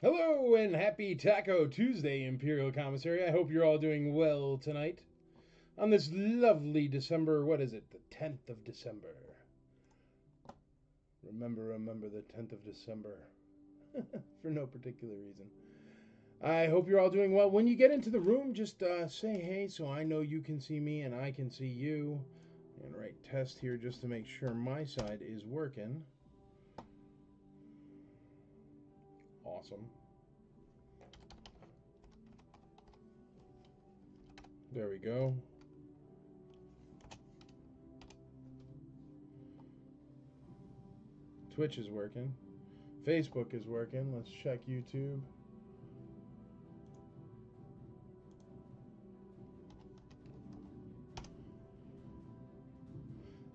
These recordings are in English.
Hello and happy Taco Tuesday, Imperial Commissary. I hope you're all doing well tonight. On this lovely December, what is it? The 10th of December. Remember the 10th of December. For no particular reason. I hope you're all doing well. When you get into the room, just say hey so I know you can see me and I can see you. And right, test here just to make sure my side is working. Awesome. There we go. Twitch is working. Facebook is working. Let's check YouTube.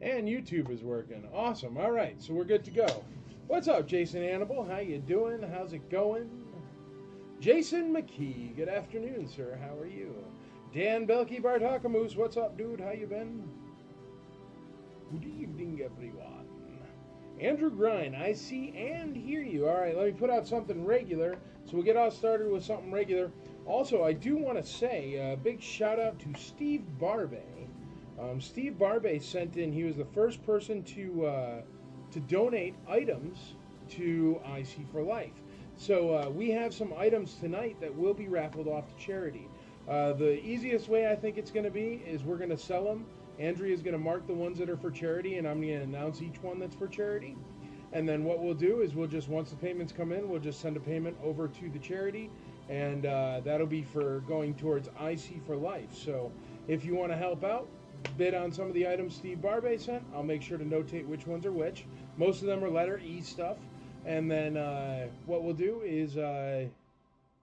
And YouTube is working. Awesome. All right, so we're good to go. What's up, Jason Annable? How you doing? How's it going? Jason McKee. Good afternoon, sir. How are you? Dan Belkey Bartakamoose. What's up, dude? How you been? Good evening, everyone. Andrew Grind. I see and hear you. All right, let me put out something regular. So we'll get all started with something regular. Also, I do want to say a big shout out to Steve Barbay. Steve Barbay sent in. He was the first person to donate items to IC for Life. So we have some items tonight that will be raffled off to charity. The easiest way I think it's going to be is we're going to sell them. Andrea is going to mark the ones that are for charity, and I'm going to announce each one that's for charity. And then what we'll do is we'll just, once the payments come in, we'll just send a payment over to the charity, and that'll be for going towards IC for Life. So if you want to help out, bid on some of the items Steve Barbay sent. I'll make sure to notate which ones are which. Most of them are letter E stuff. And then what we'll do is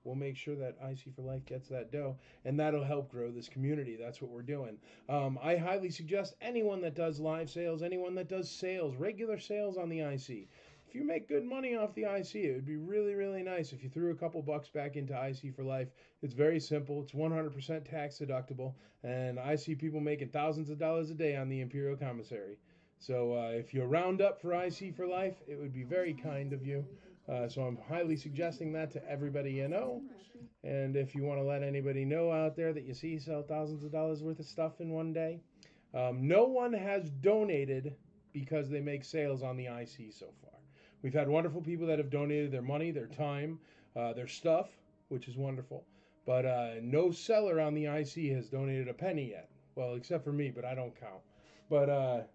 we'll make sure that IC for Life gets that dough, and that'll help grow this community. That's what we're doing. I highly suggest anyone that does live sales, anyone that does sales, regular sales on the IC, if you make good money off the IC, it would be really, really nice if you threw a couple bucks back into IC for Life. It's very simple. It's 100% tax deductible, and I see people making thousands of dollars a day on the Imperial Commissary. So if you round up for IC for Life, it would be very kind of you. So I'm highly suggesting that to everybody you know. And if you want to let anybody know out there that you see sell thousands of dollars worth of stuff in one day, no one has donated because they make sales on the IC so far. We've had wonderful people that have donated their money, their time, their stuff, which is wonderful. But no seller on the IC has donated a penny yet. Well, except for me, but I don't count. But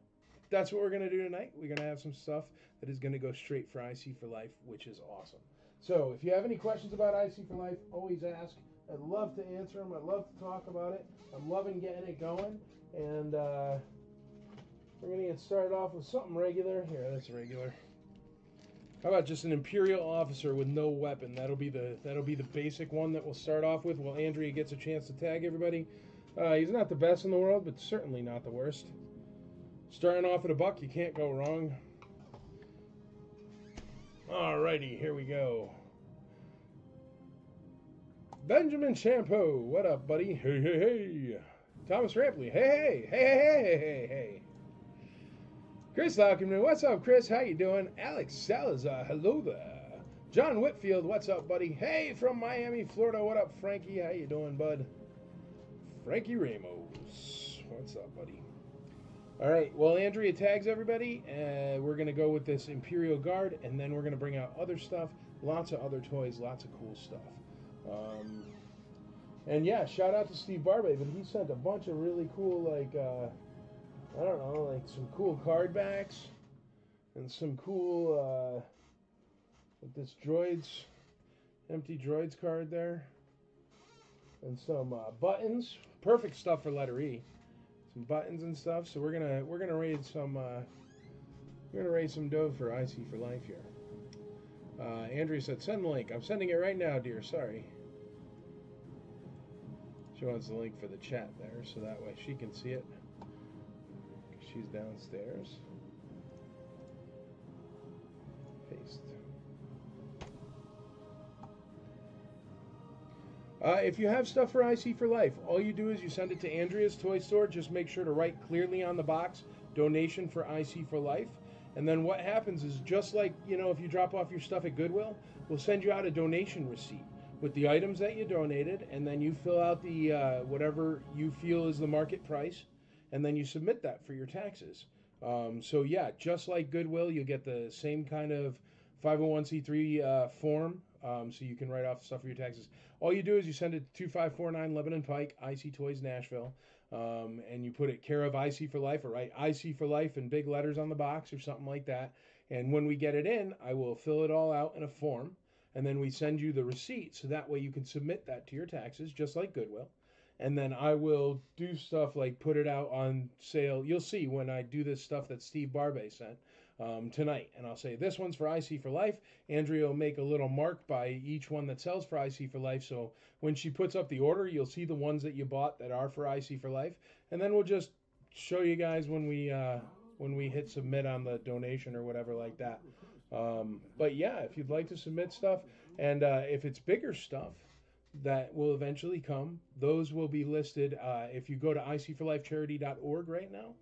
that's what we're going to do tonight. We're going to have some stuff that is going to go straight for IC for Life, which is awesome. So if you have any questions about IC for Life, always ask. I'd love to answer them. I'd love to talk about it. I'm loving getting it going. And we're going to get started off with something regular. Here, that's regular. How about just an Imperial officer with no weapon? That'll be the basic one that we'll start off with while Andrea gets a chance to tag everybody. He's not the best in the world, but certainly not the worst. Starting off at a buck, you can't go wrong. Alrighty, here we go. Benjamin Shampoo, what up, buddy? Hey, hey, hey. Thomas Rampley, hey, hey, hey, hey, hey, hey, hey. Chris Lockerman, what's up, Chris? How you doing? Alex Salazar, hello there. John Whitfield, what's up, buddy? Hey, from Miami, Florida, what up, Frankie? How you doing, bud? Frankie Ramos, what's up, buddy? All right, well, Andrea tags everybody. We're going to go with this Imperial Guard, and then we're going to bring out other stuff, lots of other toys, lots of cool stuff. And yeah, shout out to Steve Barbay, but he sent a bunch of really cool, like, I don't know, like some cool card backs and some cool, like this Droids, empty Droids card there, and some buttons. Perfect stuff for letter E. Some buttons and stuff. So we're gonna raise some dough for IC for Life here. Andrea said, "Send the link." I'm sending it right now, dear. Sorry. She wants the link for the chat there, so that way she can see it. She's downstairs. Paste. If you have stuff for IC for Life, all you do is you send it to Andrea's Toy Store. Just make sure to write clearly on the box, donation for IC for Life. And then what happens is, just like, if you drop off your stuff at Goodwill, we'll send you out a donation receipt with the items that you donated, and then you fill out the whatever you feel is the market price, and then you submit that for your taxes. So yeah, just like Goodwill, you'll get the same kind of 501c3 form, so you can write off stuff for your taxes. All you do is you send it to 2549 Lebanon Pike, IC Toys Nashville, and you put it care of IC for Life, or write IC for Life in big letters on the box or something like that. And when we get it in, I will fill it all out in a form, and then we send you the receipt, so that way you can submit that to your taxes, just like Goodwill. And then I will do stuff like put it out on sale. You'll see when I do this stuff that Steve Barbe sent tonight. And I'll say, this one's for IC for Life. Andrea will make a little mark by each one that sells for IC for Life. So when she puts up the order, you'll see the ones that you bought that are for IC for Life. And then we'll just show you guys when we hit submit on the donation or whatever like that. But yeah, if you'd like to submit stuff, and if it's bigger stuff that will eventually come, those will be listed. If you go to icforlifecharity.org right now,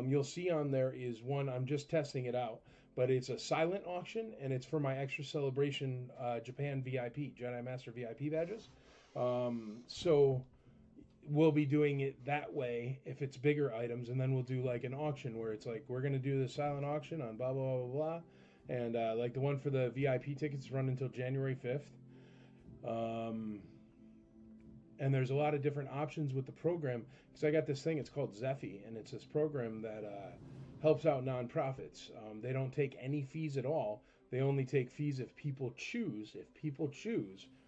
you'll see on there is one, I'm just testing it out, but it's a silent auction, and it's for my Extra Celebration Japan VIP, Jedi Master VIP badges. So we'll be doing it that way if it's bigger items, and then we'll do like an auction where it's like, we're going to do the silent auction on blah, blah, blah, blah. And like the one for the VIP tickets run until January 5th. And there's a lot of different options with the program, because I got this thing, it's called Zephy, and it's this program that helps out nonprofits. They don't take any fees at all. They only take fees if people choose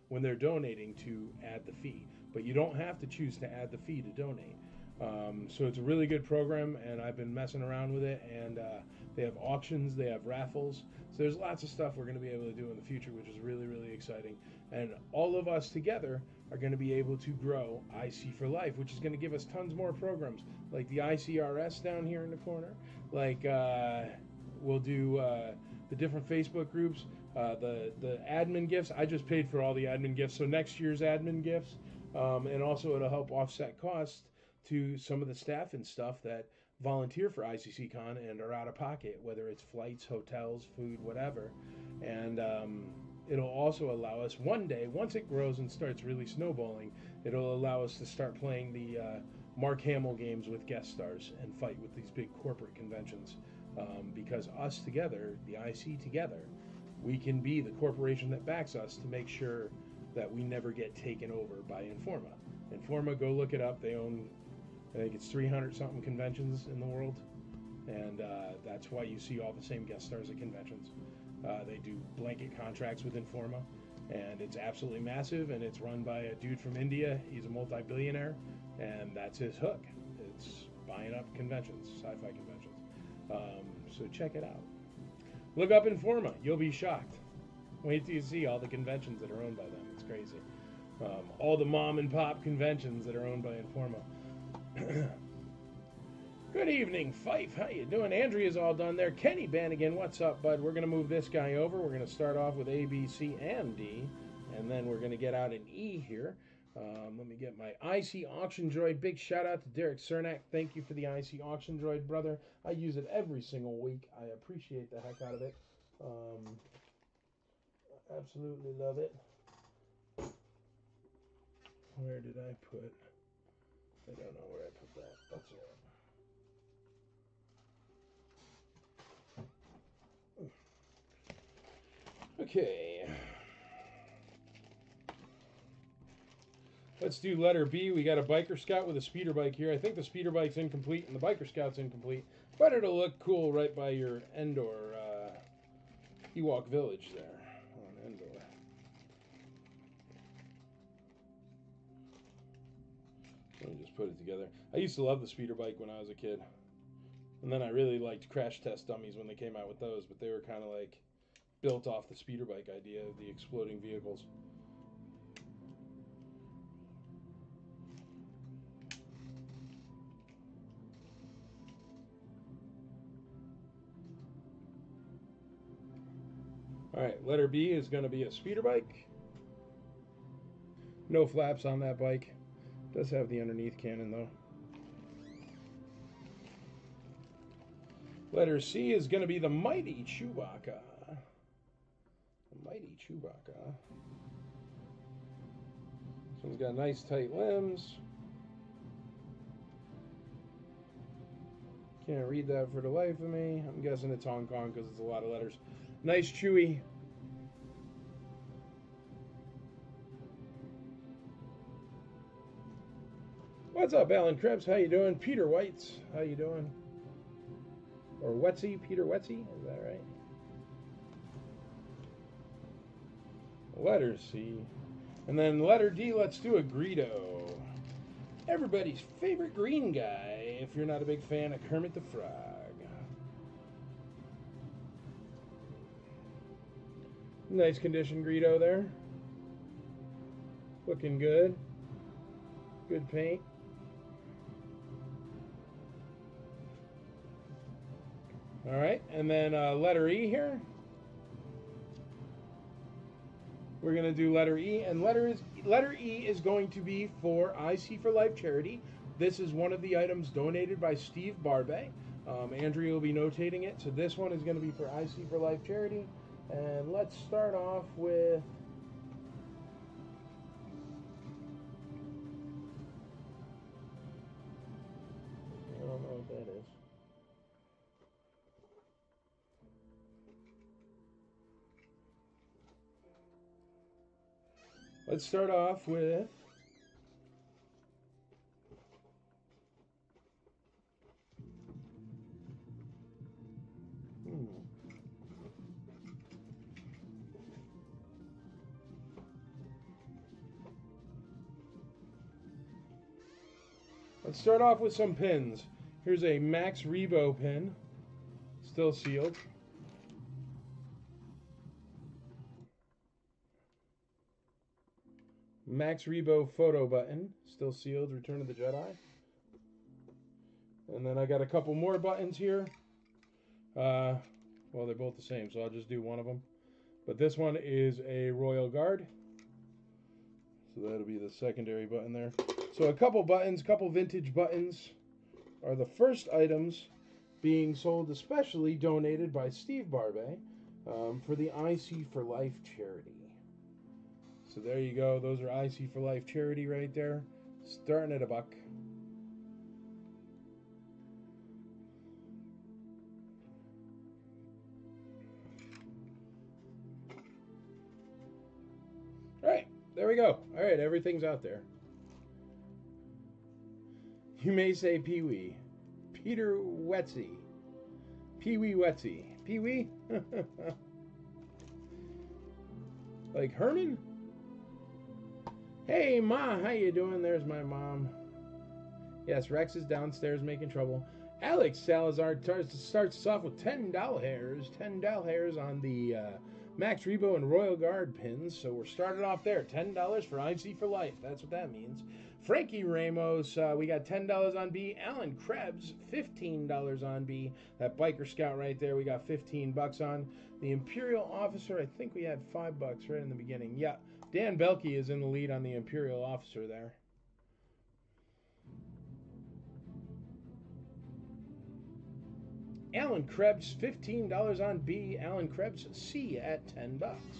when they're donating to add the fee. But you don't have to choose to add the fee to donate. So it's a really good program, and I've been messing around with it, and they have auctions, they have raffles. So there's lots of stuff we're going to be able to do in the future, which is really, really exciting. And all of us together are going to be able to grow IC for Life, which is going to give us tons more programs, like the ICRS down here in the corner. Like we'll do the different Facebook groups, the admin gifts. I just paid for all the admin gifts, so next year's admin gifts, and also it'll help offset costs to some of the staff and stuff that volunteer for ICCCon and are out of pocket, whether it's flights, hotels, food, whatever. And it'll also allow us one day, once it grows and starts really snowballing, it'll allow us to start playing the Mark Hamill games with guest stars and fight with these big corporate conventions. Because us together, the IC together, we can be the corporation that backs us to make sure that we never get taken over by Informa. Informa, go look it up. They own, I think it's 300 something conventions in the world, and that's why you see all the same guest stars at conventions. They do blanket contracts with Informa, and it's absolutely massive, and it's run by a dude from India. He's a multi-billionaire, and that's his hook. It's buying up conventions, sci-fi conventions. So check it out. Look up Informa. You'll be shocked. Wait till you see all the conventions that are owned by them. It's crazy. All the mom and pop conventions that are owned by Informa. Good evening, Fife. How you doing? Andrea's all done there. Kenny Bannigan, what's up, bud? We're going to move this guy over. We're going to start off with A, B, C, and D, and then we're going to get out an E here. Let me get my IC Auction Droid. Big shout out to Derek Cernak. Thank you for the IC Auction Droid, brother. I use it every single week. I appreciate the heck out of it. Absolutely love it. Where did I put? I don't know where I put that. That's all right. Okay. Let's do letter B. We got a Biker Scout with a speeder bike here. I think the speeder bike's incomplete and the Biker Scout's incomplete, but it'll look cool right by your Endor Ewok village there on Endor. Let me just put it together. I used to love the speeder bike when I was a kid, and then I really liked Crash Test Dummies when they came out with those, but they were kind of like built off the speeder bike idea of the exploding vehicles. Alright, letter B is going to be a speeder bike. No flaps on that bike. Does have the underneath cannon though. Letter C is going to be the Mighty Chewbacca. The Mighty Chewbacca. This one's got nice tight limbs. Can't read that for the life of me. I'm guessing it's Hong Kong because it's a lot of letters. Nice Chewy. What's up, Alan Krebs? How you doing? Peter Whites, how you doing? Or Wetsy, Peter Wetsy, is that right? Letter C. And then letter D, let's do a Greedo. Everybody's favorite green guy, if you're not a big fan of Kermit the Frog. Nice condition Greedo there. Looking good. Good paint. All right, and then letter E here. We're going to do letter E, and letter E is going to be for IC for Life charity. This is one of the items donated by Steve Barbay. Andrea will be notating it, so this one is going to be for IC for Life charity. And let's start off with I don't know what that is. Let's start off with Let's start off with some pins. Here's a Max Rebo pin, still sealed. Max Rebo photo button, still sealed, Return of the Jedi. And then I got a couple more buttons here. Well, they're both the same, so I'll just do one of them. But this one is a Royal Guard. So that'll be the secondary button there. So a couple buttons, couple vintage buttons are the first items being sold, especially donated by Steve Barbay for the IC for Life charity. So there you go. Those are IC for Life charity right there. Starting at $1. All right, there we go. All right, everything's out there. You may say Pee-wee. Peter Wetsy. Pee-wee Wetsy. Pee-wee? Like Herman? Hey, Ma, how you doing? There's my mom. Yes, Rex is downstairs making trouble. Alex Salazar starts us off with $10 hairs. $10 on the Max Rebo and Royal Guard pins. So we're starting off there. $10 for IC for Life. That's what that means. Frankie Ramos, we got $10 on B. Alan Krebs, $15 on B. That Biker Scout right there, we got 15 bucks on. The Imperial Officer, I think we had 5 bucks right in the beginning. Yeah, Dan Belke is in the lead on the Imperial Officer there. Alan Krebs, $15 on B. Alan Krebs, C at 10 bucks.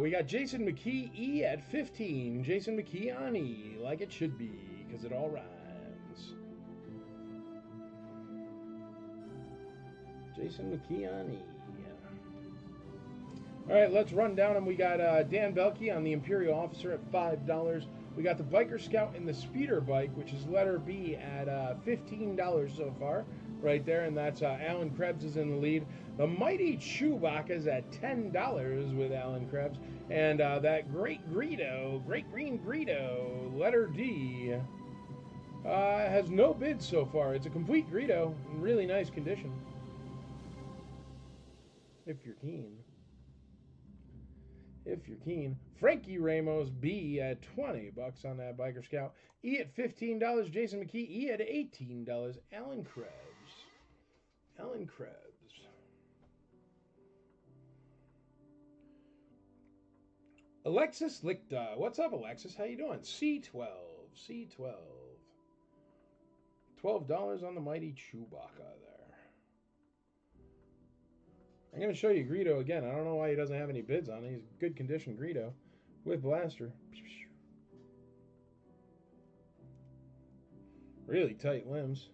We got Jason McKee E at 15. Jason McKee on E, like it should be, because it all rhymes. Jason McKee on E. All right, let's run down them. We got Dan Belke on the Imperial Officer at $5. We got the Biker Scout and the Speeder Bike, which is letter B, at $15 so far, right there, and that's Alan Krebs is in the lead. The Mighty Chewbacca is at $10 with Alan Krebs, and that Great Greedo, Great Green Greedo, letter D, Has no bids so far. It's a complete Greedo in really nice condition. If you're keen. If you're keen. Frankie Ramos B at $20 on that Biker Scout. E at $15. Jason McKee. E at $18. Alan Krebs. Alan Krebs. Alexis Lichta. What's up, Alexis? How you doing? C12. C12. $12 on the mighty Chewbacca there. I'm going to show you Greedo again. I don't know why he doesn't have any bids on it. He's good condition Greedo with blaster. Really tight limbs.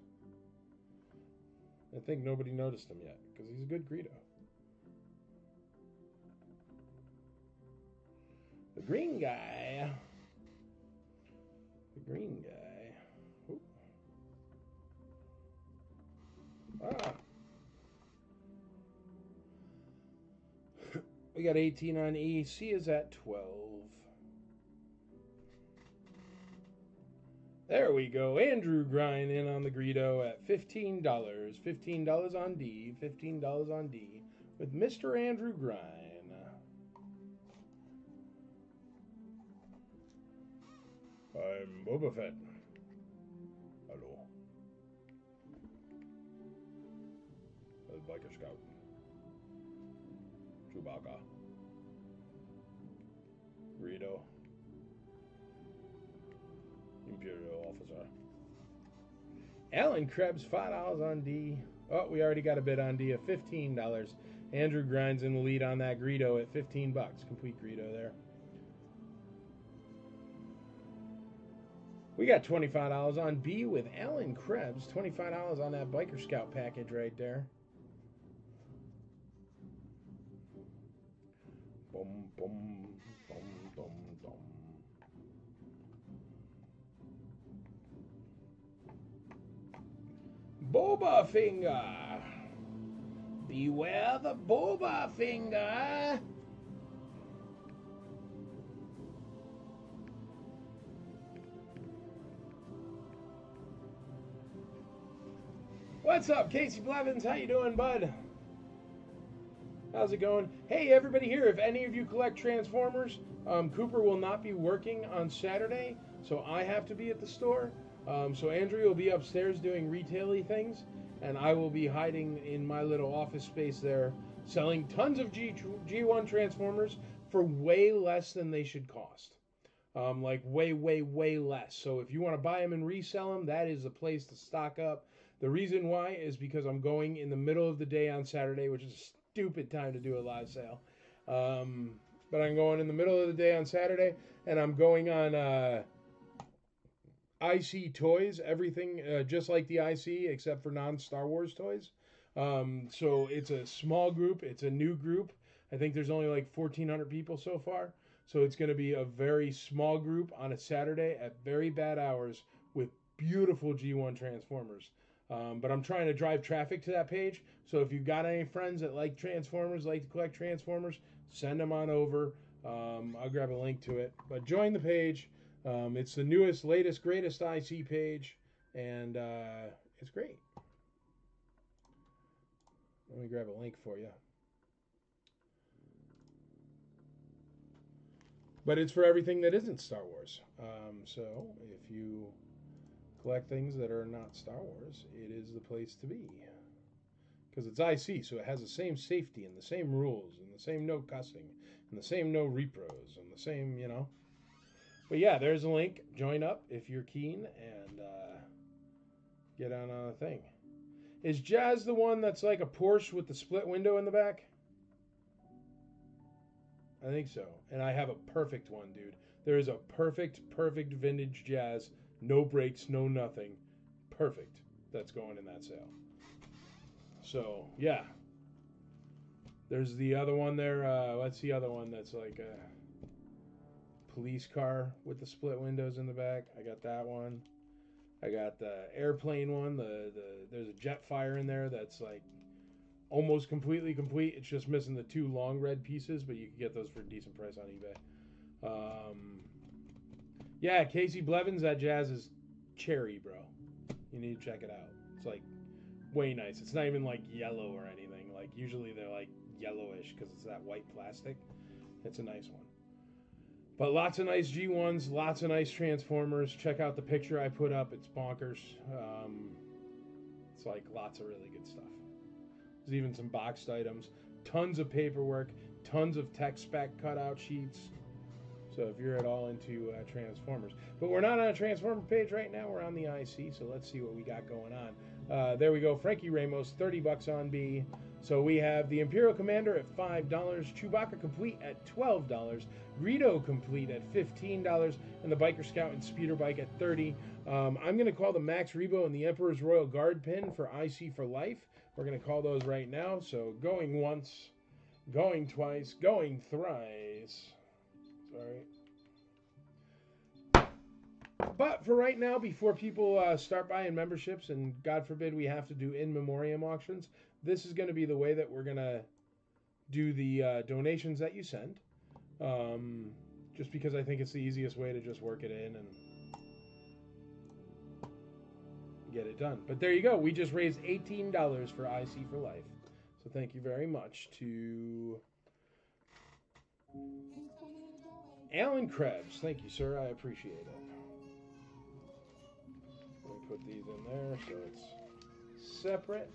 I think nobody noticed him yet because he's a good Greedo. The green guy. The green guy. Ooh. Ah. We got 18 on E. C is at 12. There we go. Andrew Grind in on the Greedo at $15. $15 on D. $15 on D with Mr. Andrew Grind. I'm Boba Fett. Hello. The Biker Scout. Chewbacca. Greedo. Imperial Officer. Alan Krebs, $5 on D. Oh, we already got a bid on D of $15. Andrew Grind's in the lead on that Greedo at $15. Complete Greedo there. We got $25 on B with Alan Krebs. $25 on that Biker Scout package right there. Boom, boom, boom, boom, boom. Boba Finger. Beware the Boba Finger. What's up, Casey Blevins? How you doing, bud? How's it going? Hey, everybody here, if any of you collect Transformers, Cooper will not be working on Saturday, so I have to be at the store. So Andrea will be upstairs doing retail-y things, and I will be hiding in my little office space there, selling tons of G1 Transformers for way less than they should cost. Like way, way, way less. So if you want to buy them and resell them, that is the place to stock up. The reason why is because I'm going in the middle of the day on Saturday, which is a stupid time to do a live sale. But I'm going in the middle of the day on Saturday, and I'm going on IC Toys, everything just like the IC, except for non-Star Wars toys. So it's a small group. It's a new group. I think there's only like 1,400 people so far. So it's going to be a very small group on a Saturday at very bad hours with beautiful G1 Transformers. But I'm trying to drive traffic to that page. So if you've got any friends that like Transformers, like to collect Transformers, send them on over. I'll grab a link to it. But join the page. It's the newest, latest, greatest IC page. And it's great. Let me grab a link for you. But it's for everything that isn't Star Wars. So if you collect things that are not Star Wars, it is the place to be. Because it's IC, so it has the same safety and the same rules and the same no cussing and the same no repros and the same, you know. But yeah, there's a link. Join up if you're keen and get on a thing. Is Jazz the one that's like a Porsche with the split window in the back? I think so. And I have a perfect one, dude. There is a perfect vintage Jazz. No brakes, no nothing. Perfect. That's going in that sale. So, yeah. There's the other one there. What's the other one that's like a police car with the split windows in the back? I got that one. I got the airplane one. There's a Jetfire in there that's like almost completely complete. It's just missing the two long red pieces, but you can get those for a decent price on eBay. Yeah, Casey Blevins, that Jazz is cherry, bro. You need to check it out. It's like way nice. It's not even like yellow or anything. Like usually they're like yellowish because it's that white plastic. It's a nice one. But lots of nice G1s, lots of nice Transformers. Check out the picture I put up. It's bonkers. It's like lots of really good stuff. There's even some boxed items. Tons of paperwork. Tons of tech spec cutout sheets. So if you're at all into Transformers. But we're not on a Transformer page right now. We're on the IC. So let's see what we got going on. There we go. Frankie Ramos, $30 on B. So we have the Imperial Commander at $5, Chewbacca Complete at $12, Greedo Complete at $15, and the Biker Scout and Speeder Bike at $30. I'm going to call the Max Rebo and the Emperor's Royal Guard pin for IC for Life. We're going to call those right now. So going once, going twice, going thrice. Sorry. But for right now, before people start buying memberships, and God forbid we have to do in memoriam auctions, this is going to be the way that we're going to do the donations that you send. Just because I think it's the easiest way to just work it in and get it done. But there you go. We just raised $18 for IC for Life. So thank you very much to Alan Krebs. Thank you, sir. I appreciate it. Let me put these in there so it's separate.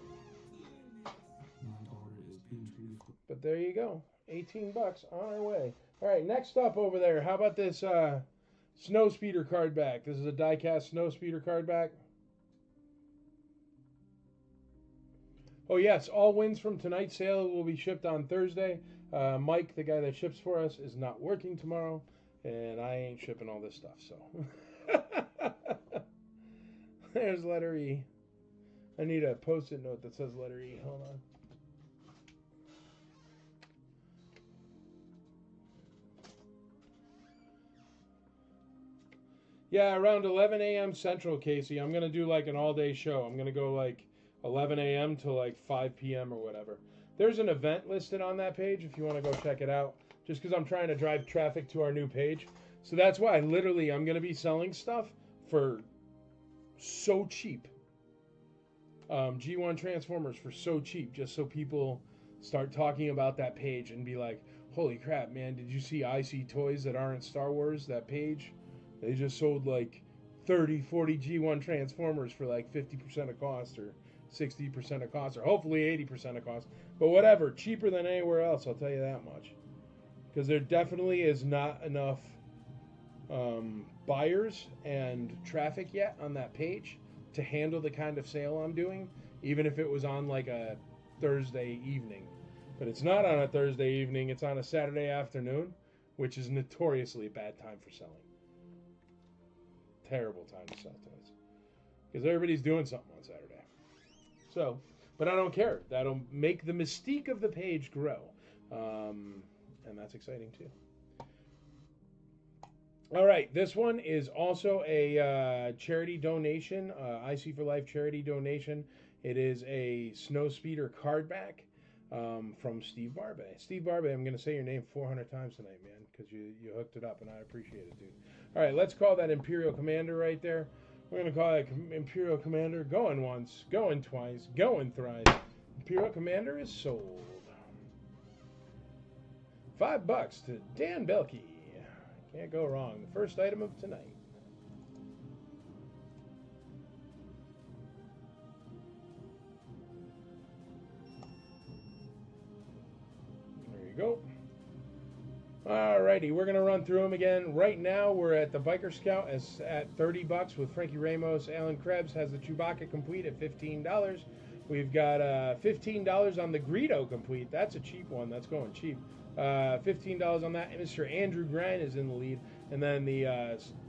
But there you go. $18 on our way. All right, next up over there. How about this Snow Speeder card back? This is a die-cast Snow Speeder card back. Oh, yes. All wins from tonight's sale will be shipped on Thursday. Mike, the guy that ships for us, is not working tomorrow. And I ain't shipping all this stuff, so. There's letter E. I need a post-it note that says letter E. Hold on. Yeah, around 11 a.m. Central, Casey. I'm going to do like an all-day show. I'm going to go like 11 a.m. to like 5 p.m. or whatever. There's an event listed on that page if you want to go check it out. Just because I'm trying to drive traffic to our new page. So that's why literally I'm going to be selling stuff for so cheap. G1 Transformers for so cheap. Just so people start talking about that page and be like, holy crap, man, did you see IC Toys that aren't Star Wars, that page? They just sold like 30, 40 G1 Transformers for like 50% of cost or 60% of cost or hopefully 80% of cost. But whatever, cheaper than anywhere else, I'll tell you that much. Because there definitely is not enough buyers and traffic yet on that page to handle the kind of sale I'm doing, even if it was on like a Thursday evening. But it's not on a Thursday evening, it's on a Saturday afternoon, which is notoriously a bad time for selling. Terrible time to sell toys because everybody's doing something on Saturday. So, but I don't care. That'll make the mystique of the page grow, and that's exciting too. All right, this one is also a charity donation, IC for Life charity donation. It is a Snow Speeder card back from Steve Barbay. Steve Barbay, I'm going to say your name 400 times tonight, man, because you hooked it up, and I appreciate it, dude. All right, let's call that Imperial Commander right there. We're going to call that Imperial Commander. Going once, going twice, going thrice. Imperial Commander is sold. $5 to Dan Belkey. Can't go wrong. The first item of tonight. There you go. Alrighty, we're going to run through them again. Right now, we're at the Biker Scout at $30 with Frankie Ramos. Alan Krebs has the Chewbacca Complete at $15. We've got $15 on the Greedo Complete. That's a cheap one. That's going cheap. $15 on that. Mr. Andrew Grind is in the lead. And then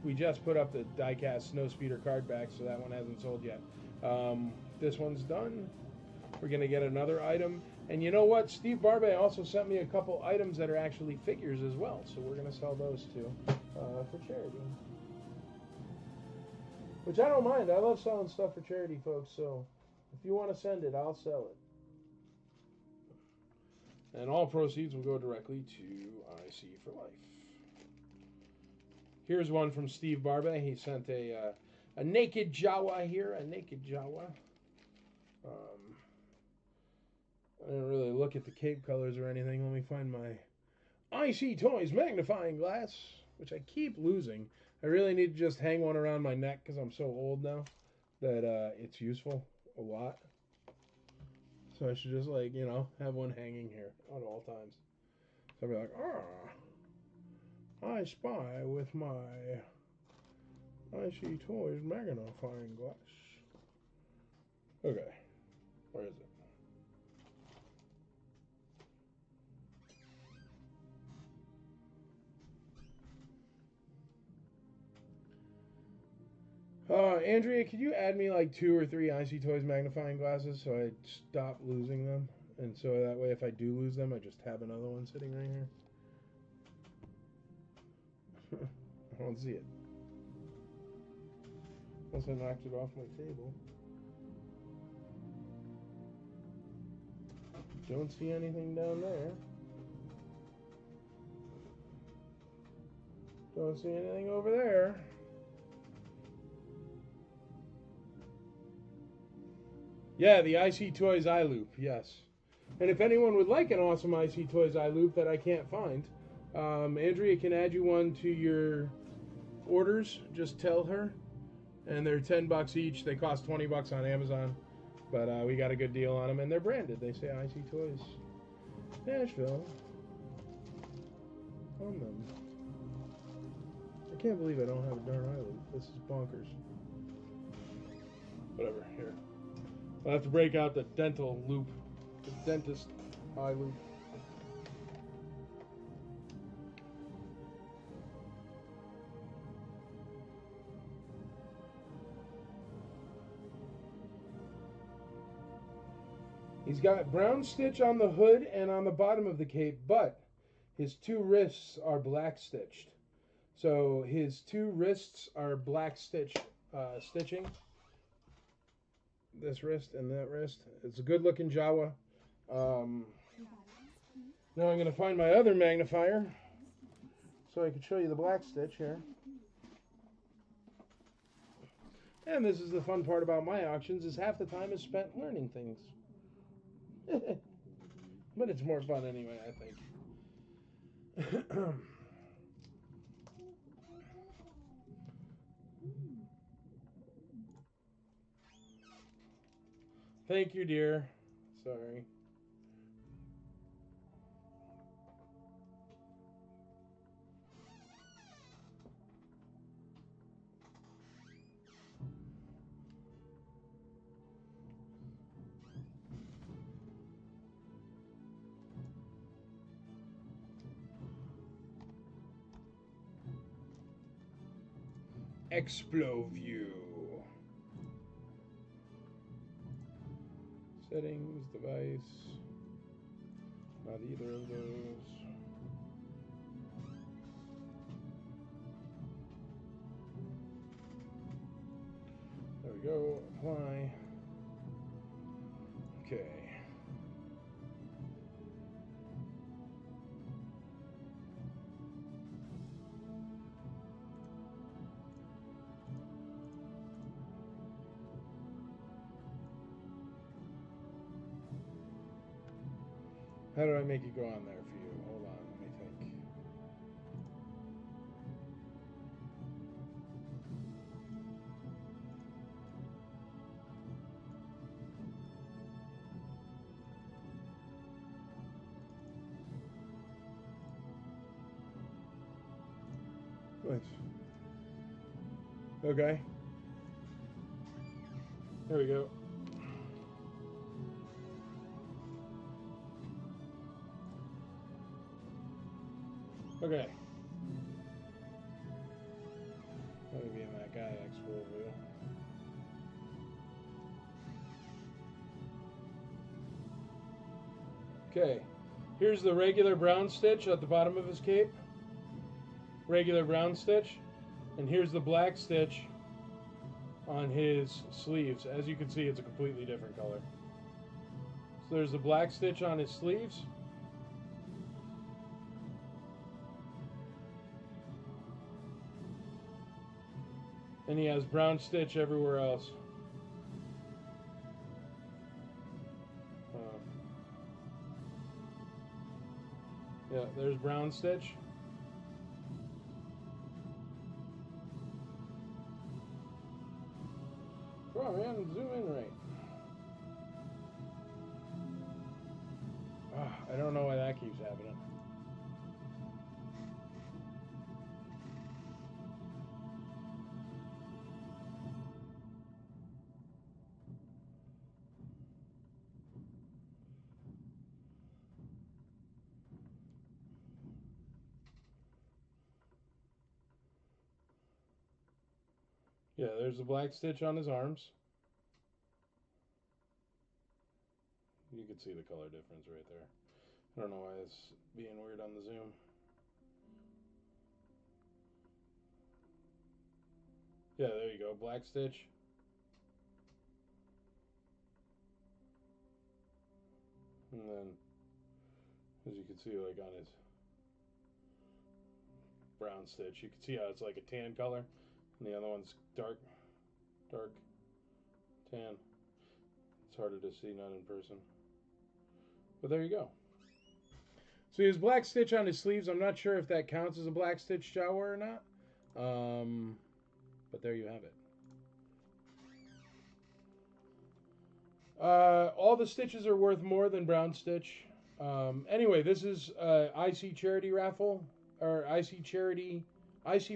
we just put up the die-cast Snow Speeder card back, so that one hasn't sold yet. This one's done. We're going to get another item. And you know what? Steve Barbay also sent me a couple items that are actually figures as well. So we're going to sell those too for charity. Which I don't mind. I love selling stuff for charity, folks. So if you want to send it, I'll sell it. And all proceeds will go directly to IC for Life. Here's one from Steve Barbay. He sent a a naked Jawa here, a naked Jawa. I didn't really look at the cape colors or anything. Let me find my IC Toys magnifying glass, which I keep losing. I really need to just hang one around my neck because I'm so old now that it's useful a lot. So I should just, like, you know, have one hanging here at all times. So I'll be like, I spy with my IC Toys magnifying glass. Okay, where is it? Andrea, could you add me like 2 or 3 IC Toys magnifying glasses so I stop losing them? And so that way if I do lose them, I just have another one sitting right here. I don't see it. Unless I knocked it off my table. Don't see anything down there. Don't see anything over there. Yeah, the IC Toys eye loop, yes. And if anyone would like an awesome IC Toys eye loop that I can't find, Andrea can add you one to your orders. Just tell her. And they're $10 each. They cost $20 on Amazon. But we got a good deal on them, and they're branded. They say IC Toys Nashville on them. I can't believe I don't have a darn eye loop. This is bonkers. Whatever, here. I'll have to break out the dental loop, the dentist eye loop. He's got brown stitch on the hood and on the bottom of the cape, but his 2 wrists are black stitched. So his 2 wrists are black stitching. This wrist and that wrist. It's a good looking Jawa. Now I'm going to find my other magnifier so I can show you the black stitch here. And this is the fun part about my auctions, is half the time is spent learning things. But it's more fun anyway, I think. Thank you, dear. Sorry. Exploview. Settings, device. Not either of those. There we go. Apply. Okay. How do I make it go on there for you? Hold on, let me think. Nice. Okay. There we go. Okay. Let me be in that guy Exploview. Okay. Here's the regular brown stitch at the bottom of his cape. Regular brown stitch. And here's the black stitch on his sleeves. As you can see, it's a completely different color. So there's the black stitch on his sleeves. And he has brown stitch everywhere else. Yeah, there's brown stitch. Come on, man, zoom in right. I don't know why that keeps happening. Yeah, there's the black stitch on his arms. You can see the color difference right there. I don't know why it's being weird on the zoom. Yeah, there you go, black stitch. And then, as you can see, like on his brown stitch, you can see how it's like a tan color, and the other one's dark tan. It's harder to see, not in person. But there you go. So he has black stitch on his sleeves. I'm not sure if that counts as a black stitch Jawa or not. But there you have it. All the stitches are worth more than brown stitch. Anyway, this is IC charity raffle, or IC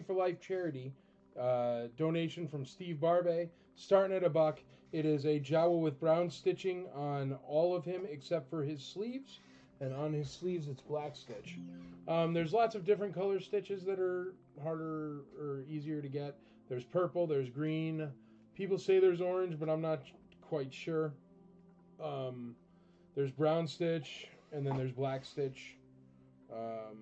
for Life charity donation from Steve Barbe, starting at $1. It is a Jawa with brown stitching on all of him except for his sleeves, and on his sleeves it's black stitch. There's lots of different color stitches that are harder or easier to get. There's purple, there's green. People say there's orange, but I'm not quite sure. There's brown stitch, and then there's black stitch. So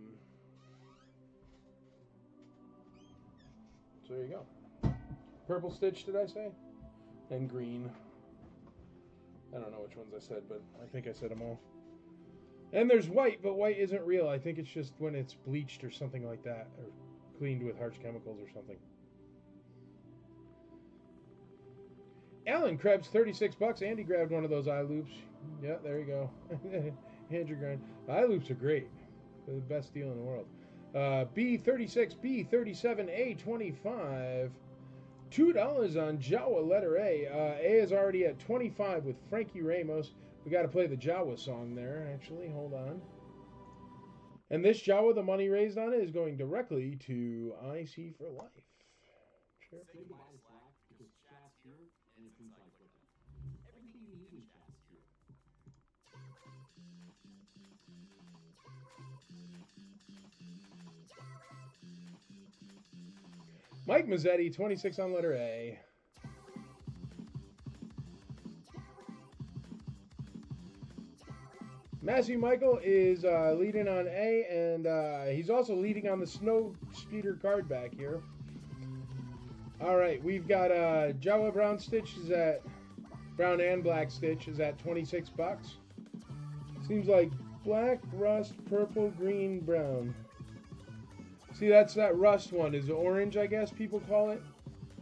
there you go. Purple stitch, did I say? And green. I don't know which ones I said, but I think I said them all. And there's white, but white isn't real. I think it's just when it's bleached or something like that, or cleaned with harsh chemicals or something. Alan Krebs, $36. Andy grabbed one of those eye loops. Yeah, there you go. Andrew Grind. Eye loops are great. They're the best deal in the world. B36, B37, A25. $2 on Jawa letter A. A is already at 25 with Frankie Ramos. We got to play the Jawa song there, actually. Hold on. And this Jawa, the money raised on it, is going directly to IC for Life. Sure. Mike Mazzetti, 26 on letter A. Massey Michael is leading on A, and he's also leading on the Snow Speeder card back here. All right, we've got Jawa Brown Stitch is at brown and black stitch is at $26. Seems like black, rust, purple, green, brown. See, that's that rust one. Is it orange, I guess people call it?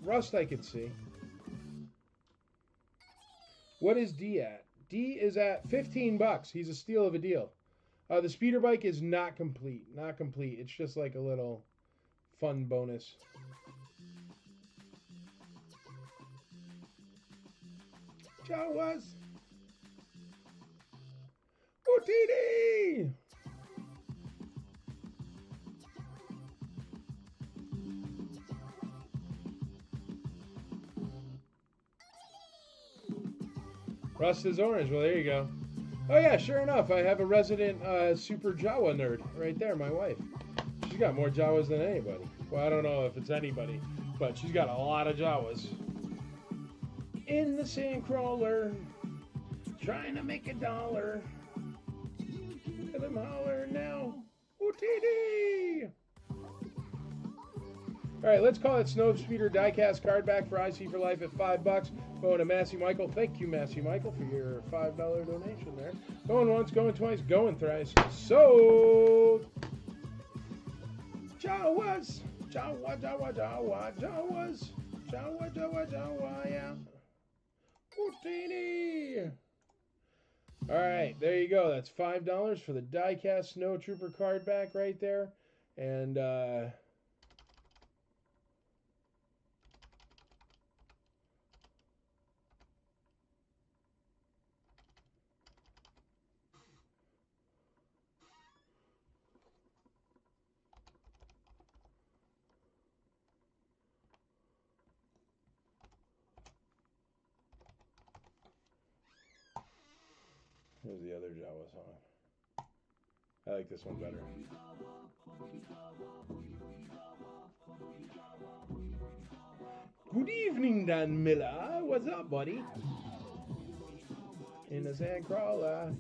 Rust I could see. What is D at? D is at $15. He's a steal of a deal. The speeder bike is not complete. Not complete. It's just like a little fun bonus. Jawas. OTD! Rust is orange. Well, there you go. Oh, yeah, sure enough. I have a resident super Jawa nerd right there, my wife. She's got more Jawas than anybody. Well, I don't know if it's anybody, but she's got a lot of Jawas. In the sandcrawler, trying to make $1. Let them holler now. OTD! All right, let's call it Snow Speeder diecast card back for IC for Life at $5. Going to Massey Michael. Thank you, Massey Michael, for your $5 donation there. Going once, going twice, going thrice. Sold! Jawas! Jawa, Jawa, Jawa, Jawas! Jawa, Jawa, Jawa, yeah. Houdini. All right, there you go. That's $5 for the die-cast Snow Trooper card back right there. And here's the other Jawa song. I like this one better. Good evening, Dan Miller. What's up, buddy? In the Sandcrawler.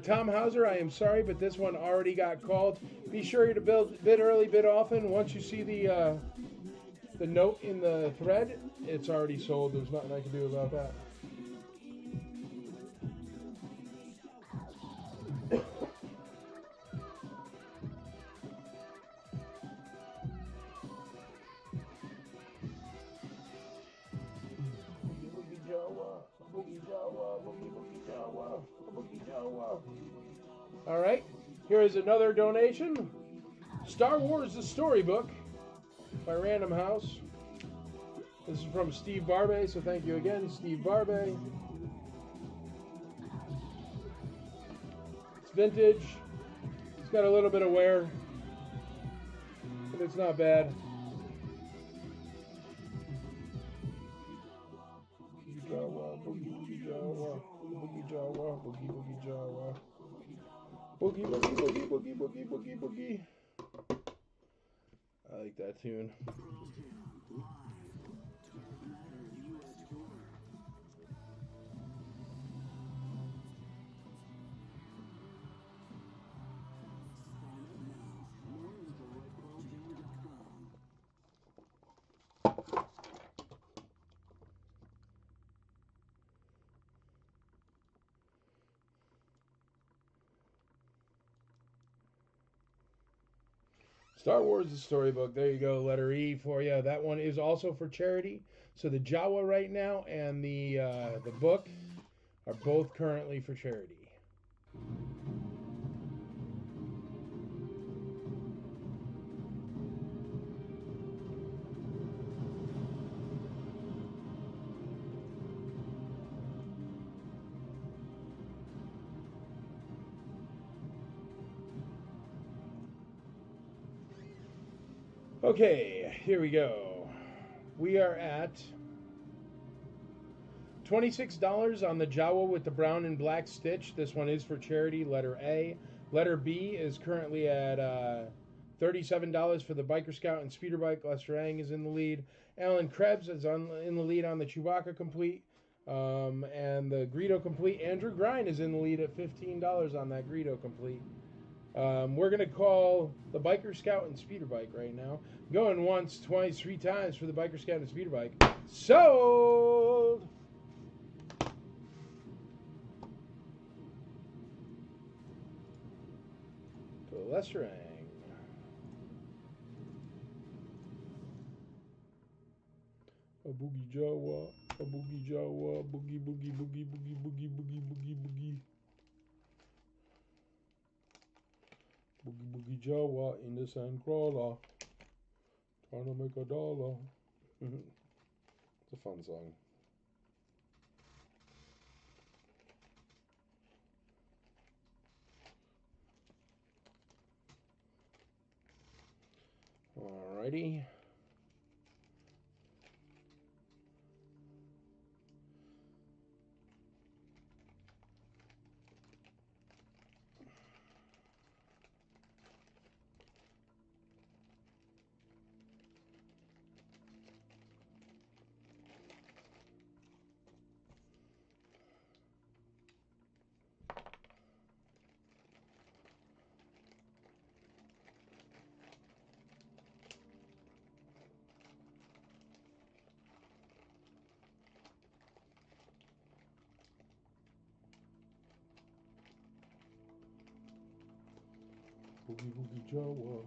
Tom Hauser, I am sorry, but this one already got called. Be sure to bid early, bid often. Once you see the note in the thread, it's already sold. There's nothing I can do about that. All right, here is another donation. Star Wars: The Storybook by Random House. This is from Steve Barbay, so thank you again, Steve Barbay. It's vintage. It's got a little bit of wear, but it's not bad. Jawa, boogie Jawa, boogie Jawa, boogie boogie Jawa. Boogie, boogie, boogie, boogie, boogie, boogie, boogie. I like that tune. Star Wars: The Storybook. There you go, letter E for you. That one is also for charity. So the Jawa right now and the book are both currently for charity. Okay, here we go. We are at $26 on the Jawa with the brown and black stitch. This one is for charity, letter A. Letter B is currently at $37 for the Biker Scout and Speeder Bike. Lester Ang is in the lead. Alan Krebs is in the lead on the Chewbacca Complete. And the Greedo Complete. Andrew Grine is in the lead at $15 on that Greedo Complete. We're going to call the Biker Scout and Speeder Bike right now. Going once, twice, 3 times for the Biker Scout and Speeder Bike. Sold! To Lesterang. A boogie Jawa, a boogie Jawa, boogie, boogie, boogie, boogie, boogie, boogie, boogie, boogie. Boogie boogie Jawa in the Sandcrawler, trying to make $1. It's a fun song. Alrighty. Boogie Boogie Jawa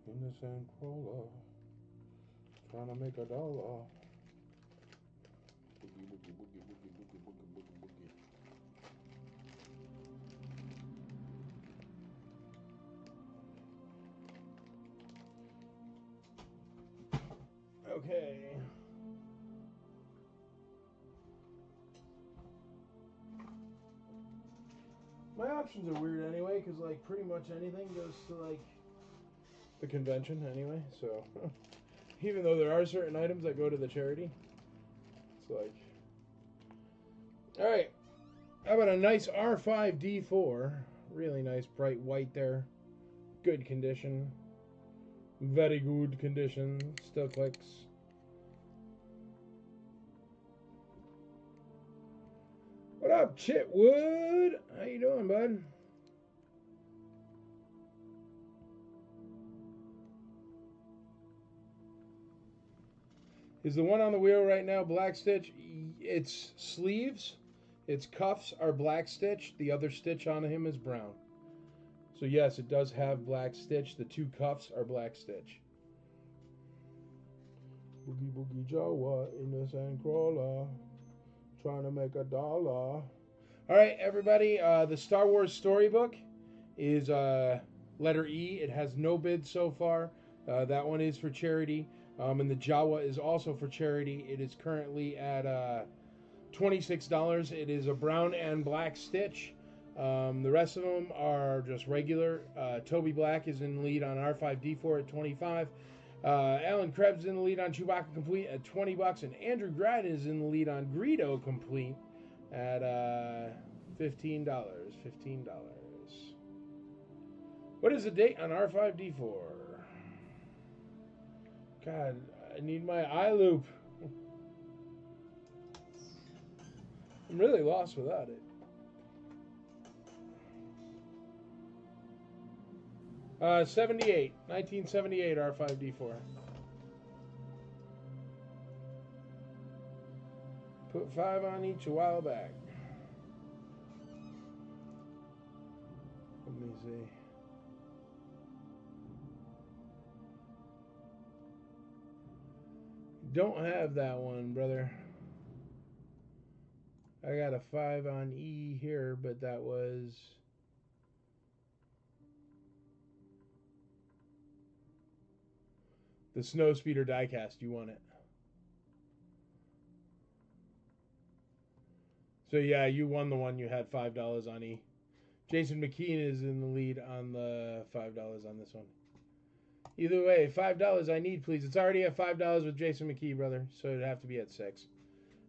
in the Sandcrawler, Trying to make a dollar. Boogie, boogie, boogie, boogie, boogie, boogie, boogie, boogie. Okay. My options are weird anyway, because like pretty much anything goes to like the convention anyway. So even though there are certain items that go to the charity, it's like, all right. How about a nice R5D4? Really nice, bright white there. Good condition. Very good condition. Still clicks. What up, Chitwood? How you doing, bud? Is the one on the wheel right now black stitch? Its sleeves, its cuffs are black stitch. The other stitch on him is brown. So yes, it does have black stitch. The two cuffs are black stitch. Boogie boogie Jawa in the sandcrawler, trying to make a dollar. All right, everybody. The Star Wars storybook is letter E. It has no bids so far. That one is for charity. And the Jawa is also for charity. It is currently at $26. It is a brown and black stitch. The rest of them are just regular. Toby Black is in the lead on R5D4 at 25. Alan Krebs in the lead on Chewbacca Complete at $20, and Andrew Grad is in the lead on Greedo Complete at $15. $15. What is the date on R5D4? God, I need my eye loop. I'm really lost without it. 1978 R5D4. Put 5 on each a while back. Let me see. Don't have that one, brother. I got a 5 on E here, but that was... the Snowspeeder diecast. You want it. So yeah, you won the one you had $5 on E. Jason McKean is in the lead on the $5 on this one. Either way, $5 I need, please. It's already at $5 with Jason McKee, brother, so it'd have to be at $6.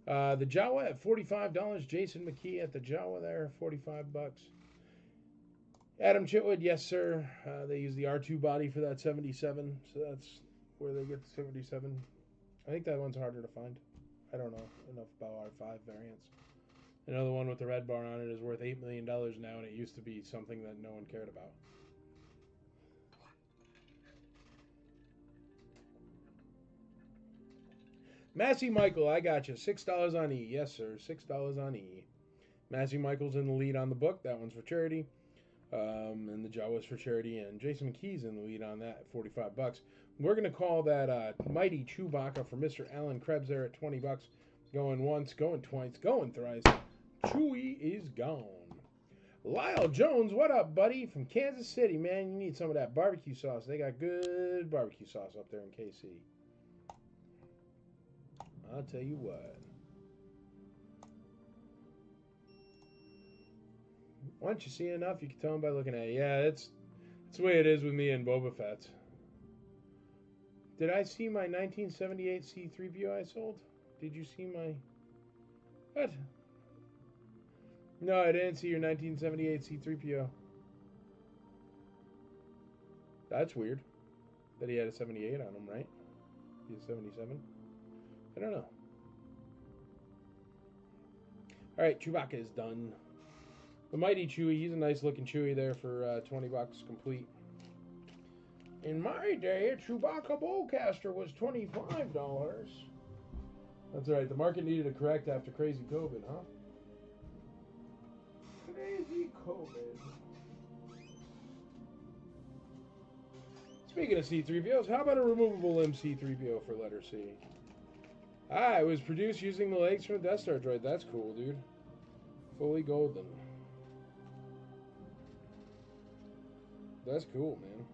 The Jawa at $45. Jason McKee at the Jawa there, $45. Adam Chitwood, yes, sir. They use the R2 body for that 77, so that's where they get the 77. I think that one's harder to find. I don't know enough about R5 variants. Another one with the red bar on it is worth $8 million now, and it used to be something that no one cared about. Massey Michael, I got you. $6 on E. Yes, sir. $6 on E. Massey Michael's in the lead on the book. That one's for charity. And the Jawa's for charity. And Jason McKee's in the lead on that at $45. We're going to call that Mighty Chewbacca for Mr. Alan Krebs there at $20. Going once, going twice, going thrice. Chewie is gone. Lyle Jones, what up, buddy? From Kansas City, man. You need some of that barbecue sauce. They got good barbecue sauce up there in KC. I'll tell you what. Once you see enough, you can tell them by looking at it. Yeah, it's the way it is with me and Boba Fett. Did I see my 1978 C-3PO I sold? Did you see my... What? No, I didn't see your 1978 C-3PO. That's weird. That he had a 78 on him, right? He had 77? I don't know. Alright, Chewbacca is done. The Mighty Chewie, he's a nice looking Chewie there for $20 complete. In my day, a Chewbacca Bowcaster was $25. That's right, the market needed to correct after crazy COVID, huh? Crazy COVID. Speaking of C-3POs, how about a removable limb C-3PO for letter C? Ah, it was produced using the legs from a Death Star droid. That's cool, dude. Fully golden. That's cool, man.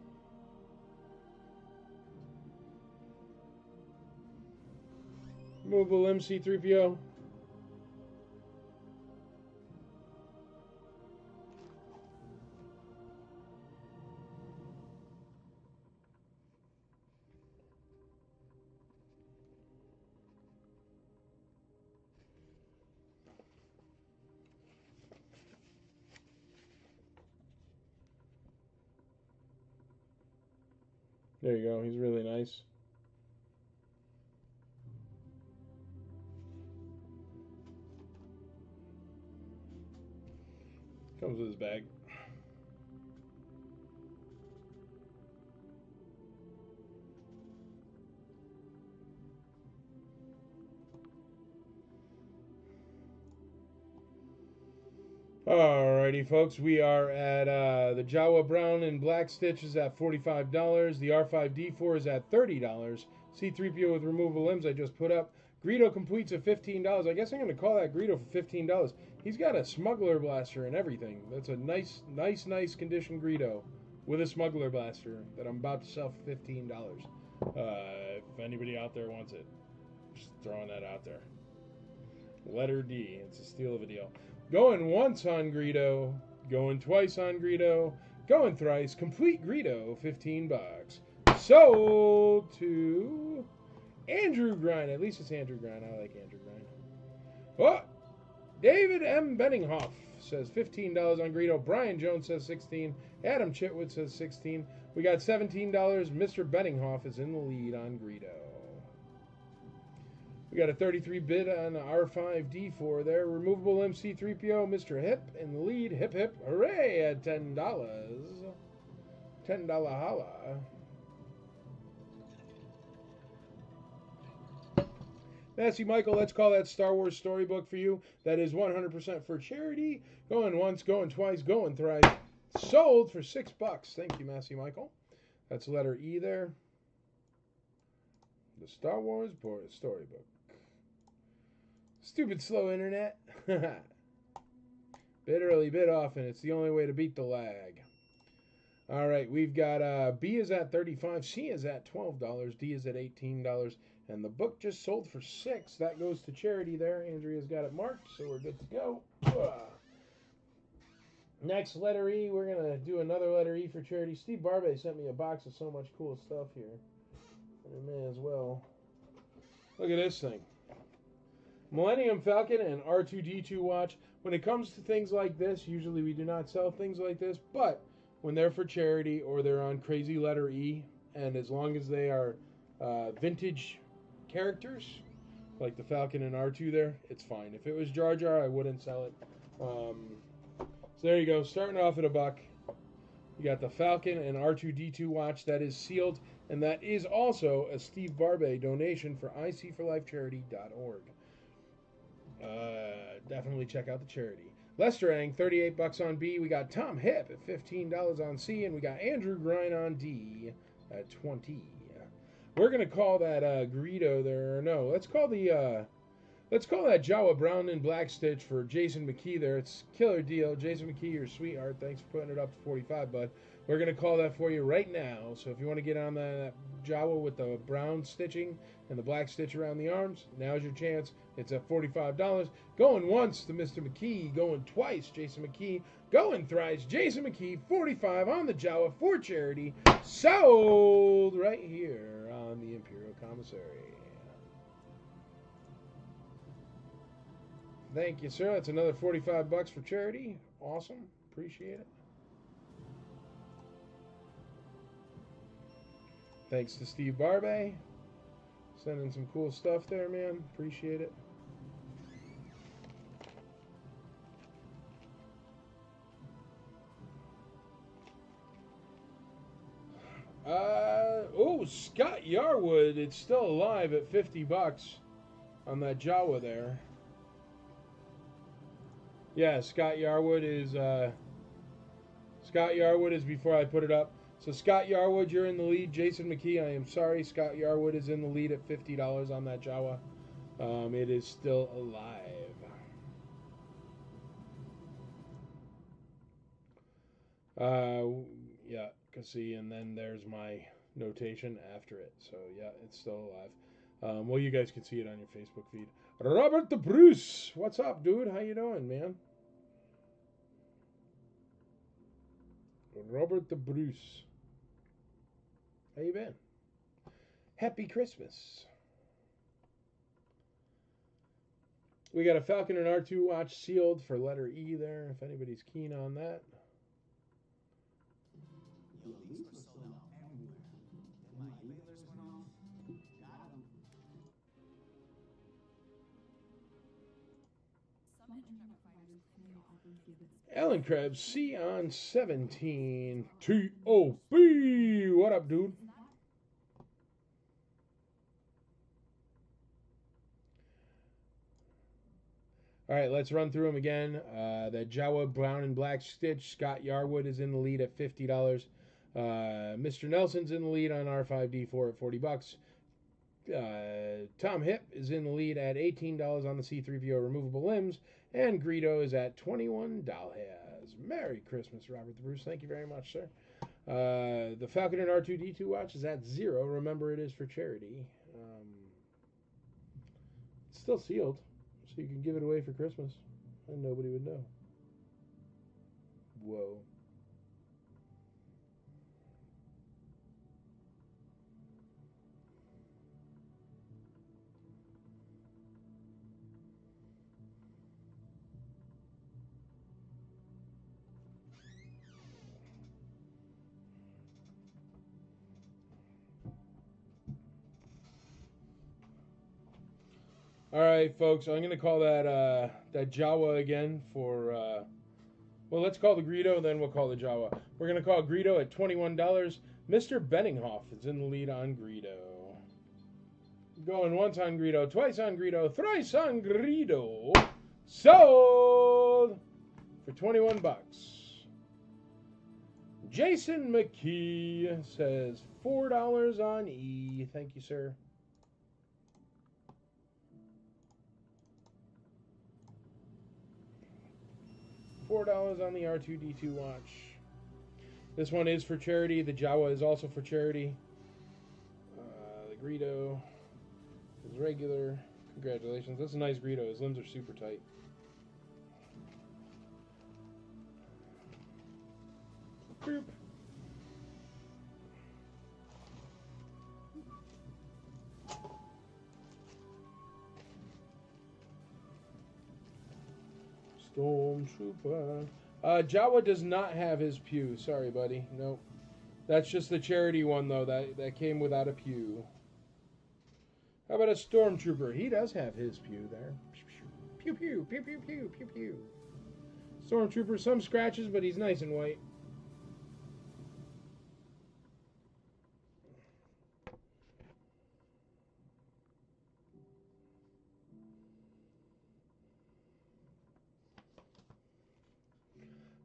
Removable limb C-3PO. There you go. He's really nice. Comes with his bag. Alrighty, folks. We are at the Jawa Brown and Black Stitch is at $45. The R5D4 is at $30. C-3PO with removable limbs I just put up. Greedo completes at $15. I guess I'm going to call that Greedo for $15. He's got a smuggler blaster and everything. That's a nice condition Greedo with a smuggler blaster that I'm about to sell for $15. If anybody out there wants it, just throwing that out there. Letter D. It's a steal of a deal. Going once on Greedo, going twice on Greedo, going thrice. Complete Greedo, $15. Sold to Andrew Grind. At least it's Andrew Grind. I like Andrew Grind. Oh, David M. Benninghoff says $15 on Greedo. Brian Jones says $16. Adam Chitwood says $16. We got $17. Mr. Benninghoff is in the lead on Greedo. We got a 33 bid on the R5D4 there. Removable MC3PO, Mr. Hip in the lead. Hip hip, hooray at $10. $10 holla. Nancy Michael, let's call that Star Wars storybook for you. That is 100% for charity. Going once, going twice, going thrice. Sold for $6. Thank you, Massey Michael. That's letter E there. The Star Wars storybook. Stupid slow internet. Bid early, bid often. It's the only way to beat the lag. All right, we've got B is at $35, C is at $12, D is at $18, and the book just sold for $6. That goes to charity there. Andrea's got it marked, so we're good to go. Next, letter E. We're going to do another letter E for charity. Steve Barbay sent me a box of so much cool stuff here. I may as well. Look at this thing. Millennium Falcon and R2-D2 watch. When it comes to things like this, usually we do not sell things like this, but when they're for charity or they're on crazy letter E, and as long as they are vintage characters, like the Falcon and R2 there, it's fine. If it was Jar Jar, I wouldn't sell it. So there you go. Starting off at $1. You got the Falcon and R2-D2 watch. That is sealed, and that is also a Steve Barbay donation for icforlifecharity.org. Definitely check out the charity. Lester Ang, $38 on B. We got Tom Hip at $15 on C, and we got Andrew Grind on D at $20. We're gonna call that Greedo there. No, let's call that Jawa Brown and Black Stitch for Jason McKee there. It's killer deal. Jason McKee, you're a sweetheart. Thanks for putting it up to 45, bud. We're gonna call that for you right now. So if you want to get on that Jawa with the brown stitching and the black stitch around the arms, now's your chance. It's at $45. Going once to Mr. McKee. Going twice, Jason McKee. Going thrice, Jason McKee. 45 on the Jawa for charity. Sold right here on the Imperial Commissary. Thank you, sir. That's another $45 for charity. Awesome. Appreciate it. Thanks to Steve Barbay. Sending some cool stuff there, man. Appreciate it. Oh, Scott Yarwood. It's still alive at $50 on that Jawa there. Yeah, Scott Yarwood is before I put it up. So Scott Yarwood, you're in the lead. Jason McKee, I am sorry. Scott Yarwood is in the lead at $50 on that Jawa. It is still alive. Yeah, can see, and then there's my notation after it. So yeah, it's still alive. Well, you guys can see it on your Facebook feed. Robert the Bruce, what's up, dude? How you doing, man? Robert the Bruce, how you been? Happy Christmas. We got a Falcon and R2 watch sealed for letter E there, if anybody's keen on that. Alan Krebs, C on 17. T-O-B. What up, dude? All right, let's run through them again. The Jawa Brown and Black Stitch. Scott Yarwood is in the lead at $50. Mr. Nelson's in the lead on R5D4 at $40. Tom Hip is in the lead at $18 on the C3PO removable limbs. And Greedo is at $21. Merry Christmas, Robert the Bruce. Thank you very much, sir. The Falcon and R2D2 watch is at $0. Remember, it is for charity. It's still sealed, so you can give it away for Christmas, and nobody would know. Whoa. All right, folks. I'm gonna call that Jawa again for. Well, let's call the Greedo, then we'll call the Jawa. We're gonna call Greedo at $21. Mr. Benninghoff is in the lead on Greedo. Going once on Greedo, twice on Greedo, thrice on Greedo. Sold for $21. Jason McKee says $4 on E. Thank you, sir. $4 on the R2D2 watch. This one is for charity. The Jawa is also for charity. The Greedo is regular. Congratulations. That's a nice Greedo. His limbs are super tight. Boop. Stormtrooper. Jawa does not have his pew. Sorry, buddy. Nope. That's just the charity one, though. That came without a pew. How about a Stormtrooper? He does have his pew there. Pew, pew, pew, pew, pew, pew, pew. Stormtrooper, some scratches, but he's nice and white.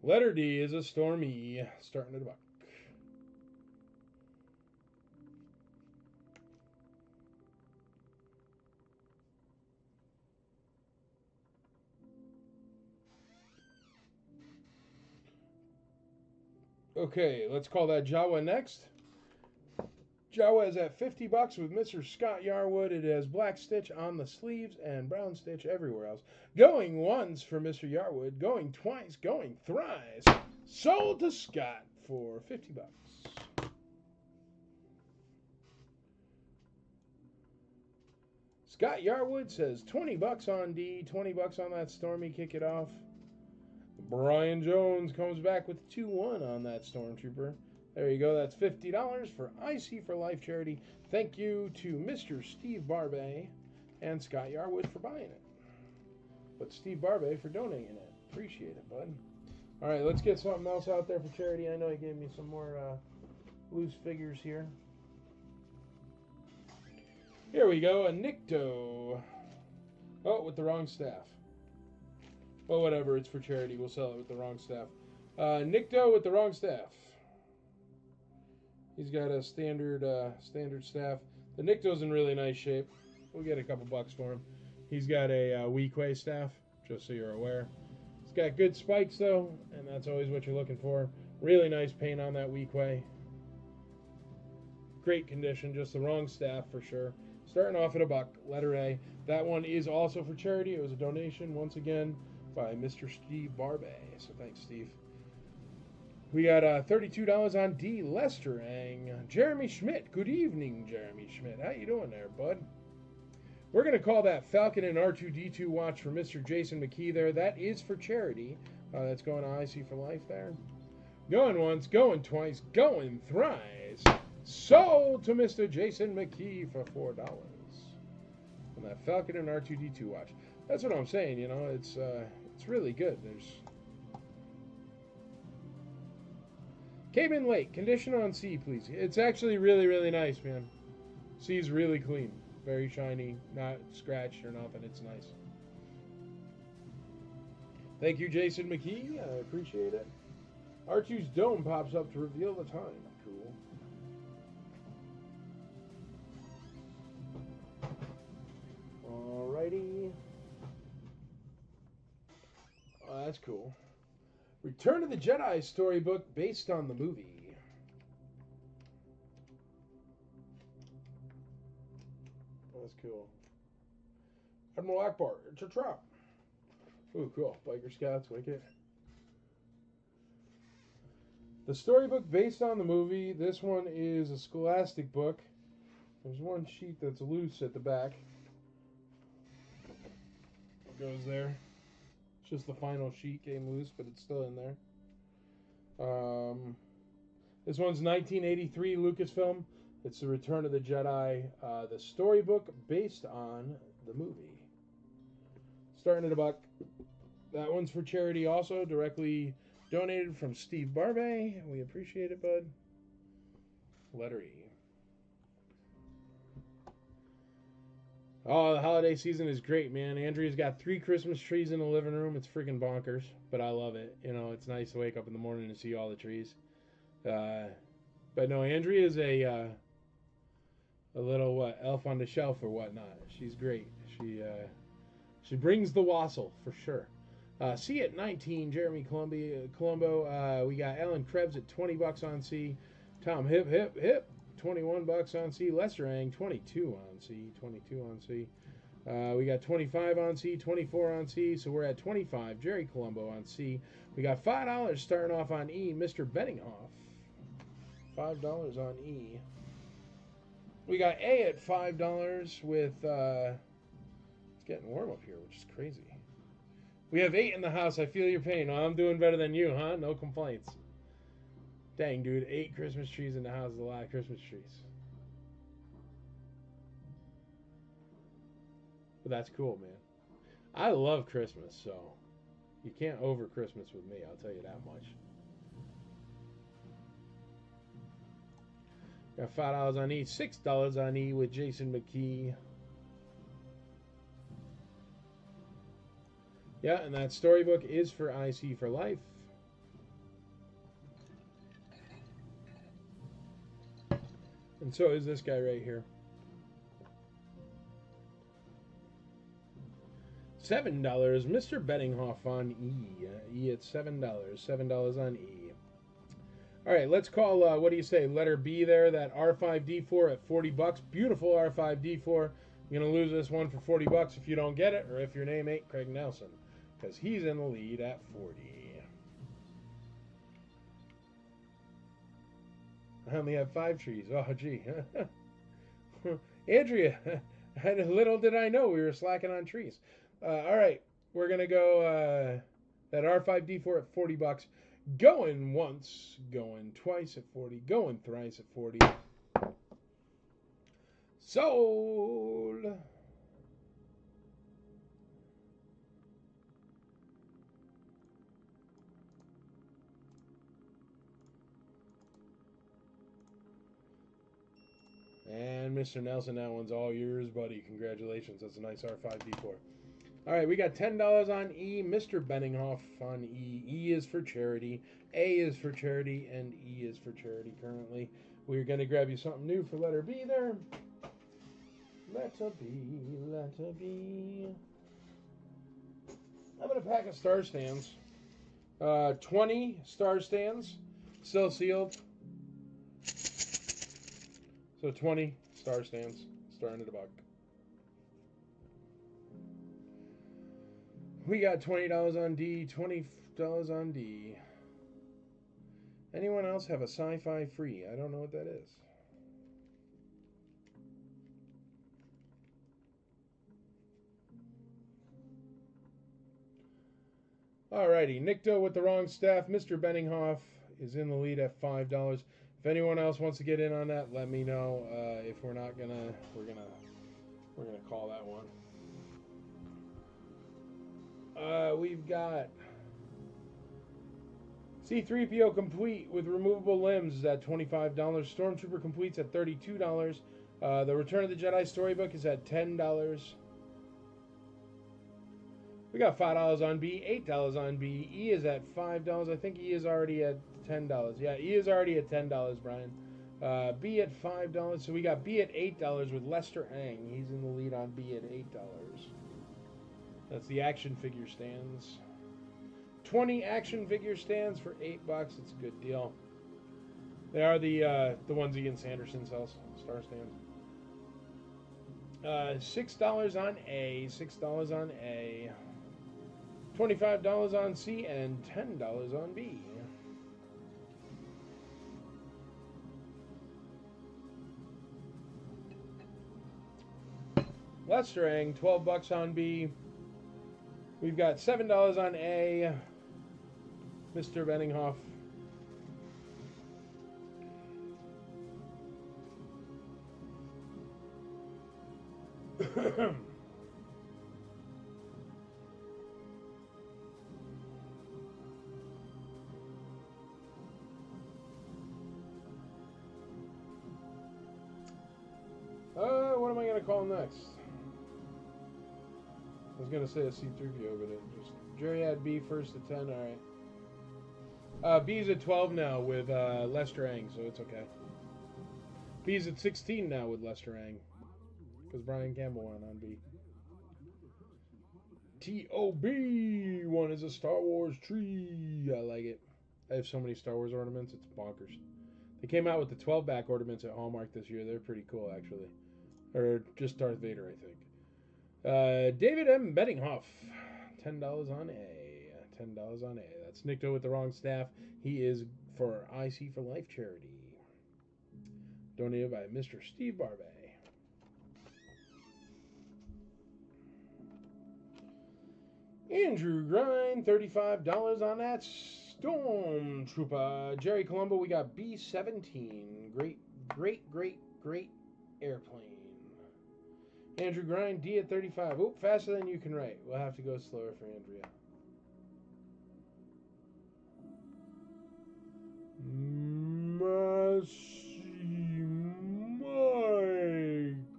Letter D is a Stormy, starting at a buck. Okay, let's call that Jawa next. Jawa is at $50 with Mr. Scott Yarwood. It has black stitch on the sleeves and brown stitch everywhere else. Going once for Mr. Yarwood, going twice, going thrice. Sold to Scott for $50. Scott Yarwood says $20 on D, $20 on that Stormy. Kick it off. Brian Jones comes back with 2-1 on that Stormtrooper. There you go. That's $50 for IC for Life charity. Thank you to Mr. Steve Barbay and Scott Yarwood for buying it. But Steve Barbay for donating it. Appreciate it, bud. All right, let's get something else out there for charity. I know he gave me some more loose figures here. Here we go. A Nikto. Oh, with the wrong staff. Well, whatever. It's for charity. We'll sell it with the wrong staff. Nikto with the wrong staff. He's got a standard staff. The Nikto's in really nice shape. We'll get a couple bucks for him. He's got a Weequay staff, just so you're aware. It's got good spikes though, and that's always what you're looking for. Really nice paint on that Weequay. Great condition, just the wrong staff for sure. Starting off at $1, letter A. That one is also for charity. It was a donation, once again, by Mr. Steve Barbay. So thanks, Steve. We got $32 on D. Lesterang. Jeremy Schmidt. Good evening, Jeremy Schmidt. How you doing there, bud? We're going to call that Falcon and R2-D2 watch for Mr. Jason McKee there. That is for charity. That's going to IC for Life there. Going once, going twice, going thrice. Sold to Mr. Jason McKee for $4. On that Falcon and R2-D2 watch. That's what I'm saying, you know. It's really good. There's Cabin Lake, condition on C, please. It's actually really, really nice, man. C's really clean. Very shiny, not scratched or nothing. It's nice. Thank you, Jason McKee. I appreciate it. R2's dome pops up to reveal the time. Cool. Alrighty. Oh, that's cool. Return of the Jedi storybook based on the movie. That's cool. Admiral Akbar, it's a trap. Ooh, cool. Biker Scouts, wicked. The storybook based on the movie. This one is a Scholastic book. There's one sheet that's loose at the back. It goes there. It's just the final sheet came loose, but it's still in there. This one's 1983 Lucasfilm. It's The Return of the Jedi, the storybook based on the movie. Starting at $1. That one's for charity also, directly donated from Steve Barbay. We appreciate it, bud. Letter E. Oh, the holiday season is great, man. Andrea's got 3 Christmas trees in the living room. It's freaking bonkers, but I love it. You know, it's nice to wake up in the morning and see all the trees. But no, Andrea is a little elf on the shelf or whatnot. She's great. She brings the wassail for sure. C at 19, Jeremy Colombo. We got Alan Krebs at $20 on C. Tom Hip, $21 on C. Lesterang, 22 on C. 22 on C. We got 25 on C, 24 on C, so we're at 25. Jerry Colombo on C. We got $5 starting off on E. Mr. Benninghoff. $5 on E. We got A at $5 with, it's getting warm up here, which is crazy. We have 8 in the house. I feel your pain. Oh, I'm doing better than you, huh? No complaints. Dang, dude. 8 Christmas trees in the house is a lot of Christmas trees. But that's cool, man. I love Christmas, so you can't over Christmas with me. I'll tell you that much. Got $5 on E, $6 on E with Jason McKee. Yeah, and that storybook is for IC for Life. And so is this guy right here. $7, Mr. Benninghoff on E. E at $7. $7 on E. All right, let's call, what do you say, letter B there, that R5D4 at $40. Beautiful R5D4. You're going to lose this one for $40 if you don't get it, or if your name ain't Craig Nelson, because he's in the lead at 40. I only have 5 trees. Oh, gee. Andrea, little did I know we were slacking on trees. All right, we're going to go that R5D4 at $40. Going once, going twice at 40, going thrice at 40. Sold. And Mr. Nelson, that one's all yours, buddy. Congratulations. That's a nice R5D4. All right, we got $10 on E. Mr. Benninghoff on E. E is for charity. A is for charity, and E is for charity currently. We're going to grab you something new for letter B there. Letter B, letter B. How about a pack of star stands? 20 star stands, still sealed. So 20 star stands, starting at $1. We got $20 on D, $20 on D. Anyone else have a sci-fi free? I don't know what that is. Alrighty, Nikto with the wrong staff. Mr. Benninghoff is in the lead at $5. If anyone else wants to get in on that, let me know. If we're not gonna, we're gonna call that one. We've got C-3PO complete with removable limbs at $25. Stormtrooper completes at $32. The Return of the Jedi storybook is at $10. We got $5 on B, $8 on B. E is at $5. I think E is already at $10. Yeah, E is already at $10, Brian. B at $5. So we got B at $8 with Lester Ang. He's in the lead on B at $8. That's the action figure stands. 20 action figure stands for $8. It's a good deal. They are the ones Ian Sanderson sells, star stands. $6 on A, $6 on A. $25 on C and $10 on B. Lester Ang, $12 on B. We've got $7 on A. Mr. Benninghoff. What am I going to call next? I was going to say a C-3PO, but it just... Jerry had B first at 10, alright. B's at 12 now with Lester Ang, so it's okay. B's at 16 now with Lester Ang, because Brian Campbell went on B. T.O.B. One is a Star Wars tree. I like it. I have so many Star Wars ornaments, it's bonkers. They came out with the 12-back ornaments at Hallmark this year. They're pretty cool, actually. Or just Darth Vader, I think. David M. Benninghoff. $10 on A. $10 on A. That's Nikto with the wrong staff. He is for IC for Life charity. Donated by Mr. Steve Barbay. Andrew Grind, $35 on that. Stormtrooper. Jerry Colombo, we got B-17. Great airplane. Andrew Grind, D at 35. Oop, faster than you can write. We'll have to go slower for Andrea. Massey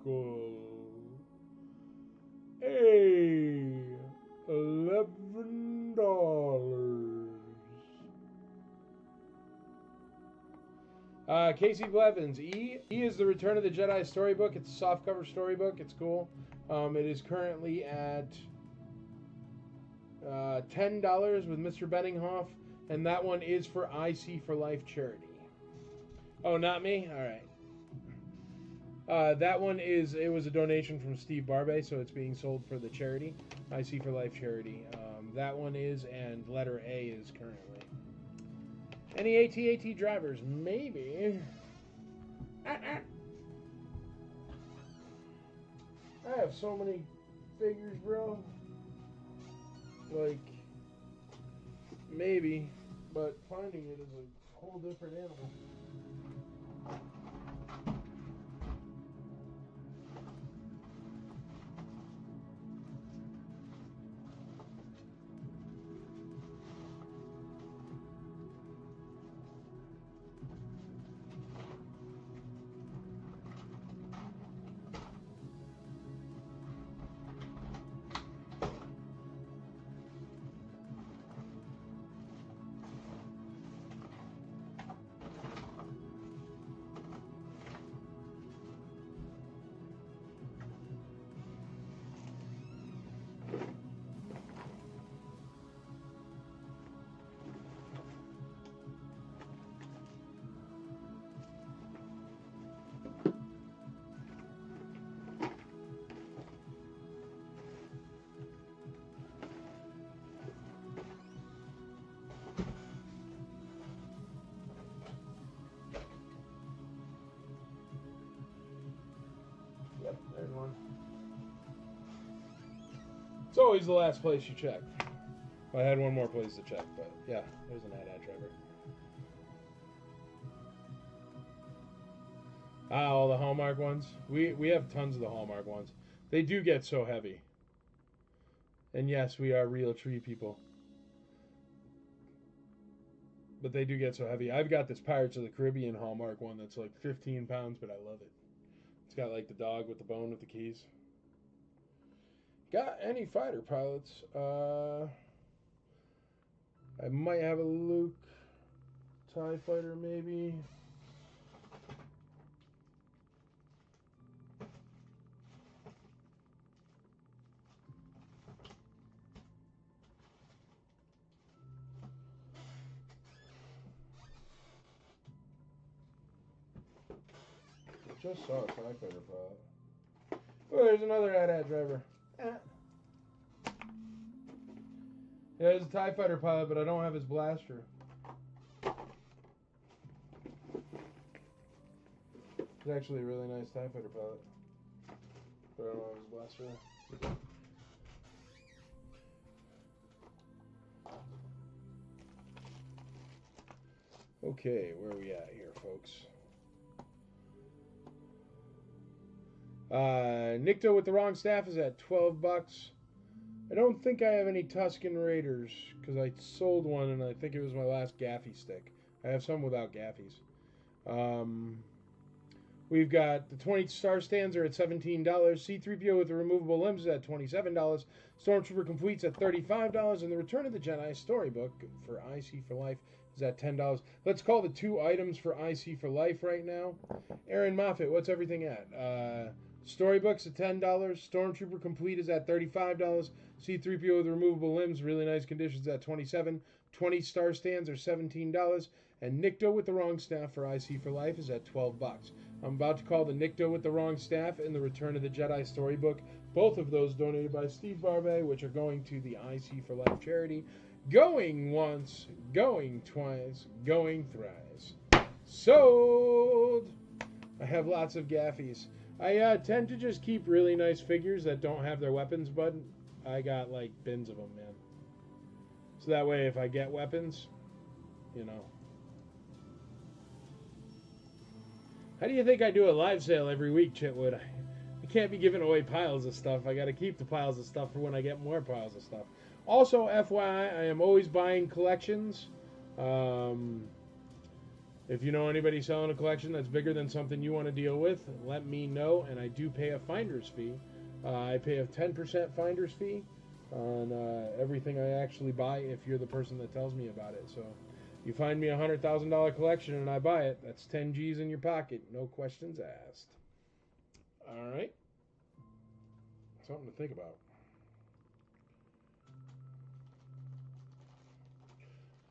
Michael. A. $11. Casey Blevins, E. E is the Return of the Jedi storybook. It's a softcover storybook. It's cool. It is currently at $10 with Mr. Benninghoff, and that one is for IC for Life charity. Oh, not me? All right. That one is, it was a donation from Steve Barbay, so it's being sold for the charity, IC for Life charity. That one is, and letter A is currently. Any AT-AT drivers? Maybe. I have so many figures, bro. Like, maybe, but finding it is a whole different animal. always the last place you check. I had one more place to check, but yeah, there's an AT-AT driver. All the Hallmark ones. We have tons of the Hallmark ones. They do get so heavy. And yes, we are real tree people. But they do get so heavy. I've got this Pirates of the Caribbean Hallmark one that's like 15 pounds, but I love it. It's got like the dog with the bone with the keys. Got any fighter pilots? I might have a Luke TIE fighter, maybe. Just saw a TIE fighter pilot. Oh, there's another AT-AT driver. Yeah, there's a TIE fighter pilot, but I don't have his blaster. He's actually a really nice TIE fighter pilot, but I don't have his blaster. Okay, where are we at here, folks? Nikto with the wrong staff is at $12. I don't think I have any Tusken Raiders because I sold one and I think it was my last Gaffy stick. I have some without Gaffies. We've got the 20 star stands are at $17. C-3PO with the removable limbs is at $27. Stormtrooper Completes at $35. And the Return of the Jedi storybook for IC for Life is at $10. Let's call the two items for IC for Life right now. Aaron Moffat, what's everything at? Storybook's at $10. Stormtrooper Complete is at $35. C-3PO with removable limbs, really nice conditions at $27. 20 star stands are $17. And Nikto with the wrong staff for IC for Life is at $12. I'm about to call the Nikto with the wrong staff and the Return of the Jedi storybook. Both of those donated by Steve Barbet, which are going to the IC for Life charity. Going once, going twice, going thrice. Sold! I have lots of Gaffies. I tend to just keep really nice figures that don't have their weapons button. I got like bins of them, man. So that way if I get weapons, you know. How do you think I do a live sale every week, Chitwood? I can't be giving away piles of stuff. I got to keep the piles of stuff for when I get more piles of stuff. Also, FYI, I am always buying collections. If you know anybody selling a collection that's bigger than something you want to deal with, let me know, and I do pay a finder's fee. I pay a 10% finder's fee on everything I actually buy if you're the person that tells me about it. So you find me a $100,000 collection and I buy it, that's 10 G's in your pocket, no questions asked. All right. Something to think about.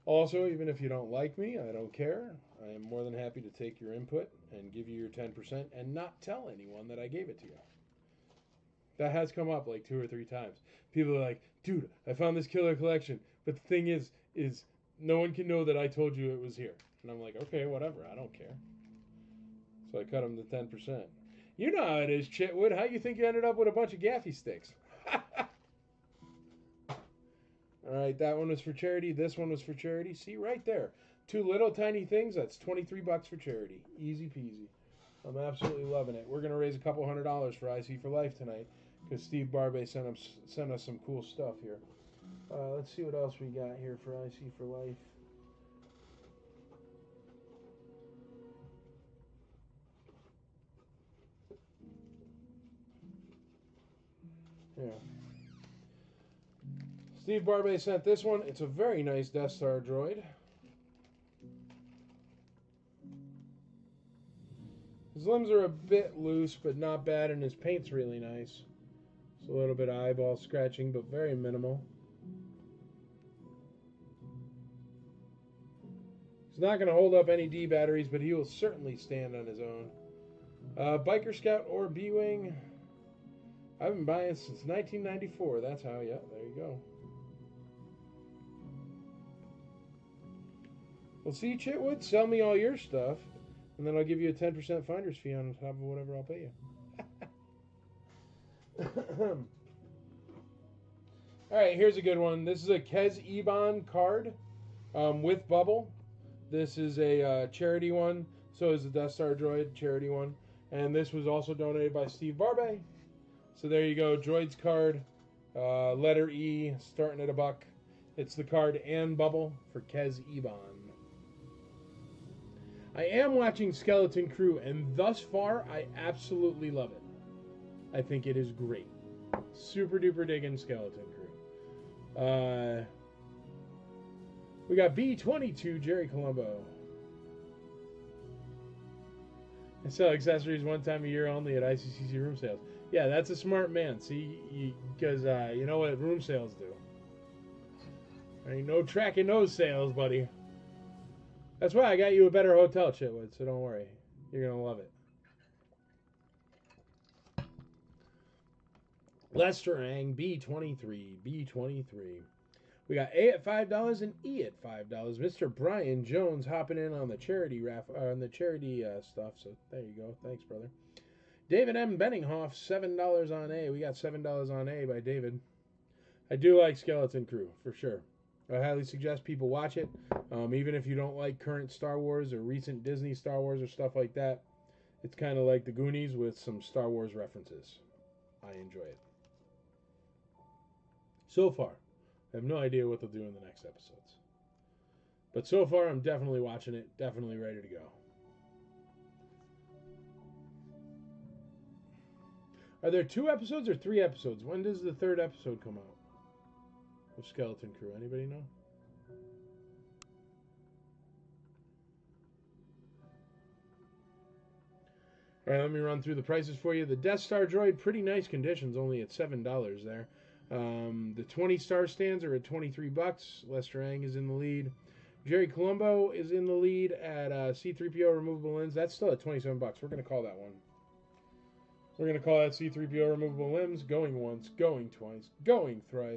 Also, even if you don't like me, I don't care. I am more than happy to take your input and give you your 10% and not tell anyone that I gave it to you. That has come up like 2 or 3 times. People are like, dude, I found this killer collection, but the thing is no one can know that I told you it was here. And I'm like, okay, whatever, I don't care. So I cut them to 10%. You know how it is, Chitwood. How you think you ended up with a bunch of Gaffy sticks? All right, that one was for charity. This one was for charity. See, right there. 2 little tiny things. That's $23 for charity. Easy peasy. I'm absolutely loving it. We're going to raise a couple $100 for IC for Life tonight because Steve Barbet sent us some cool stuff here. Let's see what else we got here for IC for Life. Yeah. Steve Barbet sent this one. It's a very nice Death Star droid. His limbs are a bit loose, but not bad, and his paint's really nice. It's a little bit of eyeball scratching, but very minimal. He's not going to hold up any D batteries, but he will certainly stand on his own. Biker Scout or B-Wing. I've been buying since 1994. That's how, yeah, there you go. Well, see, Chitwood, sell me all your stuff, and then I'll give you a 10% finder's fee on top of whatever I'll pay you. All right, here's a good one. This is a Kez Iban card with bubble. This is a charity one. So is the Death Star Droid charity one. And this was also donated by Steve Barbe. So there you go, Droid's card, letter E, starting at $1. It's the card and bubble for Kez Iban. I am watching Skeleton Crew, and thus far, I absolutely love it. I think it is great. Super duper digging Skeleton Crew. We got B22, Jerry Colombo. I sell accessories one time a year only at ICCC room sales. Yeah, that's a smart man. See, because you know what room sales do. There ain't no tracking those sales, buddy. That's why I got you a better hotel, Chitwood, so don't worry. You're going to love it. Lester Ang, B23, B23. We got A at $5 and E at $5. Mr. Brian Jones hopping in on the charity on the charity stuff, so there you go. Thanks, brother. David M. Benninghoff, $7 on A. We got $7 on A by David. I do like Skeleton Crew, for sure. I highly suggest people watch it. Even if you don't like current Star Wars or recent Disney Star Wars or stuff like that, it's kind of like the Goonies with some Star Wars references. I enjoy it. So far, I have no idea what they'll do in the next episodes. But so far, I'm definitely watching it, definitely ready to go. Are there 2 episodes or 3 episodes? When does the 3rd episode come out of Skeleton Crew? Anybody know? All right, let me run through the prices for you. The Death Star Droid, pretty nice conditions, only at $7 there. The 20 star stands are at $23. Lester Ang is in the lead. Jerry Colombo is in the lead at C-3PO removable limbs. That's still at $27. We're going to call that one. We're going to call that C-3PO removable limbs. Going once, going twice, going thrice.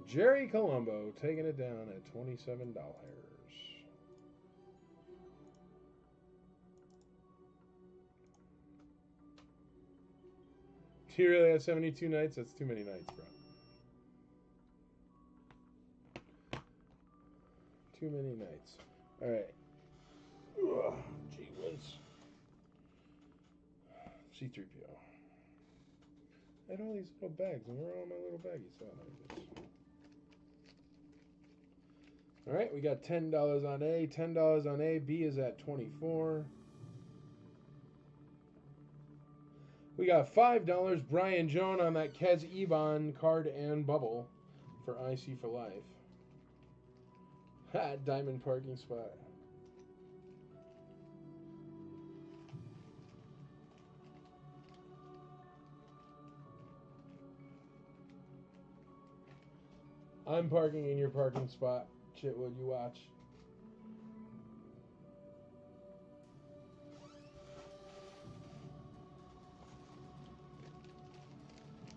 Jerry Colombo taking it down at $27. Do you really have 72 nights? That's too many nights, bro. Too many nights. All right. Ugh, gee whiz. C-3PO. I had all these little bags, and where are all my little baggies? Oh, there it is. All right, we got $10 on A, $10 on A. B is at 24. We got $5 Brian Jones on that Kez Iban card and bubble for IC for Life. Ha, diamond parking spot. I'm parking in your parking spot. Chitwood, you watch.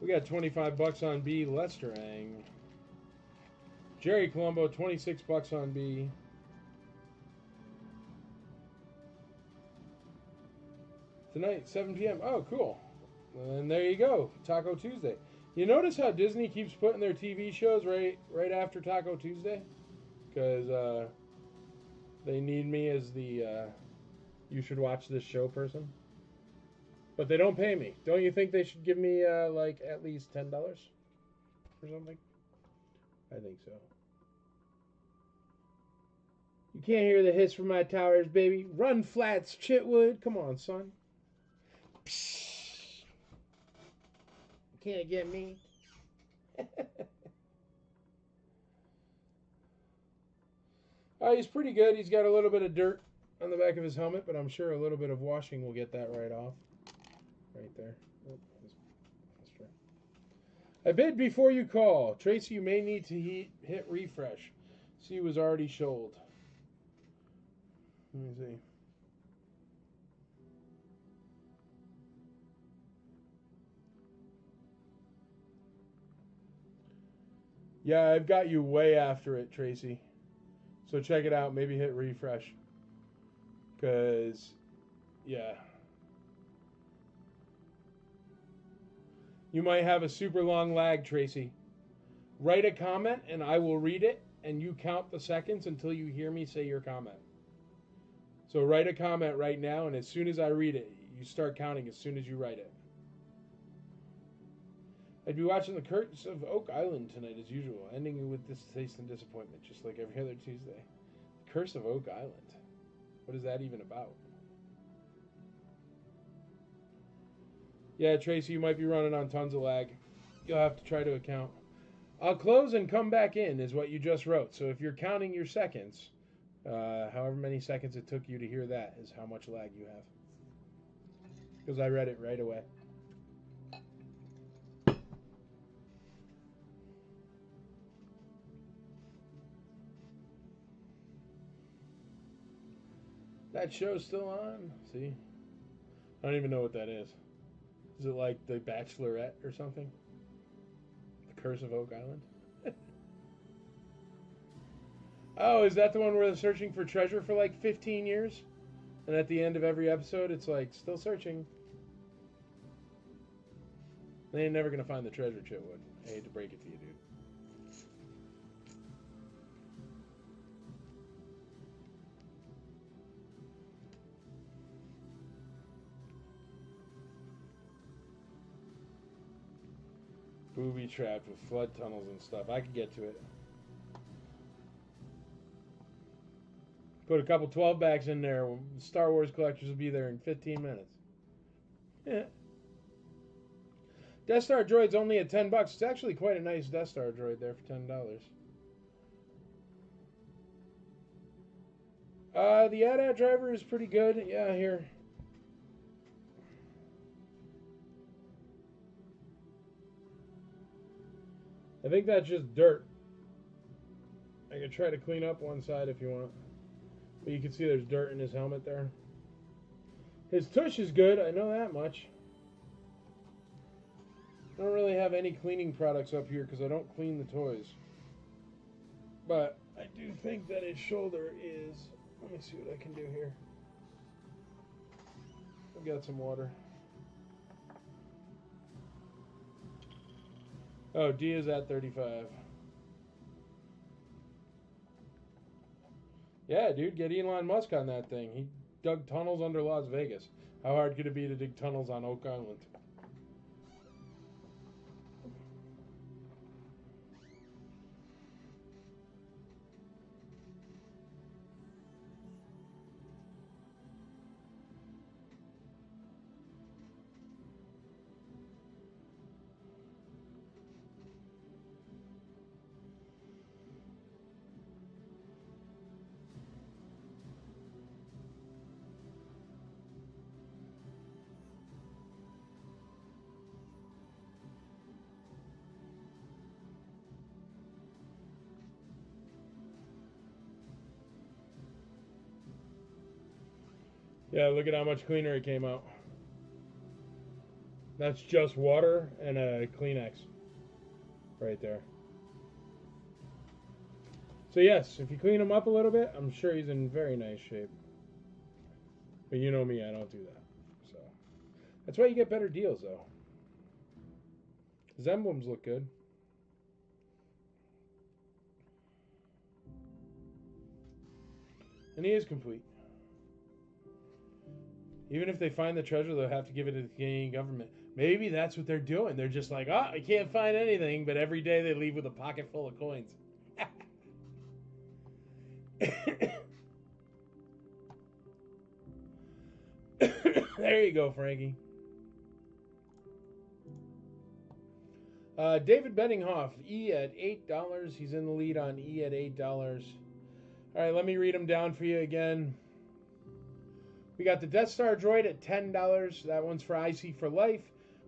We got $25 on B, Lester Ang. Jerry Colombo, $26 on B. Tonight, 7 p.m. Oh, cool. And there you go, Taco Tuesday. You notice how Disney keeps putting their TV shows right after Taco Tuesday? Because they need me as the you should watch this show person. But they don't pay me. Don't you think they should give me like at least $10 or something? I think so. You can't hear the hiss from my towers, baby. Run flats, Chitwood. Come on, son. Psst. Can't get me. He's pretty good. He's got a little bit of dirt on the back of his helmet, but I'm sure a little bit of washing will get that right off. Right there. Oh, that's true. I bid before you call. Tracy, you may need to hit refresh. See, was already shoaled. Let me see. Yeah, I've got you way after it, Tracy. So check it out. Maybe hit refresh. Because, yeah. You might have a super long lag, Tracy. Write a comment and I will read it, and you count the seconds until you hear me say your comment. So write a comment right now, and as soon as I read it, you start counting as soon as you write it. I'd be watching The Curse of Oak Island tonight as usual, ending with distaste and disappointment, just like every other Tuesday. The Curse of Oak Island. What is that even about? Yeah, Tracy, you might be running on tons of lag. You'll have to try to account. I'll close and come back in is what you just wrote. So if you're counting your seconds, however many seconds it took you to hear that is how much lag you have. Because I read it right away. That show's still on? See? I don't even know what that is. Is it like The Bachelorette or something? The Curse of Oak Island? Oh, is that the one where they're searching for treasure for like 15 years? And at the end of every episode, it's like, still searching. They ain't never going to find the treasure, Chitwood. I hate to break it to you, dude. Booby trapped with flood tunnels and stuff. I could get to it. Put a couple 12 backs in there. Star Wars collectors will be there in 15 minutes. Yeah. Death Star droid's only at $10. It's actually quite a nice Death Star droid there for $10. The AT-AT driver is pretty good. Yeah, here. I think that's just dirt. I could try to clean up one side if you want. But you can see there's dirt in his helmet there. His tush is good, I know that much. I don't really have any cleaning products up here because I don't clean the toys. But I do think that his shoulder is... Let me see what I can do here. I've got some water. Oh, D is at 35. Yeah, dude, get Elon Musk on that thing. He dug tunnels under Las Vegas. How hard could it be to dig tunnels on Oak Island? Yeah, look at how much cleaner it came out. That's just water and a Kleenex right there. So yes, if you clean him up a little bit, I'm sure he's in very nice shape. But you know me, I don't do that. So that's why you get better deals, though. His emblems look good. And he is complete. Even if they find the treasure, they'll have to give it to the Canadian government. Maybe that's what they're doing. They're just like, oh, I can't find anything, but every day they leave with a pocket full of coins. There you go, Frankie. David Benninghoff, E at $8. He's in the lead on E at $8. All right, let me read them down for you again. We got the Death Star droid at $10. That one's for IC for life.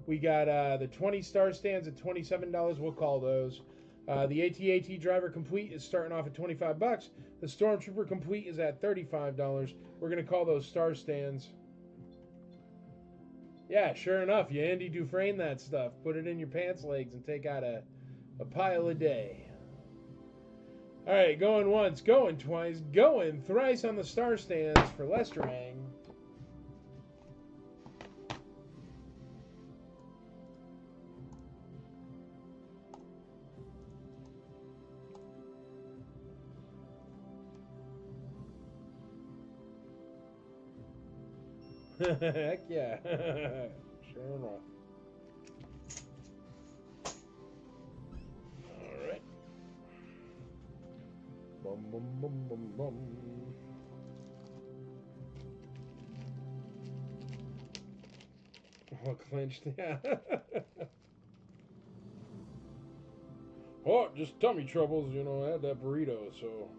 We got the 20 star stands at $27. We'll call those. The AT-AT driver complete is starting off at $25. The Stormtrooper complete is at $35. We're going to call those star stands. Yeah, sure enough, you Andy Dufresne that stuff. Put it in your pants legs and take out a pile a day. All right, going once, going twice, going thrice on the star stands for Lesterang. Heck yeah. Sure enough. All right. Bum, bum, bum, bum, bum. All clenched, yeah. Oh, just tummy troubles, you know, I had that burrito, so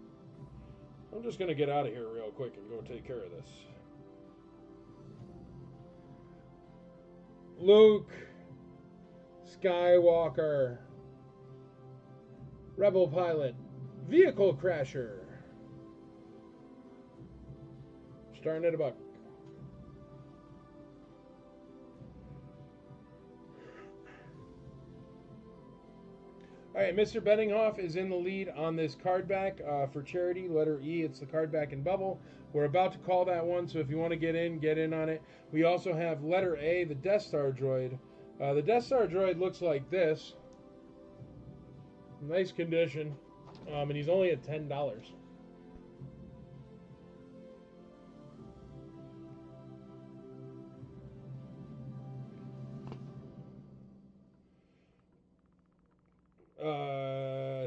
I'm just going to get out of here real quick and go take care of this. Luke Skywalker, Rebel Pilot, Vehicle Crasher. Starting at a buck. All right, Mr. Benninghoff is in the lead on this card back for charity. Letter E, it's the card back in bubble. We're about to call that one, so if you want to get in on it. We also have letter A, the Death Star droid. The Death Star droid looks like this. Nice condition, and he's only at $10.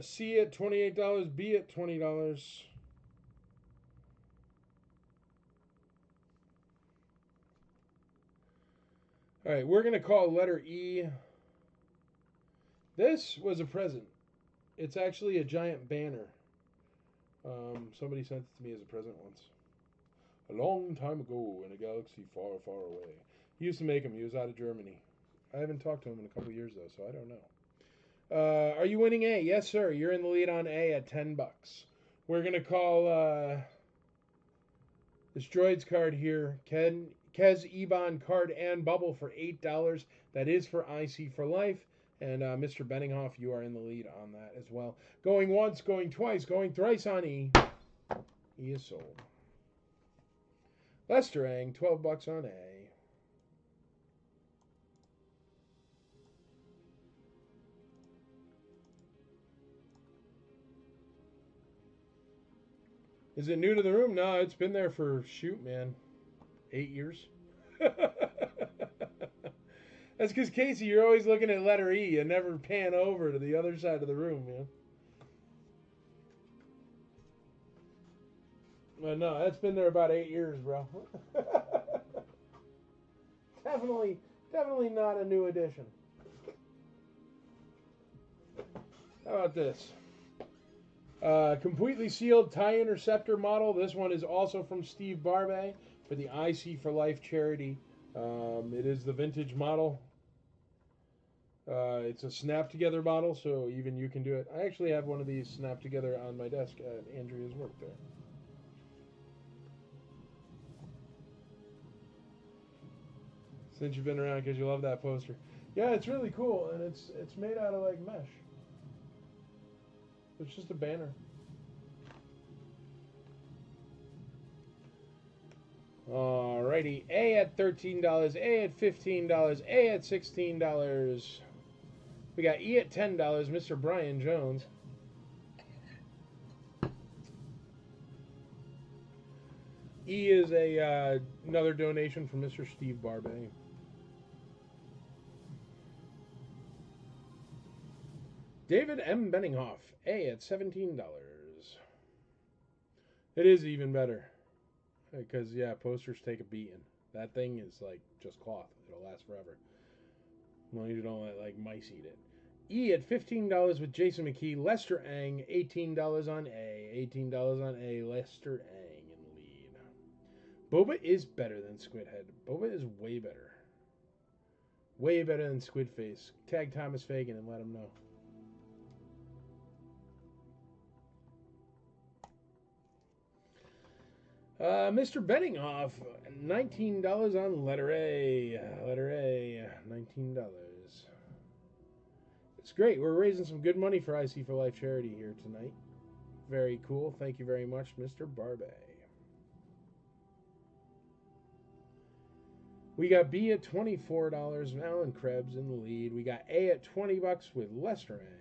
C at $28, B at $20. All right, we're going to call letter E. This was a present. It's actually a giant banner. Somebody sent it to me as a present once. A long time ago in a galaxy far, far away. He used to make them. He was out of Germany. I haven't talked to him in a couple years, though, so I don't know. Are you winning A? Yes, sir. You're in the lead on A at $10. We're going to call this droid's card here, Kez Ebon card and bubble for $8. That is for IC for life. And Mr. Benninghoff, you are in the lead on that as well. Going once, going twice, going thrice on E. E is sold. Lester Ang, $12 on A. Is it new to the room? No, it's been there for, shoot, man, 8 years. That's because, Casey, you're always looking at letter E and never pan over to the other side of the room, man. No, that's been there about 8 years, bro. Definitely not a new addition. How about this? Completely sealed TIE Interceptor model. This one is also from Steve Barbay for the IC for Life charity. It is the vintage model. It's a snap together model, so even you can do it. I actually have one of these snap together on my desk at Andrea's work there. Since you've been around, because you love that poster. Yeah, it's really cool, and it's made out of like mesh. It's just a banner. Alrighty, A at $13, A at $15, A at $16. We got E at $10, Mr. Brian Jones. E is a another donation from Mr. Steve Barbay. David M. Benninghoff, A at $17. It is even better. Because, yeah, posters take a beating. That thing is like just cloth. It'll last forever. As long as you don't let like mice eat it. E at $15 with Jason McKee. Lester Ang, $18 on A. $18 on A. Lester Ang in the lead. Boba is better than Squidhead. Boba is way better. Way better than Squidface. Tag Thomas Fagan and let him know. Mr. Benninghoff, $19 on letter A. Letter A, $19. It's great. We're raising some good money for IC for Life charity here tonight. Very cool. Thank you very much, Mr. Barbay. We got B at $24. Alan Krebs in the lead. We got A at $20 with Lester Ang.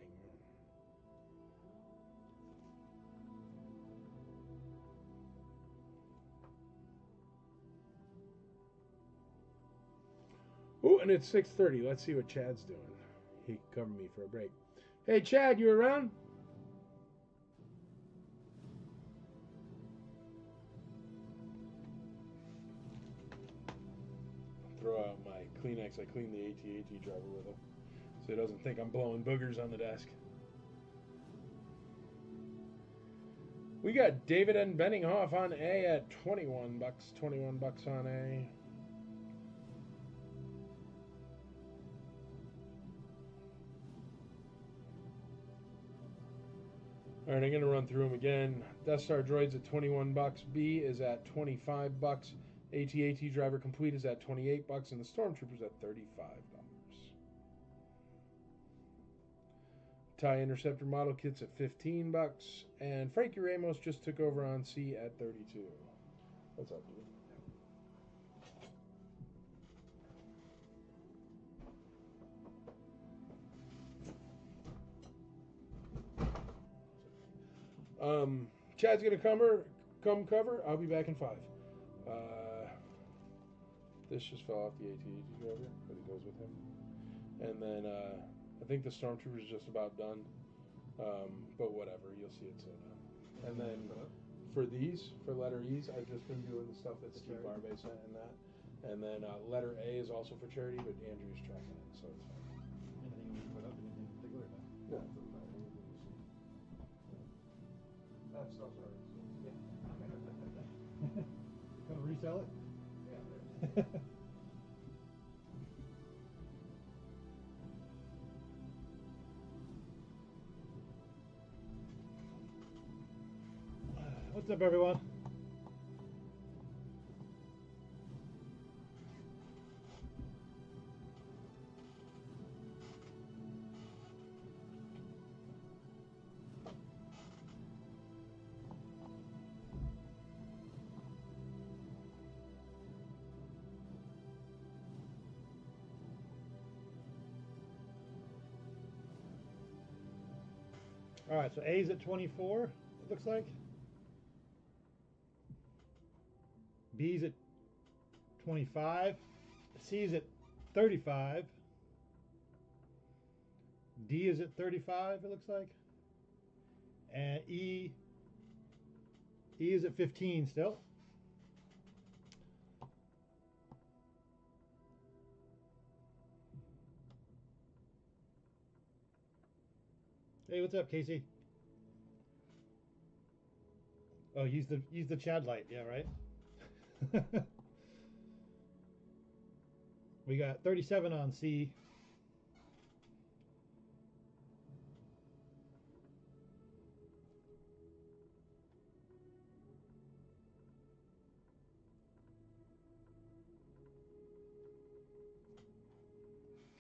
Oh, and it's 6:30. Let's see what Chad's doing. He covered me for a break. Hey, Chad, you around? Throw out my Kleenex. I cleaned the AT-AT driver with him, so he doesn't think I'm blowing boogers on the desk. We got David N. Benninghoff on A at $21. $21 on A. All right, I'm going to run through them again. Death Star Droids at $21. B is at $25. AT-AT Driver Complete is at $28, and the Stormtroopers at $35. TIE Interceptor Model Kits at $15, and Frankie Ramos just took over on C at $32. What's up, dude? Chad's gonna come cover. I'll be back in 5. This just fell off the AT-AT driver, but it goes with him. And then I think the Stormtrooper is just about done. But whatever, you'll see it soon. And then for these, for letter E's, I've just been doing the stuff that Steve Barbe sent and that. And then letter A is also for charity, but Andrew's tracking it, so it's fine. Anything you put up, anything in particular? No. That stuff's already sold. Yeah. Gonna resell it? Yeah. What's up, everyone? All right, so A's at 24, it looks like. B's at 25. C's at 35. D is at 35, it looks like. And E is at 15 still. Hey, what's up, Casey? Oh, use the Chad light, yeah, right? We got 37 on C.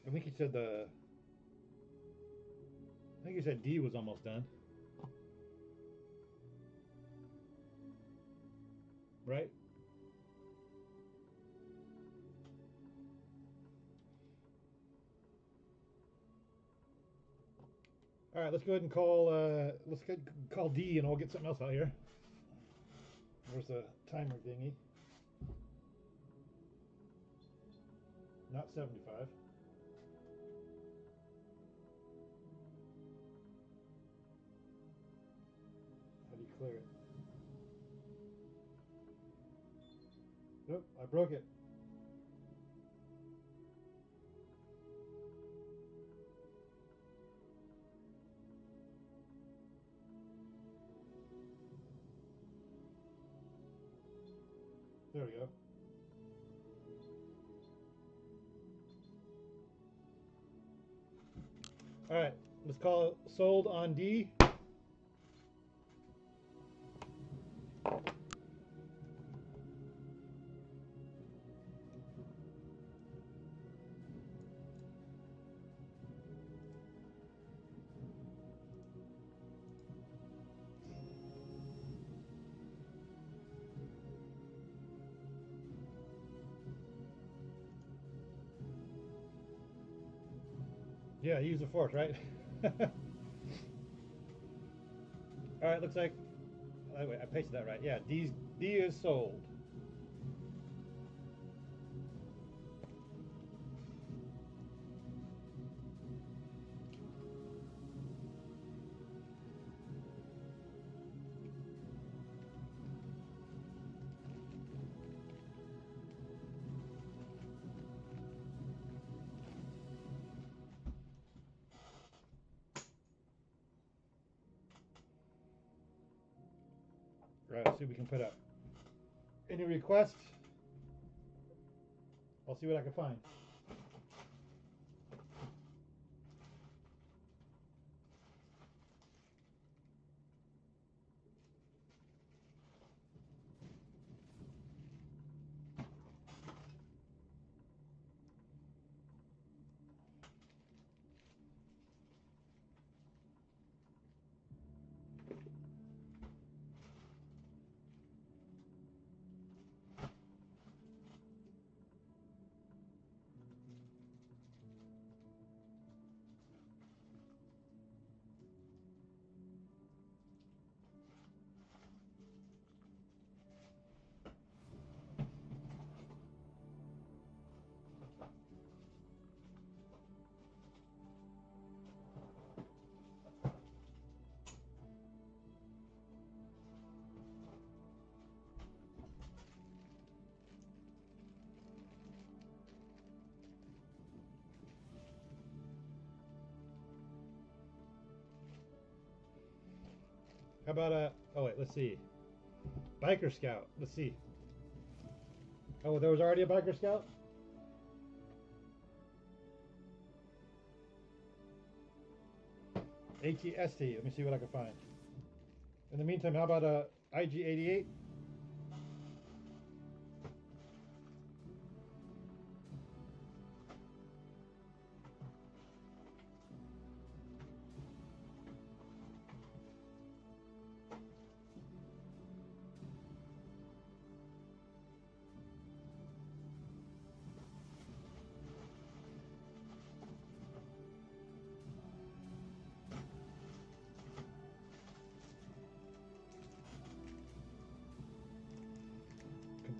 I think you said D was almost done. Right? All right, let's go ahead and call D, and I'll get something else out here. Where's the timer thingy? Not 75. How do you clear it? Nope, I broke it. There we go. All right, let's call it sold on D. Yeah, use the force, right? All right, looks like. Oh, wait, I pasted that right. Yeah, D is sold. Right, let's see what we can put up. Any requests? I'll see what I can find. How about oh wait, let's see. Biker Scout. Let's see. Oh, there was already a Biker Scout? ATST. Let me see what I can find. In the meantime, how about a IG88?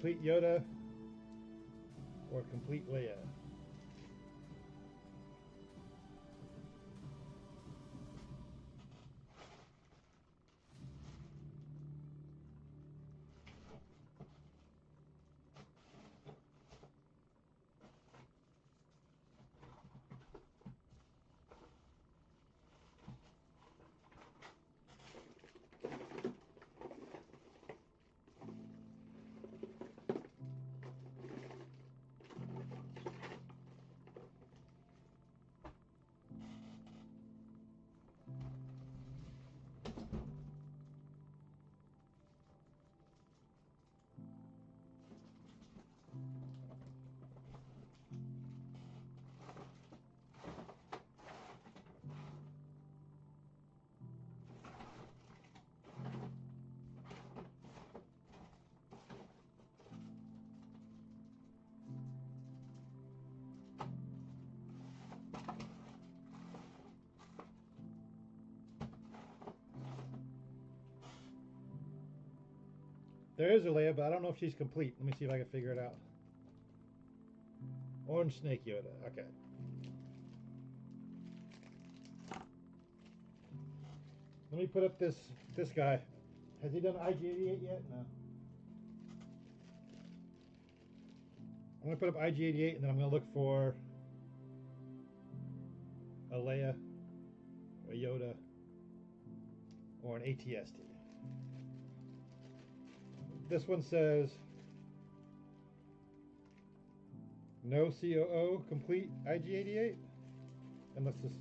Complete Yoda or complete Leia? There is a Leia, but I don't know if she's complete. Let me see if I can figure it out. Orange Snake Yoda. Okay. Let me put up this guy. Has he done IG88 yet? No. I'm gonna put up IG88 and then I'm gonna look for a Leia, a Yoda, or an ATST. This one says no COO complete IG88, and let's just.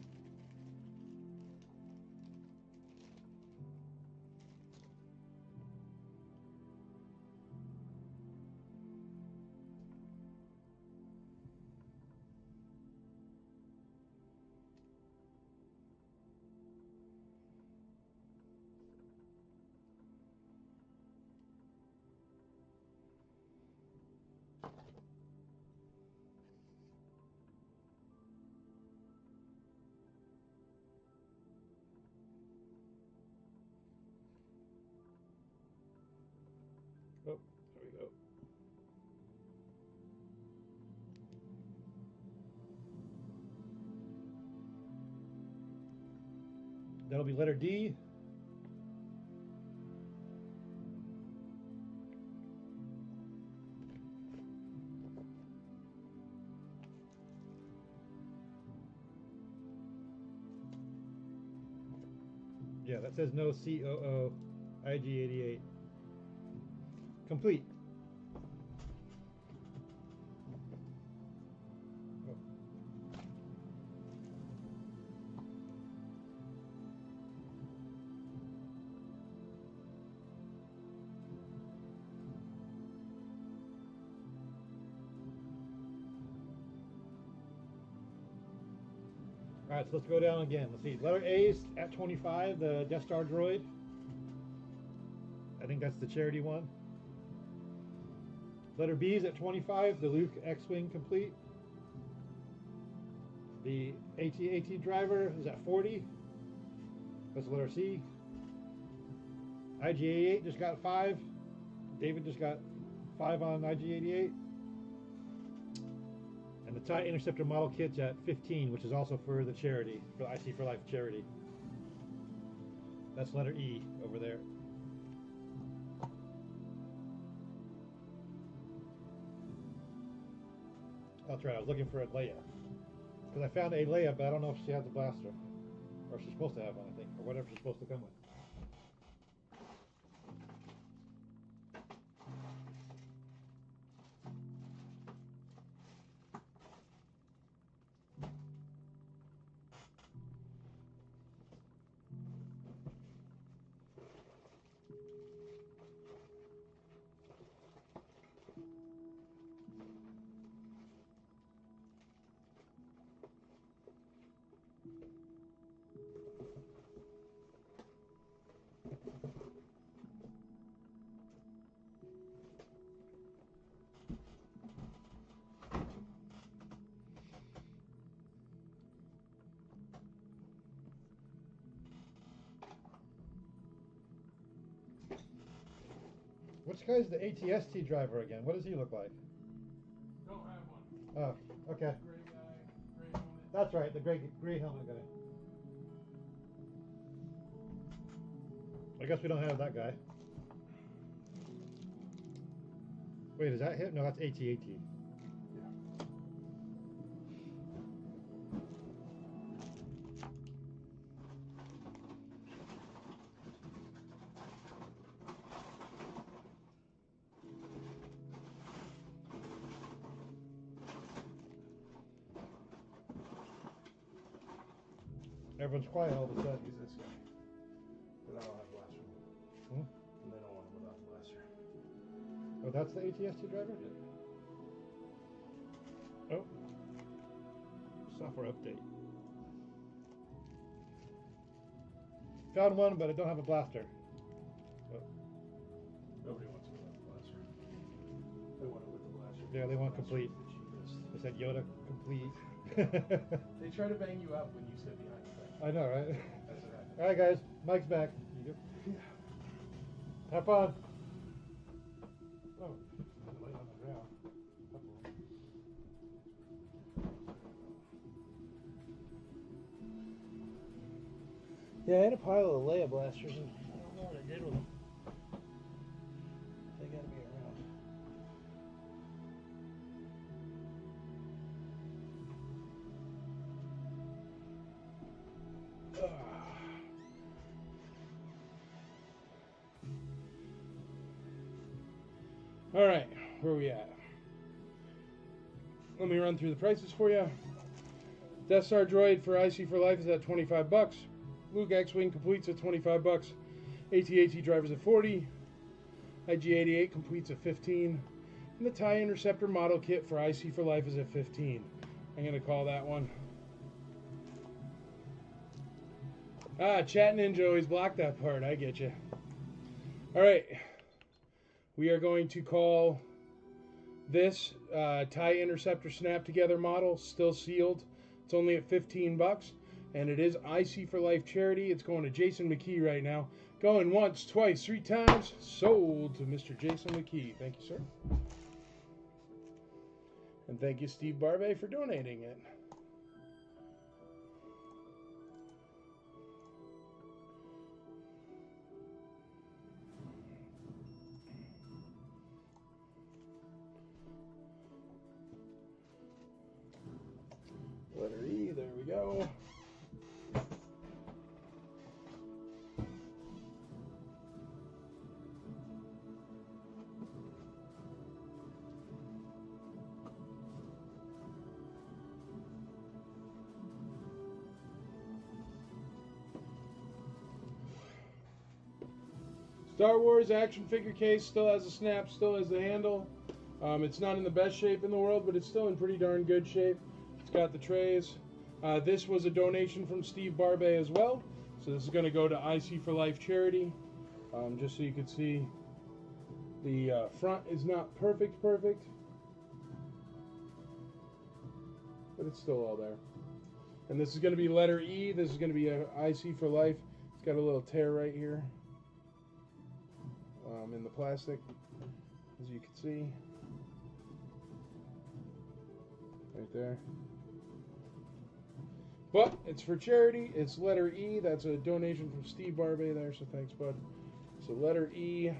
Oh, there we go. That'll be letter D. Yeah, that says no COO IG88. complete. All right, so let's go down again. Let's see. Letter A is at 25, the Death Star droid. I think that's the charity one. Letter B is at 25, the Luke X-Wing complete. The AT-AT driver is at 40. That's letter C. IG-88 just got 5. David just got 5 on IG-88. And the TIE Interceptor model kit's at 15, which is also for the charity, for the IC for Life charity. That's letter E over there. That's right, I was looking for a Leia. Because I found a Leia, but I don't know if she has a blaster. Or she's supposed to have one, I think. Or whatever she's supposed to come with. Which guy's the ATST driver again? What does he look like? Don't have one. Oh, okay. Gray guy, gray helmet. That's right, the gray helmet guy. I guess we don't have that guy. Wait, is that him? No, that's AT-AT. Everyone's quiet all of a sudden. He's this guy. But I don't have blaster. Hmm? And they don't want him without blaster. Oh, that's the ATST driver? Oh. Software update. Found one, but I don't have a blaster. Oh. Nobody wants him without blaster. They want it with the blaster. Yeah, they want Blaster's complete. the cheapest. They said Yoda complete. They try to bang you up when you sit behind the back. I know, right? That's what happens. Alright, guys. Mike's back. Yeah. Have fun. Oh, lay on the ground. Yeah, I had a pile of Leia blasters, and I don't know what I did with them. They gotta be around. All right, where are we at? Let me run through the prices for you. Death Star droid for IC for Life is at $25. Luke X-Wing completes at $25. AT-AT drivers at $40. IG-88 completes at $15. And the TIE Interceptor model kit for IC for Life is at $15. I'm gonna call that one. Ah, Chat Ninja always blocked that part. I get you. All right. We are going to call this TIE Interceptor Snap Together model, still sealed. It's only at $15, and it is IC for Life charity. It's going to Jason McKee right now. Going once, twice, 3 times. Sold to Mr. Jason McKee. Thank you, sir. And thank you, Steve Barbet, for donating it. Letter E, there we go. Star Wars action figure case, still has a snap, still has the handle. It's not in the best shape in the world, but it's still in pretty darn good shape. It's got the trays. This was a donation from Steve Barbay as well. So this is going to go to IC for Life charity. Just so you can see, the front is not perfect, but it's still all there. And this is going to be letter E. This is going to be a IC for Life. It's got a little tear right here in the plastic, as you can see. Right there. But it's for charity. It's letter E. That's a donation from Steve Barbay there, so thanks, bud. So letter E.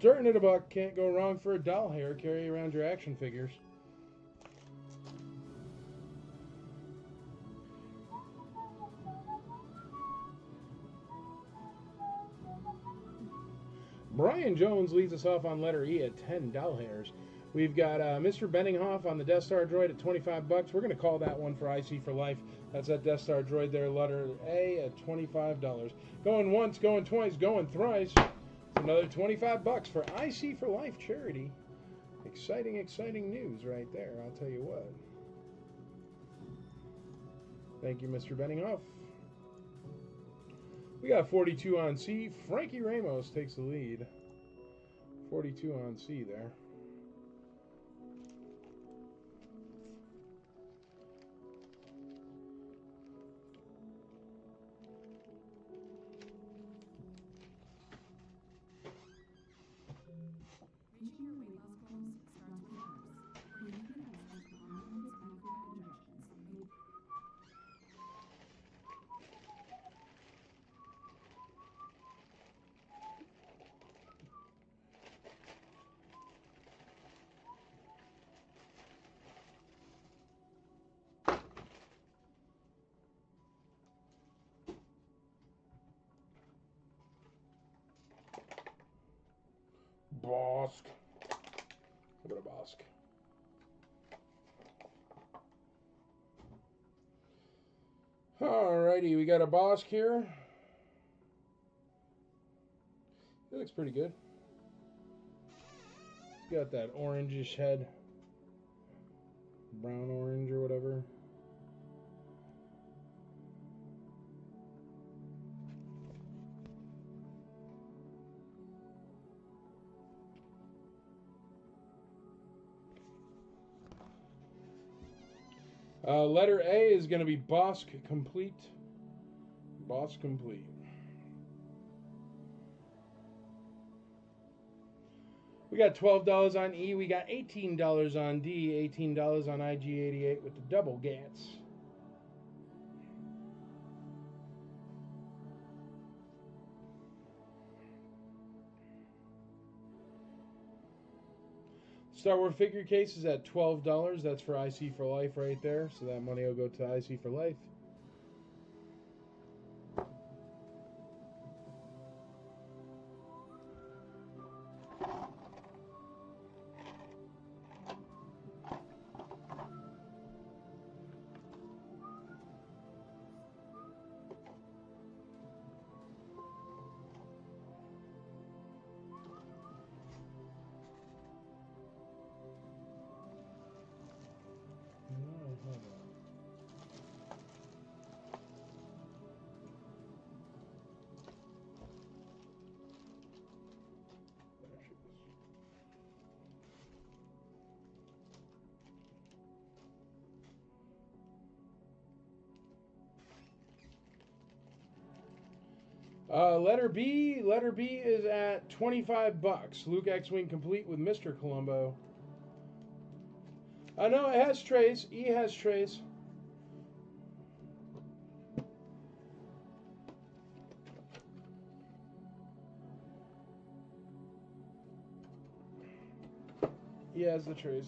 Starting at $1. Can't go wrong for a doll hair. Carry around your action figures. Brian Jones leads us off on letter E at 10 doll hairs. We've got Mr. Benninghoff on the Death Star droid at $25. We're going to call that one for IC for Life. That's that Death Star droid there, letter A at $25. Going once, going twice, going thrice. It's another $25 for IC for Life charity. Exciting, exciting news right there, I'll tell you what. Thank you, Mr. Benninghoff. We got 42 on C. Frankie Ramos takes the lead. 42 on C there. Bosk. A bit of Bosk. Alrighty, we got a Bosk here. It looks pretty good. It's got that orangish head. Brown orange or whatever. Letter A is going to be Bosk Complete. Bosk Complete. We got $12 on E. We got $18 on D. $18 on IG88 with the double Gats. Star Wars figure case is at $12. That's for IC for Life right there. So that money will go to IC for Life. Letter B. Letter B is at $25. Luke X-Wing complete with Mr. Columbo. No, it has trays. E has trays. E has the trays.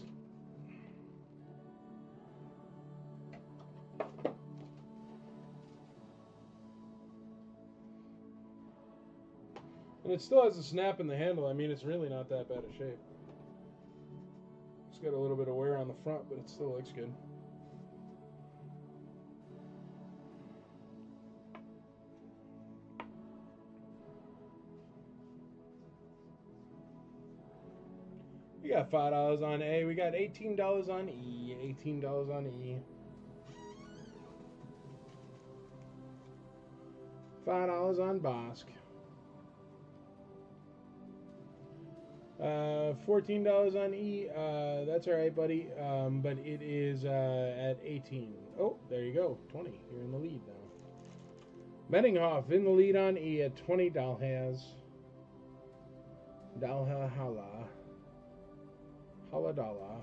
And it still has a snap in the handle. I mean, it's really not that bad a shape. It's got a little bit of wear on the front, but it still looks good. got $5 on A. We got $18 on E. $18 on E. $5 on Bosk. $14 on E. That's all right, buddy. But it is at 18. Oh, there you go. 20. You're in the lead now. Benninghoff in the lead on E at 20. Dalhaz. Dalha Hala. Haladala.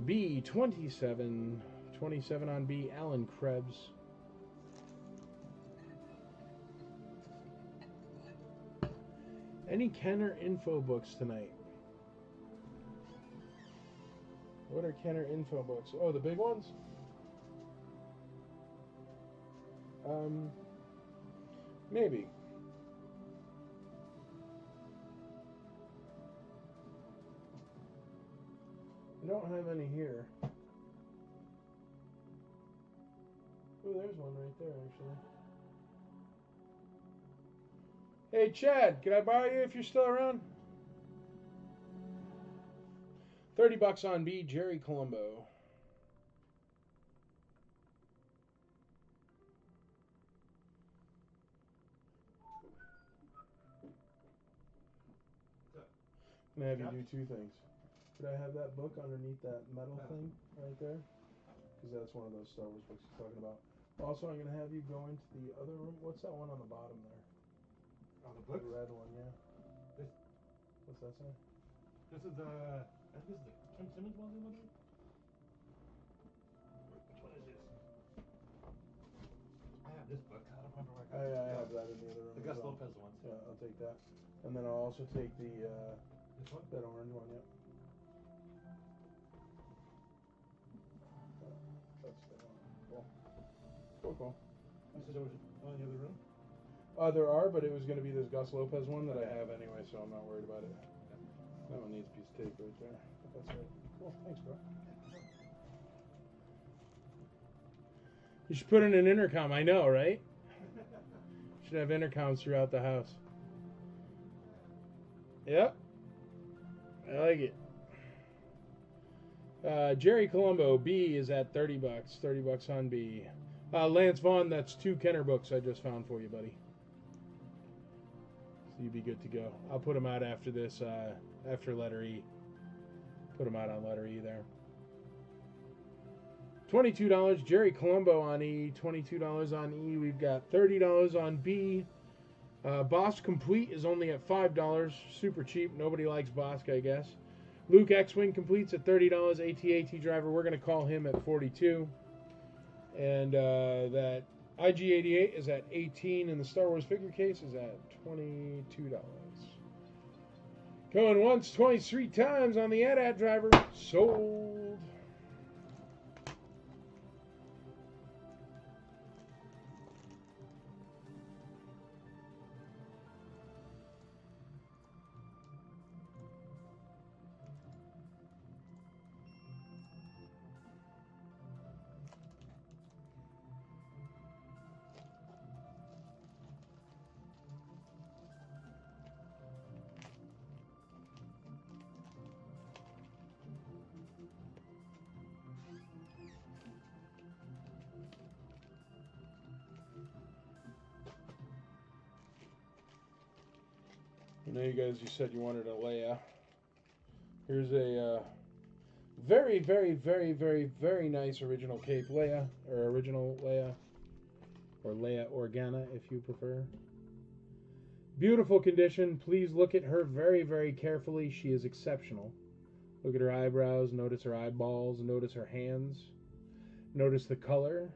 B 27. 27 on B. Alan Krebs. Any Kenner info books tonight? What are Kenner info books? Oh, the big ones? Maybe. I don't have any here. Oh, there's one right there, actually. Hey, Chad, can I borrow you if you're still around? $30 on B, Jerry Colombo. I'm gonna have you do two things. Could I have that book underneath that metal thing right there? Because that's one of those Star Wars books he's talking about. Also, I'm gonna have you go into the other room. What's that one on the bottom there? On the book? The red one, yeah. This, What's that say? this is the. I think this is the Kim Simmons one. Which one is this? I have this book. I don't remember where I got it. I have that in the other room. The Gus as well. Lopez one. Yeah, I'll take that. And then I'll also take the This one? that orange one. Yep. That's the one. Cool. Cool. You said there was one in the other room? There are, but it was going to be this Gus Lopez one that I have anyway, so I'm not worried about it. That one needs a piece of tape right there. But that's right. Cool. Thanks, bro. You should put in an intercom. I know, right? Should have intercoms throughout the house. Yep. I like it. Jerry Colombo, B is at $30. $30 on B. Lance Vaughn, that's 2 Kenner books I just found for you, buddy. So you'd be good to go. I'll put them out after this, after letter E. Put them out on letter E there. $22, Jerry Colombo on E. $22 on E. We've got $30 on B. Bosk Complete is only at $5. Super cheap. Nobody likes Bosk, I guess. Luke X-Wing Complete's at $30. AT-AT Driver, we're going to call him at $42. And that IG-88 is at $18. And the Star Wars figure case is at $22. Going once, 23 times on the AT-AT Driver. Sold. I know you guys, you said you wanted a Leia. Here's a very, very, very, very, very nice original Cape Leia, or original Leia, or Leia Organa if you prefer. Beautiful condition. Please look at her very, very carefully. She is exceptional. Look at her eyebrows, notice her eyeballs, notice her hands, notice the color,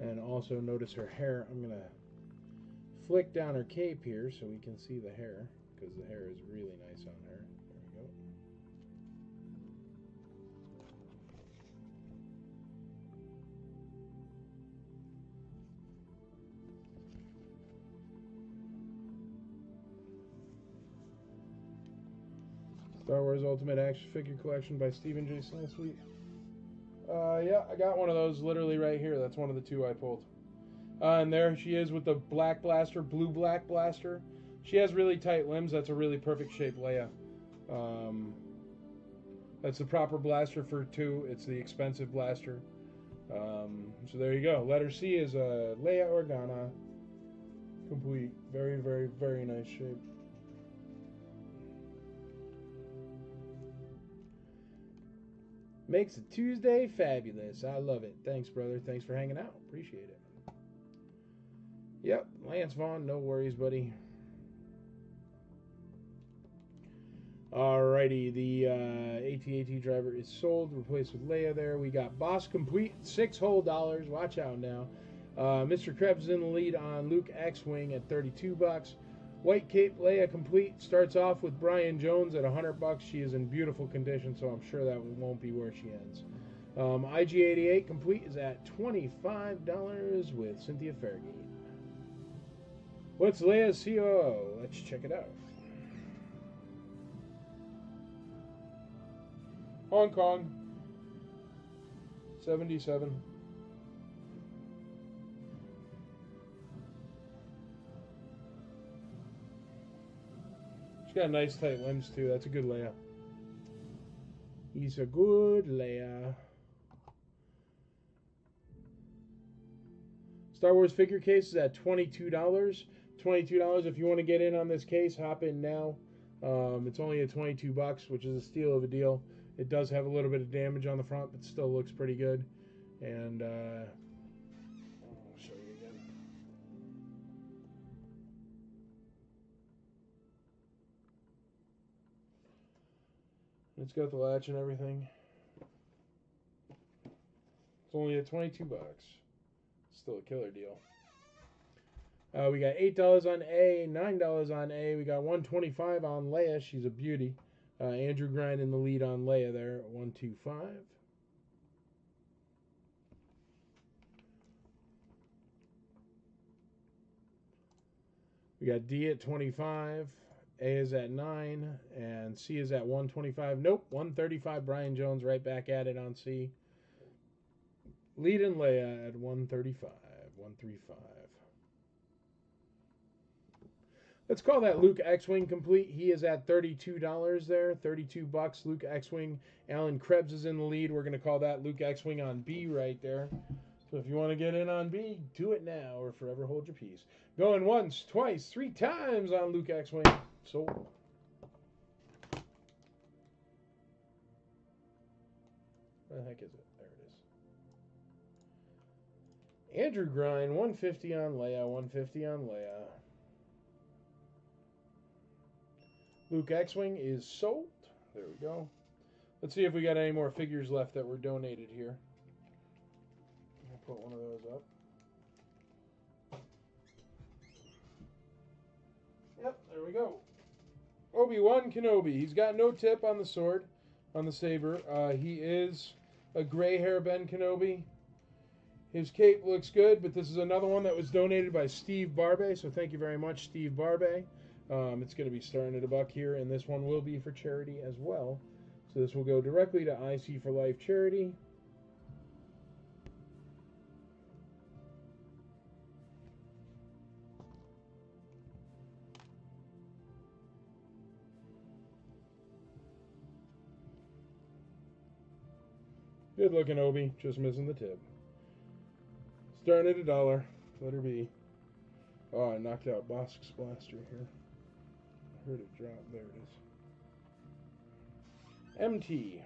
and also notice her hair. I'm going to flick down her cape here so we can see the hair, because the hair is really nice on her. There we go. Star Wars Ultimate Action Figure Collection by Stephen J. Sansweet. Yeah, I got one of those literally right here. That's one of the 2 I pulled. And there she is with the black blaster, blue-black blaster. She has really tight limbs. That's a really perfect shape Leia. That's the proper blaster for 2. It's the expensive blaster. So there you go. Letter C is a Leia Organa. Complete. Very, very, very nice shape. Makes a Tuesday fabulous. I love it. Thanks, brother. Thanks for hanging out. Appreciate it. Yep, Lance Vaughn. No worries, buddy. Alrighty, the AT-AT driver is sold, replaced with Leia there. We got Boss complete, $6 whole. Watch out now. Mr. Krebs is in the lead on Luke X-Wing at $32. White Cape Leia complete starts off with Brian Jones at $100. She is in beautiful condition, so I'm sure that won't be where she ends. IG-88 complete is at $25 with Cynthia Fairgate. What's Leia's COO? Let's check it out. Hong Kong, 77. She's got nice tight limbs too. That's a good Leia. He's a good Leia. Star Wars figure case is at $22. $22. If you want to get in on this case, hop in now. It's only at $22, which is a steal of a deal. It does have a little bit of damage on the front, but still looks pretty good. And I'll show you again. It's got the latch and everything. It's only at $22. Still a killer deal. We got $8 on A, $9 on A. We got $125 on Leia. She's a beauty. Andrew Grind in the lead on Leia there at $125. We got D at $25. A is at $9, and C is at $125. Nope, $135. Brian Jones right back at it on C. Lead in Leia at $135. $135. Let's call that Luke X-Wing complete. He is at $32 there. $32. Luke X-Wing. Alan Krebs is in the lead. We're going to call that Luke X-Wing on B right there. So if you want to get in on B, do it now or forever hold your peace. Going once, twice, 3 times on Luke X-Wing. Sold. Where the heck is it? There it is. Andrew Grind, 150 on Leia, 150 on Leia. Luke X-Wing is sold. There we go. Let's see if we got any more figures left that were donated here. I'll put one of those up. Yep, there we go. Obi-Wan Kenobi. He's got no tip on the sword, on the saber. He is a gray hair Ben Kenobi. His cape looks good, but this is another one that was donated by Steve Barbay, so thank you very much, Steve Barbay. It's going to be starting at $1 here, and this one will be for charity as well. So this will go directly to IC for Life charity. Good looking Obi, just missing the tip. Starting at $1. Let her be. Oh, I knocked out Bosk's blaster here. I heard it drop. There it is. MT.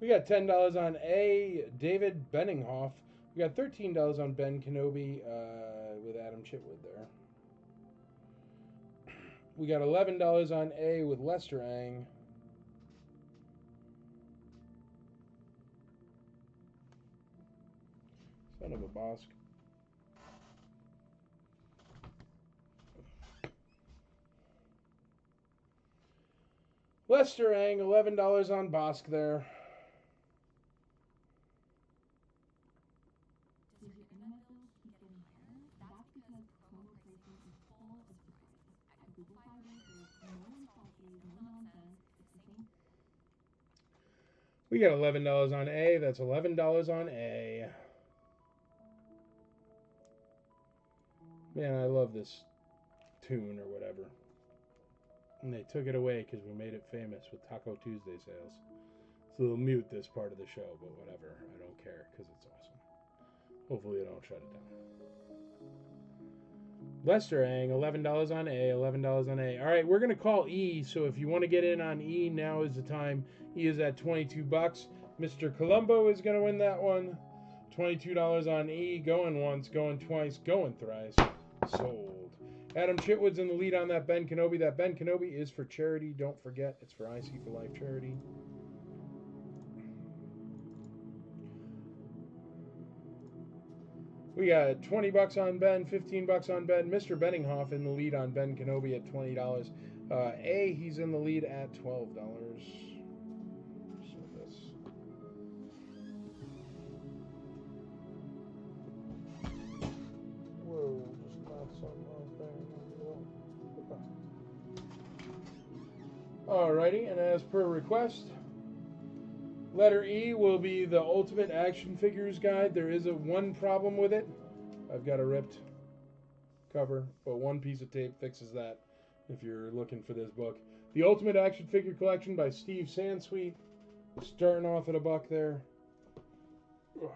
We got $10 on A, David Benninghoff. We got $13 on Ben Kenobi with Adam Chitwood there. We got $11 on A with Lester Ang. Son of a Bosk. Lester Ang, $11 on Bosk there. We got $11 on A. That's $11 on A. Man, I love this tune or whatever. And they took it away because we made it famous with Taco Tuesday sales. So they'll mute this part of the show, but whatever. I don't care because it's awesome. Hopefully they don't shut it down. Lesterang, $11 on A, $11 on A. All right, we're going to call E, so if you want to get in on E, now is the time. E is at $22. Mr. Colombo is going to win that one. $22 on E, going once, going twice, going thrice. Sold. Adam Chitwood's in the lead on that Ben Kenobi. That Ben Kenobi is for charity. Don't forget, it's for IC for Life charity. We got $20 on Ben, $15 on Ben. Mr. Benninghoff in the lead on Ben Kenobi at $20. A, he's in the lead at $12. So this. Whoa, just knocked something off there. Alrighty, and as per request, letter E will be the Ultimate Action Figures Guide. There is one problem with it. I've got a ripped cover, but one piece of tape fixes that if you're looking for this book. The Ultimate Action Figure Collection by Steve Sansweet. Starting off at $1 there. Ugh.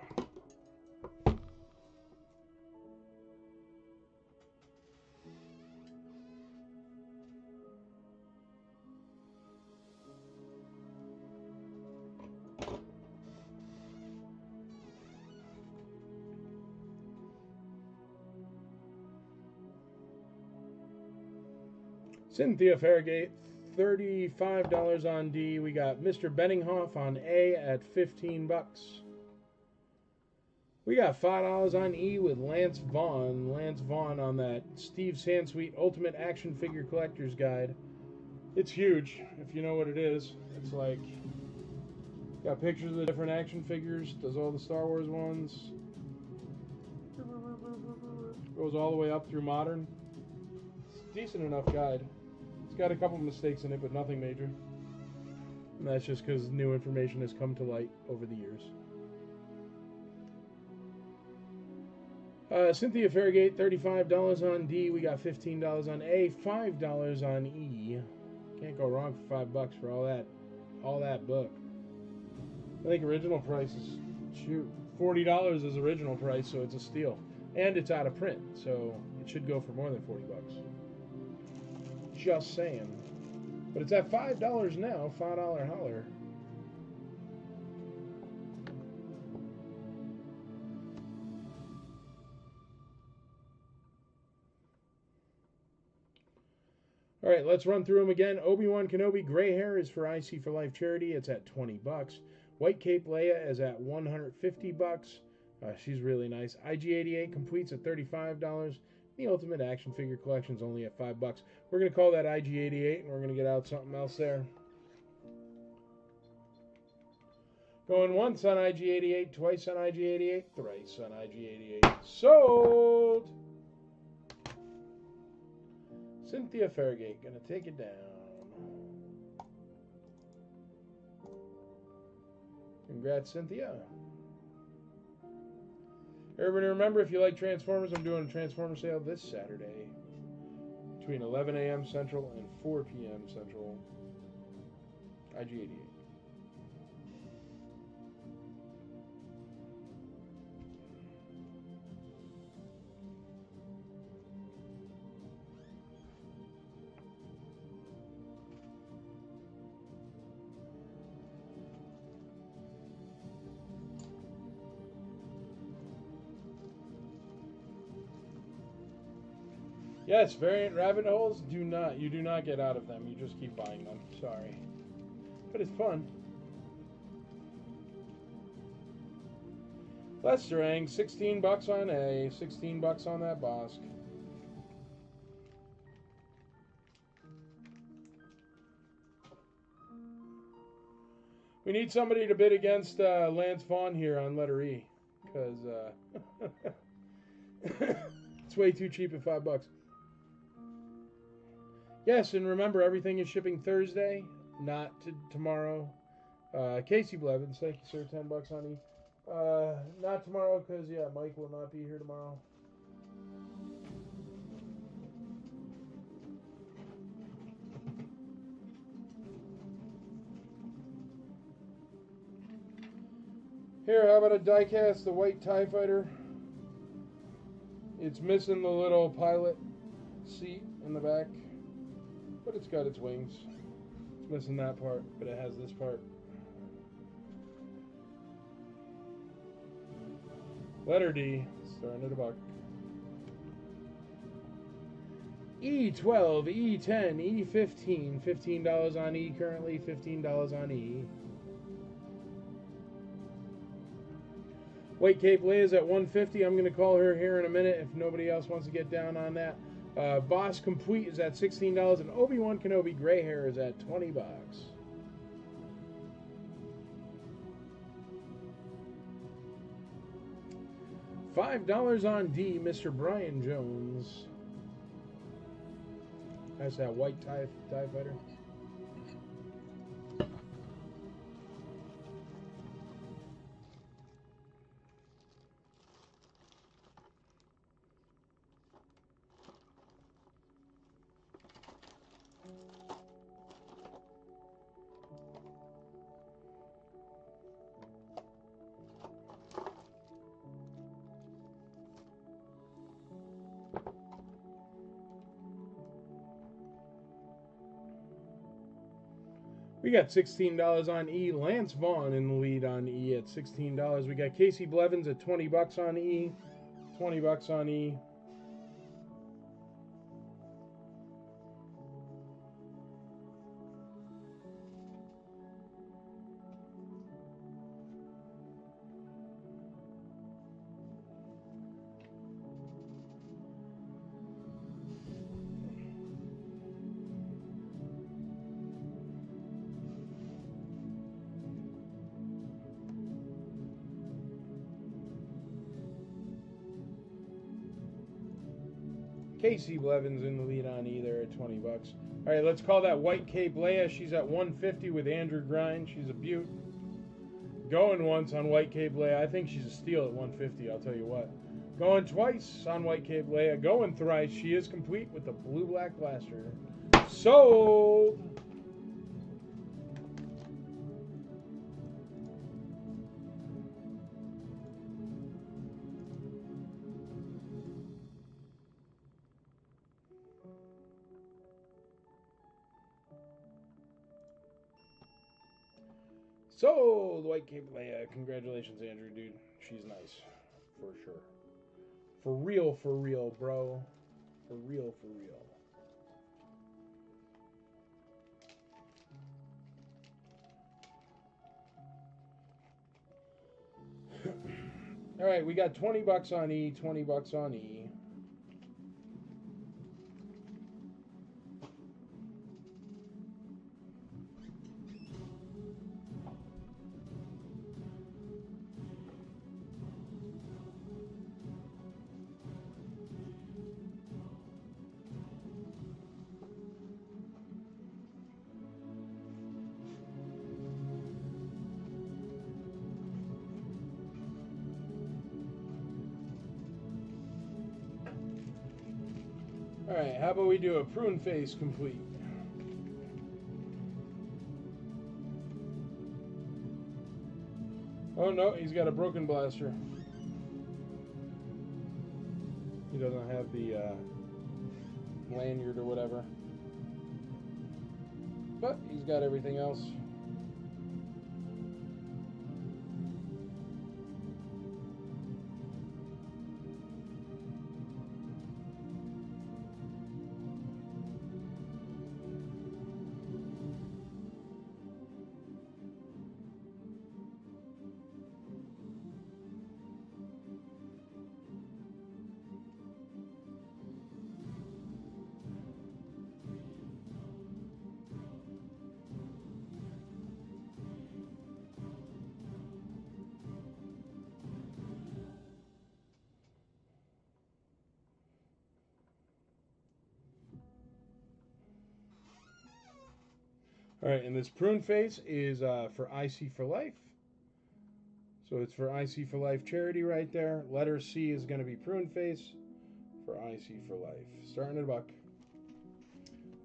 Cynthia Farragate, $35 on D. We got Mr. Benninghoff on A at $15. We got $5 on E with Lance Vaughn. Lance Vaughn on that Steve Sansweet Ultimate Action Figure Collector's Guide. It's huge, if you know what it is. It's like, got pictures of the different action figures, does all the Star Wars ones. Goes all the way up through modern. It's a decent enough guide. Got a couple mistakes in it, but nothing major. And that's just because new information has come to light over the years. Cynthia Farragate, $35 on D. We got $15 on A, $5 on E. Can't go wrong for $5 for all that book. I think original price is $40 is original price, so it's a steal, and it's out of print, so it should go for more than $40. Just saying. But it's at $5 now, $5 holler. All right, let's run through them again. Obi-Wan Kenobi Gray Hair is for IC for Life charity. It's at $20. White Cape Leia is at $150. She's really nice. IG-88 completes at $35. The Ultimate Action Figure Collection's only at $5. We're going to call that IG-88, and we're going to get out something else there. Going once on IG-88, twice on IG-88, thrice on IG-88. Sold! Cynthia Farragate, going to take it down. Congrats, Cynthia. Everybody remember, if you like Transformers, I'm doing a Transformer sale this Saturday between 11 a.m. Central and 4 p.m. Central. IG-88. Yes, variant rabbit holes, you do not get out of them. You just keep buying them. Sorry. But it's fun. Lesterang, $16 on A, $16 on that Bosk. We need somebody to bid against Lance Vaughn here on letter E, because it's way too cheap at $5. Yes, and remember, everything is shipping Thursday, not to tomorrow. Casey Blevins, thank you, sir. $10 on E. Not tomorrow because, yeah, Mike will not be here tomorrow. Here, how about a diecast, the white TIE Fighter? It's missing the little pilot seat in the back, but it's got its wings. It's missing that part, but it has this part. Letter D, starting at $1. E12, E10, E15, $15 on E currently, $15 on E. White Cape Leia's at $150. I'm going to call her here in a minute if nobody else wants to get down on that. Boss Complete is at $16, and Obi-Wan Kenobi Gray Hair is at $20. $5 on D, Mr. Brian Jones. That's that white TIE Fighter. We got $16 on E. Lance Vaughn in the lead on E at $16. We got Casey Blevins at $20 on E. $20 on E. Casey Blevins in the lead on E there at $20. All right, let's call that White Cape Leia. She's at $150 with Andrew Grind. She's a beaut. Going once on White Cape Leia. I think she's a steal at $150, I'll tell you what. Going twice on White Cape Leia. Going thrice. She is complete with the blue-black blaster. Sold! Sold! White Cape Leia. Congratulations, Andrew, dude. She's nice. For sure. For real, bro. For real, for real. All right, we got $20 on E, $20 on E. All right, how about we do a prune face complete? Oh no, he's got a broken blaster. He doesn't have the lanyard or whatever. But he's got everything else. All right, and this prune face is for IC for Life. So it's for IC for Life charity right there. Letter C is going to be prune face for IC for Life. Starting at $1.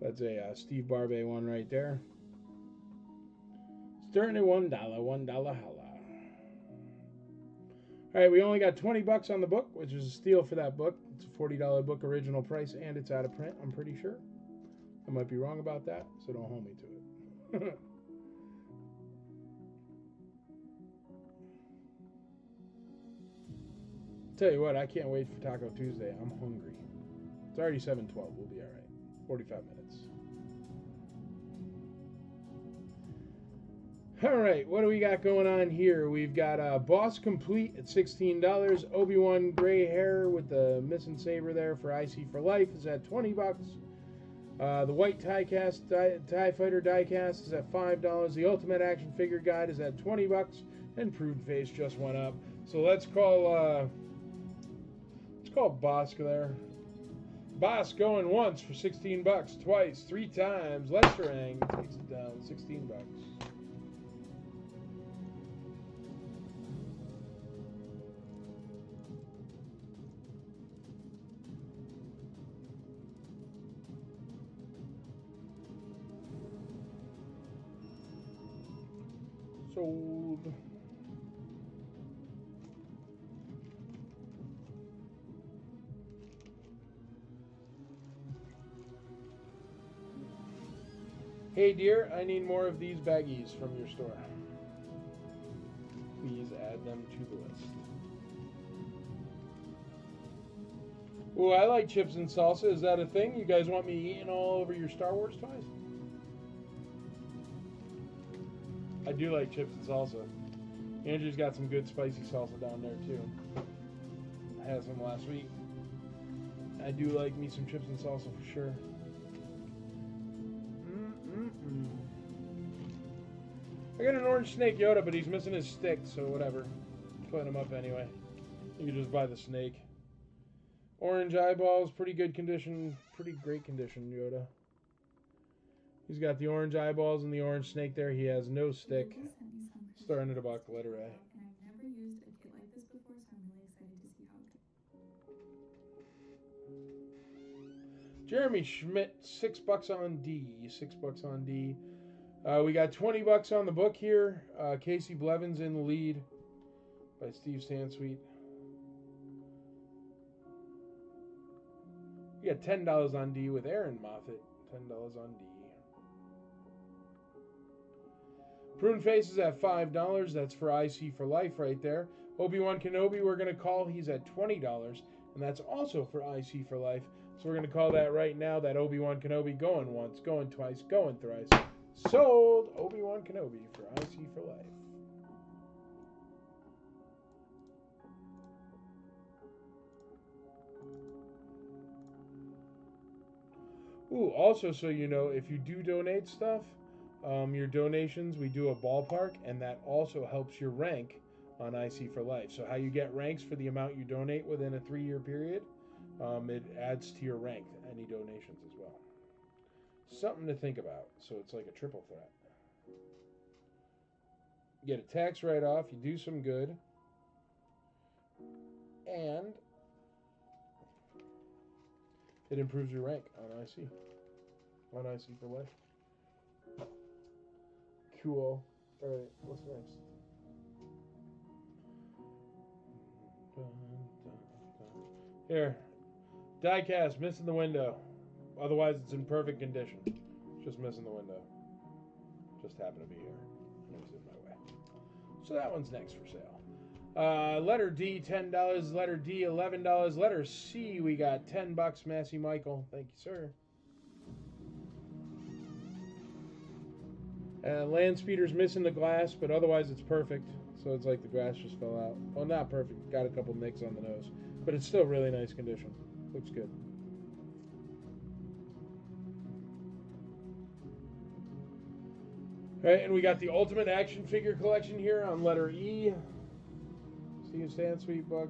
That's a Steve Barbet one right there. Starting at $1, $1 holla. All right, we only got 20 bucks on the book, which is a steal for that book. It's a $40 book original price, and it's out of print, I'm pretty sure. I might be wrong about that, so don't hold me to it. Tell you what, I can't wait for Taco Tuesday. I'm hungry. It's already 7:12. We'll be all right. 45 minutes. All right, what do we got going on here? We've got Boss Complete at $16. Obi-Wan gray hair with the missing saber there for IC for Life is at 20 bucks. The white TIE Fighter diecast is at $5. The Ultimate Action Figure Guide is at 20 bucks, and Prune Face just went up. So let's call Bosk there. Bosk going once for 16 bucks, twice, 3 times. Lesterang takes it down, 16 bucks. Sold. Hey dear, I need more of these baggies from your store. Please add them to the list. Oh, I like chips and salsa. Is that a thing? You guys want me eating all over your Star Wars toys? I do like chips and salsa. Andrew's got some good spicy salsa down there too. I had some last week. I do like me some chips and salsa for sure. I got an orange snake Yoda, but he's missing his stick, so whatever. Putting him up anyway. You can just buy the snake. Orange eyeballs, pretty good condition, pretty great condition, Yoda. He's got the orange eyeballs and the orange snake there. He has no stick. Starting at $1, letter A. And I've never used a kit like this before, so I'm really excited to see how it goes. Jeremy Schmidt, $6 on D. $6 on D. We got 20 bucks on the book here. Casey Blevins in the lead by Steve Sansweet. We got $10 on D with Aaron Moffat. $10 on D. Prune Face is at $5. That's for IC for Life right there. Obi-Wan Kenobi we're going to call. He's at $20. And that's also for IC for Life. So we're going to call that right now, that Obi-Wan Kenobi going once, going twice, going thrice. Sold Obi-Wan Kenobi for IC for Life. Ooh, also so you know, if you do donate stuff, your donations, we do a ballpark, and that also helps your rank on IC for Life. So how you get ranks for the amount you donate within a 3-year period, it adds to your rank, any donations as well. Something to think about. So it's like a triple threat. You get a tax write-off, you do some good, and it improves your rank on IC. On IC for Life. Cool. Alright, what's next? Here. Diecast, missing the window. Otherwise, it's in perfect condition. Just missing the window. Just happened to be here. It was in my way. So that one's next for sale. Letter D, $10. Letter D, $11. Letter C, we got $10. Massey Michael. Thank you, sir. Land Speeder's missing the glass, but otherwise it's perfect. So it's like the glass just fell out. Well, not perfect. Got a couple nicks on the nose. But it's still really nice condition. Looks good. All right, and we got the Ultimate Action Figure Collection here on letter E. Steve Sansweet book.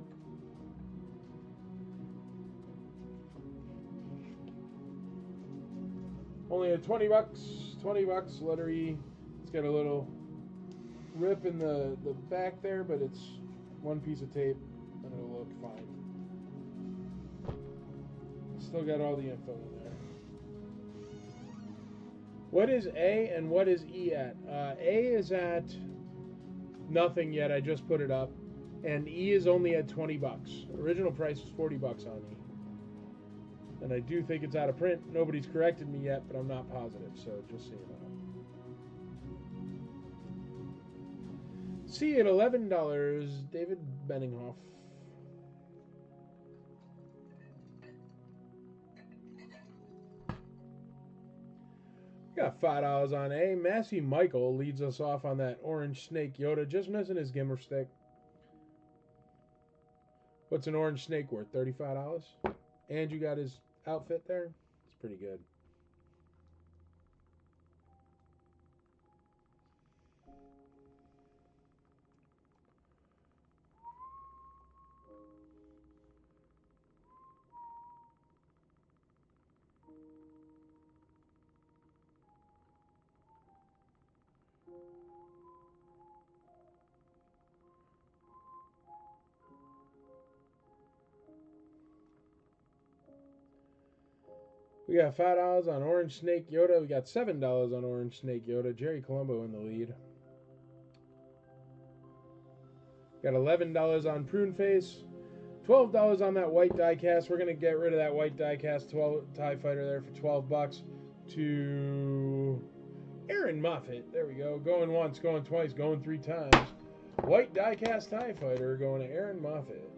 Only at 20 bucks. 20 bucks. Letter E. It's got a little rip in the back there, but it's one piece of tape, and it'll look fine. Still got all the info in there. What is A and what is E at? A is at nothing yet. I just put it up. And E is only at 20 bucks. Original price was 40 bucks on E. And I do think it's out of print. Nobody's corrected me yet, but I'm not positive, so just so you know. C at $11, David Benninghoff. Got $5 on A. Massey Michael leads us off on that orange snake Yoda, just missing his gimmer stick. What's an orange snake worth? $35? And you got his outfit there? It's pretty good. We got $5 on Orange Snake Yoda. We got $7 on Orange Snake Yoda. Jerry Colombo in the lead. Got $11 on Prune Face. $12 on that white die cast. We're going to get rid of that white die cast TIE Fighter there for 12 bucks to Aaron Moffat. There we go. Going once, going twice, going 3 times. White die cast TIE Fighter going to Aaron Moffat.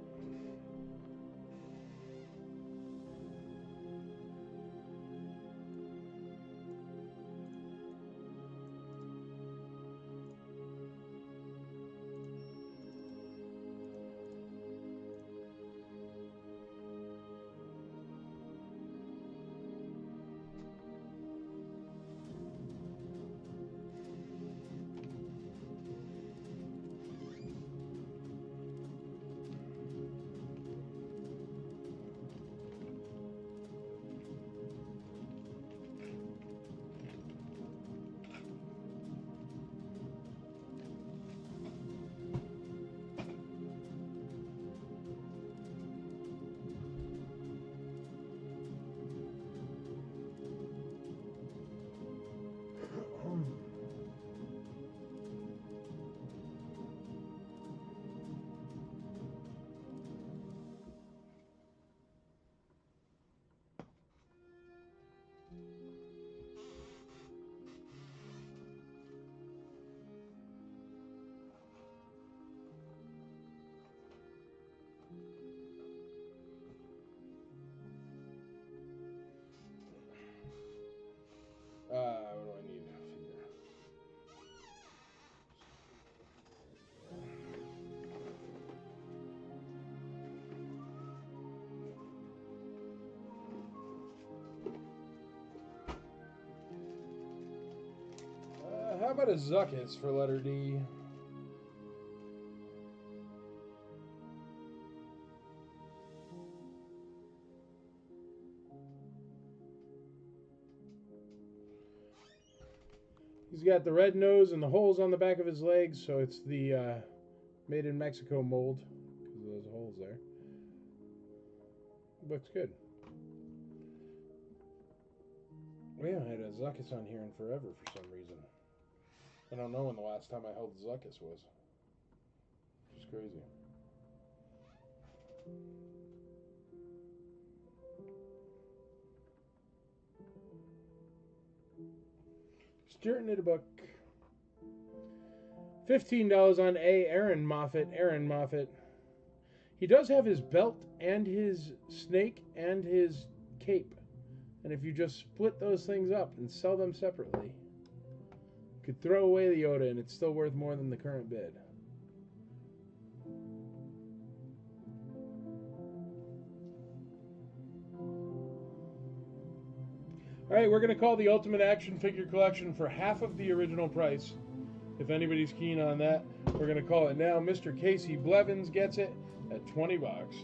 What do I need now? How about a Zuckuss for letter D? He's got the red nose and the holes on the back of his legs, so it's the made in Mexico mold because of those holes there. Looks good. We haven't had a Zuckuss on here in forever for some reason. I don't know when the last time I held Zuckuss was. Just crazy. Stuart Nitterbuck. $15 on A. Aaron Moffat. Aaron Moffat. He does have his belt and his snake and his cape. And if you just split those things up and sell them separately, you could throw away the Yoda and it's still worth more than the current bid. Alright, we're going to call the Ultimate Action Figure Collection for half of the original price. If anybody's keen on that, we're going to call it now. Mr. Casey Blevins gets it at 20 bucks.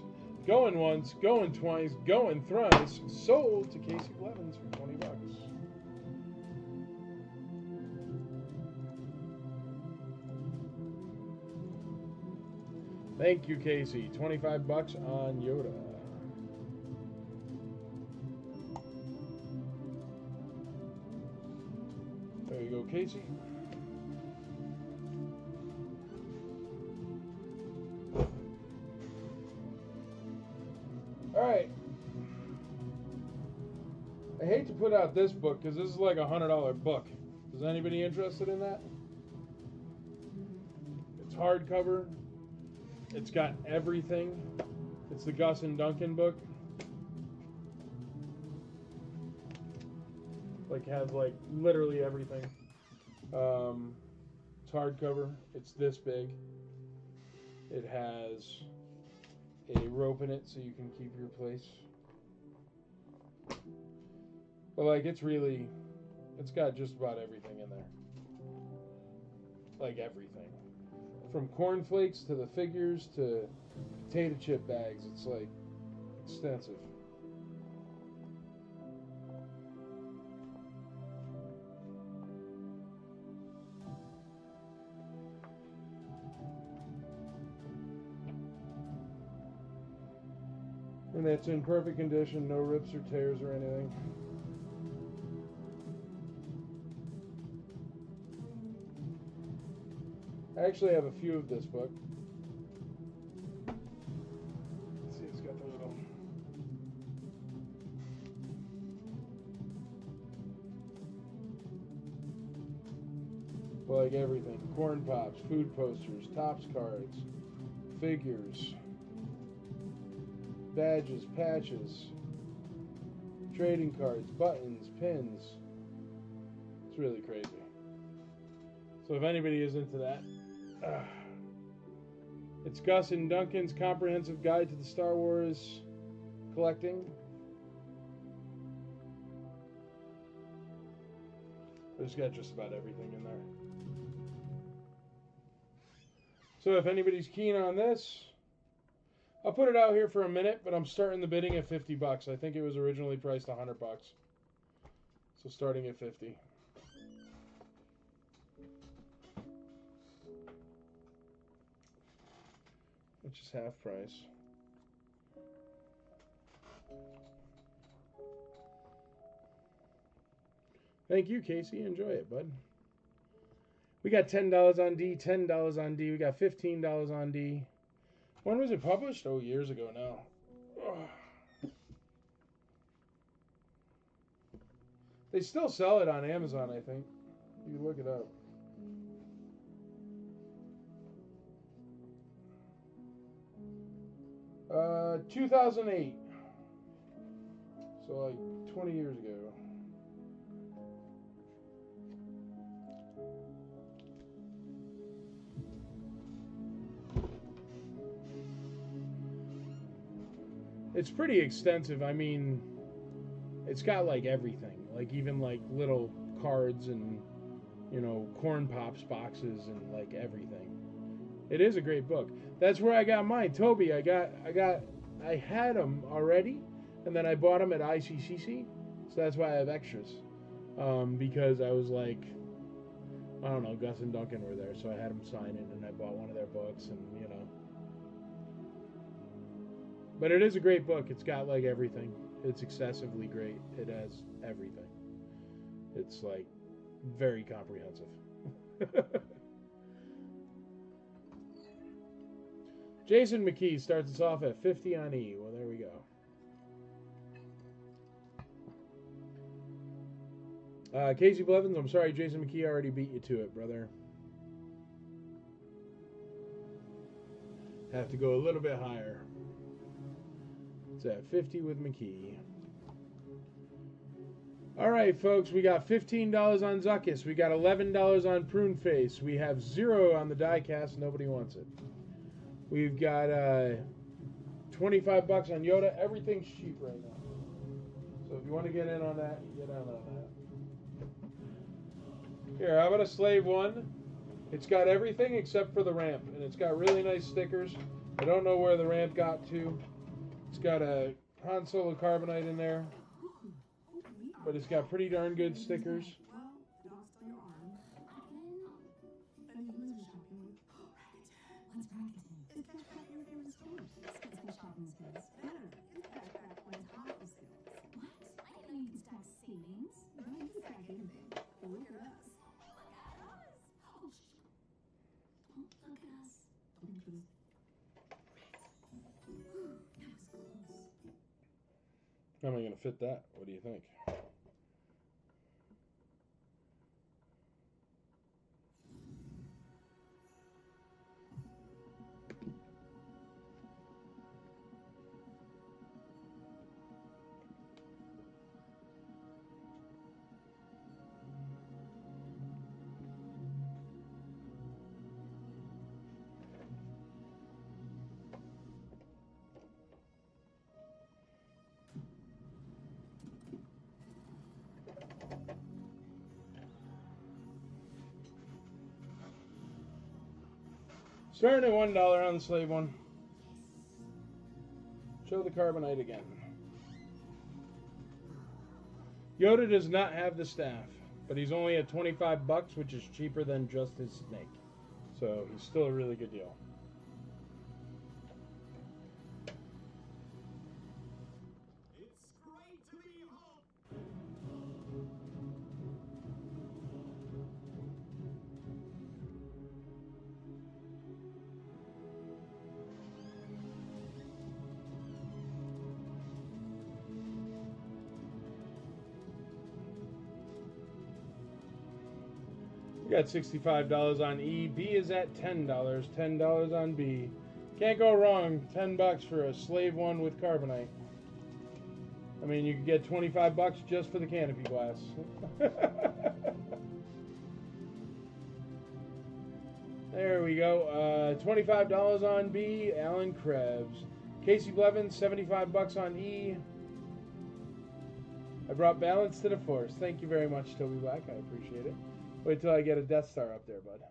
Going once, going twice, going thrice. Sold to Casey Blevins for 20 bucks. Thank you, Casey. 25 bucks on Yoda. There you go, Casey. All right. I hate to put out this book because this is like a $100 book. Is anybody interested in that? It's hardcover. It's got everything. It's the Gus and Duncan book. Like has like literally everything. It's hardcover. It's this big. It has a rope in it so you can keep your place. But like it's got just about everything in there. Like everything. From cornflakes to the figures to potato chip bags. It's like extensive. And it's in perfect condition, no rips or tears or anything. I actually have a few of this book. Let's see, it's got the little... Like everything. Corn Pops, food posters, Topps cards, figures, badges, patches, trading cards, buttons, pins. It's really crazy. So if anybody is into that, it's Gus and Duncan's Comprehensive Guide to the Star Wars Collecting. It's got just about everything in there. So if anybody's keen on this, I'll put it out here for a minute, but I'm starting the bidding at 50 bucks. I think it was originally priced 100 bucks. So starting at 50. Which is half price. Thank you, Casey. Enjoy it, bud. We got $10 on D, $10 on D. We got $15 on D. When was it published? Oh, years ago now. Ugh. They still sell it on Amazon, I think. You can look it up. Uh, 2008. So like 20 years ago. It's pretty extensive. I mean, it's got like everything. Like even like little cards and, you know, Corn Pops boxes and like everything. It is a great book. That's where I got mine. Toby, I had them already, and then I bought them at ICCC, so that's why I have extras. Because I was like, I don't know, Gus and Duncan were there, so I had them sign it, and I bought one of their books, and you know. But it is a great book. It's got like everything. It's excessively great. It has everything. It's like very comprehensive. Jason McKee starts us off at 50 on E. Well, there we go. Casey Blevins, I'm sorry, Jason McKee already beat you to it, brother. Have to go a little bit higher. It's at 50 with McKee. All right, folks, we got $15 on Zuckus. We got $11 on Prune Face. We have 0 on the diecast. Nobody wants it. We've got 25 bucks on Yoda. Everything's cheap right now. So if you want to get in on that, get in on that. Here, how about a Slave One? It's got everything except for the ramp, and it's got really nice stickers. I don't know where the ramp got to. It's got a Han Solo Carbonite in there, but it's got pretty darn good stickers. How am I going to fit that? What do you think? Starting at $1 on the slave one. Show the carbonite again. Yoda does not have the staff, but he's only at $25, which is cheaper than just his snake. So he's still a really good deal. It's great to be home. We got $65 on E. B is at $10. $10 on B. Can't go wrong. $10 for a slave one with carbonite. I mean, you could get $25 just for the canopy glass. There we go. $25 on B. Alan Krebs. Casey Blevins, $75 on E. I brought balance to the force. Thank you very much, Toby Black. I appreciate it. Wait till I get a Death Star up there, bud.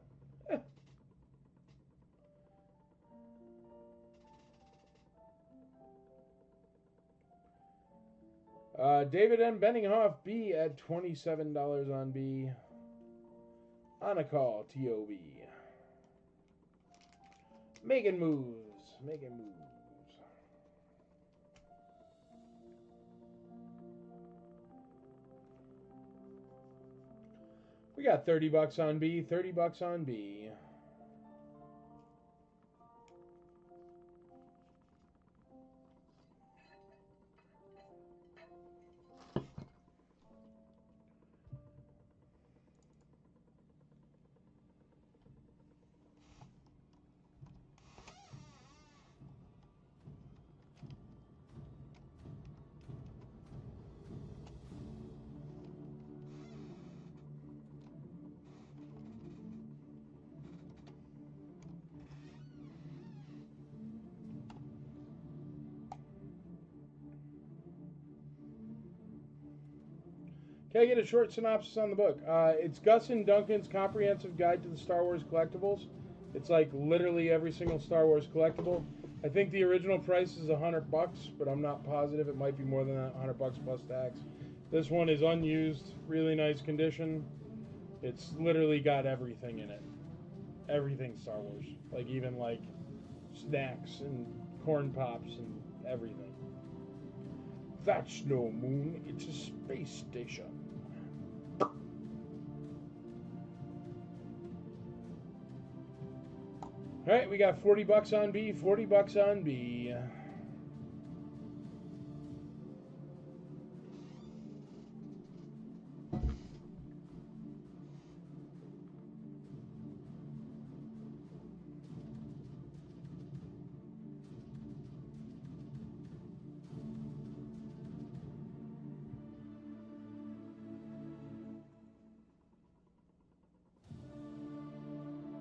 David M. Benninghoff, B at $27 on B. On a call, TOB. Making moves. Making moves. We got $30 on B, $30 on B. Can I get a short synopsis on the book? It's Gus and Duncan's comprehensive guide to the Star Wars collectibles. It's like literally every single Star Wars collectible. I think the original price is $100, but I'm not positive. It might be more than that, $100 plus tax. This one is unused, really nice condition. It's literally got everything in it. Everything Star Wars. Like even like snacks and corn pops and everything. That's no moon, it's a space station. Alright, we got $40 on B, $40 on B.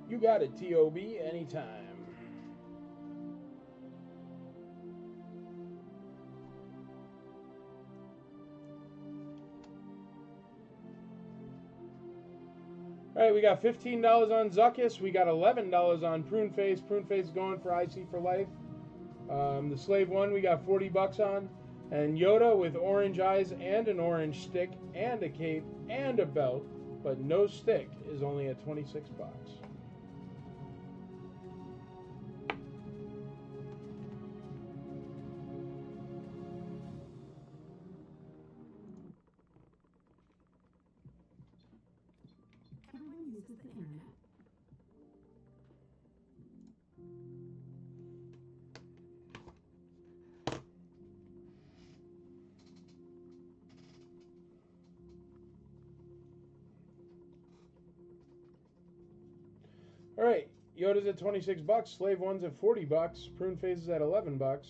You got it, TOB, anytime. All right, we got $15 on Zuckus. We got $11 on Pruneface. Pruneface going for IC for life. The Slave one we got $40 on. And Yoda with orange eyes and an orange stick and a cape and a belt, but no stick, is only at $26. Everyone uses the internet. All right, Yoda's at 26 bucks. Slave One's at 40 bucks. Prune Face is at 11 bucks.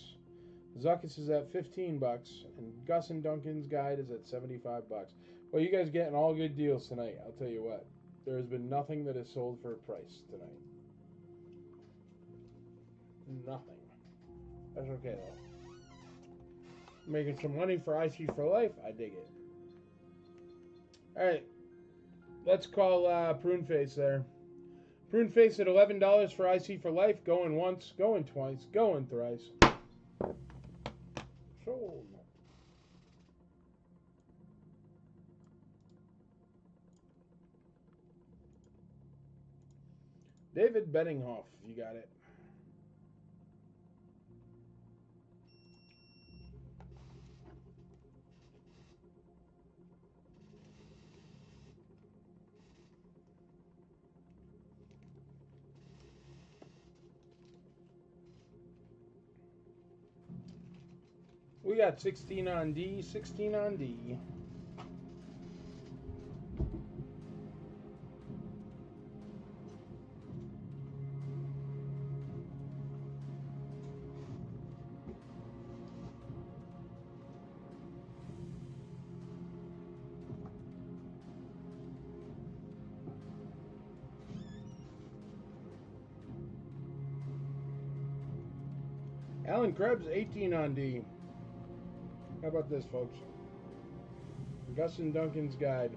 Zuckus is at 15 bucks, and Gus and Duncan's Guide is at 75 bucks. Well, you guys getting all good deals tonight. I'll tell you what. There has been nothing that is sold for a price tonight. Nothing. That's okay though. Making some money for IC for Life. I dig it. All right, let's call Prune Face there. Prune Face at $11 for IC for Life. Going once, going twice, going thrice. Sold. David Benninghoff, you got it. We got 16 on D, 16 on D. Alan Krebs, 18 on D. How about this, folks? Gus and Duncan's Guide.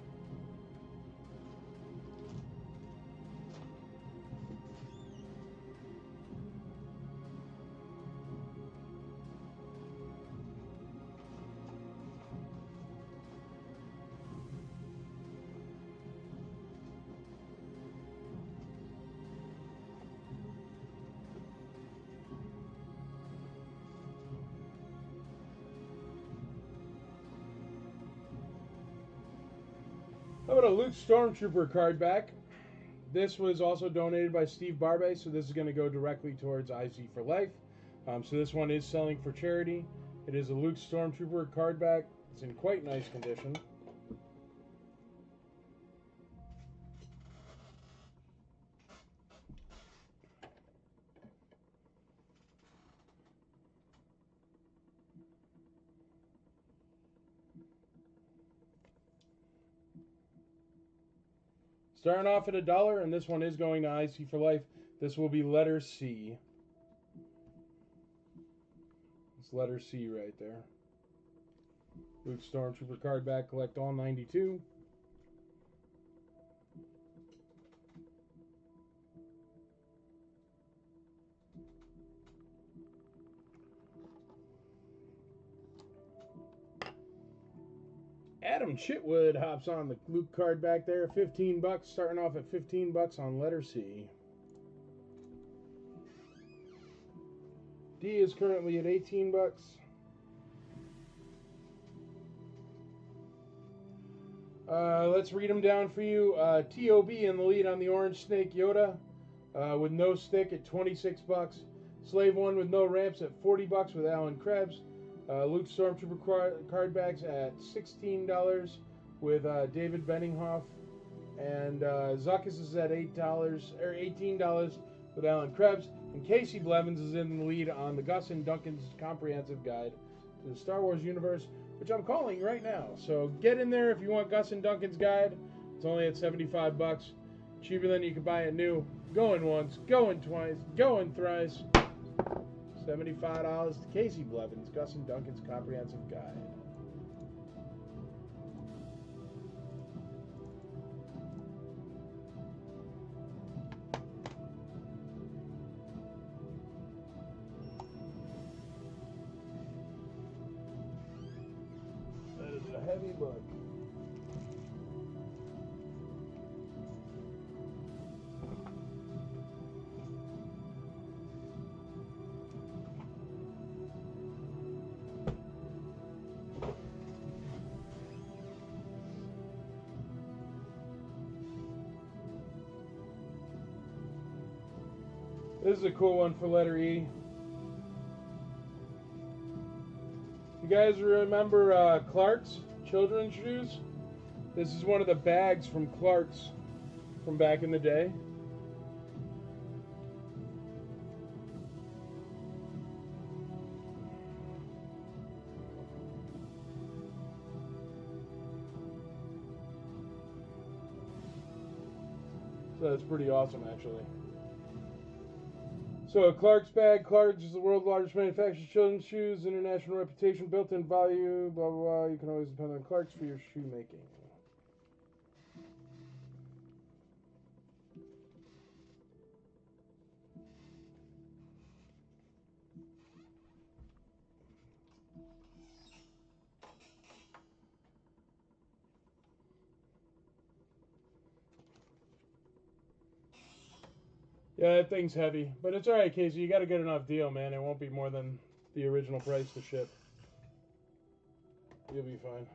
How about a Luke Stormtrooper card back? This was also donated by Steve Barbe, so this is going to go directly towards IC for Life. So this one is selling for charity. It is a Luke Stormtrooper card back. It's in quite nice condition. Starting off at $1, and this one is going to IC for Life. This will be letter C. It's letter C right there. Luke Stormtrooper card back, collect all 92. Adam Chitwood hops on the Luke card back there, 15 bucks, starting off at 15 bucks on letter C. D is currently at 18 bucks. Let's read them down for you. TOB in the lead on the Orange Snake Yoda with no stick at 26 bucks. Slave One with no ramps at 40 bucks with Alan Krebs. Luke Stormtrooper card backs at $16 with David Benninghoff, and Zuckus is at $18 with Alan Krebs, and Casey Blevins is in the lead on the Gus and Duncan's Comprehensive Guide to the Star Wars Universe, which I'm calling right now. So get in there if you want Gus and Duncan's Guide. It's only at 75 bucks, cheaper than you could buy it new. Going once, going twice, going thrice. $75 to Casey Blevins, Gus and Duncan's Comprehensive Guide. That is a heavy book. This is a cool one for letter E. You guys remember Clark's children's shoes? This is one of the bags from Clark's from back in the day. So that's pretty awesome, actually. So Clark's bag. Clark's is the world's largest manufacturer of children's shoes. International reputation, built-in value. Blah blah blah. You can always depend on Clark's for your shoemaking. Yeah, that thing's heavy, but it's alright, Casey. You got a good enough deal, man. It won't be more than the original price to ship. You'll be fine.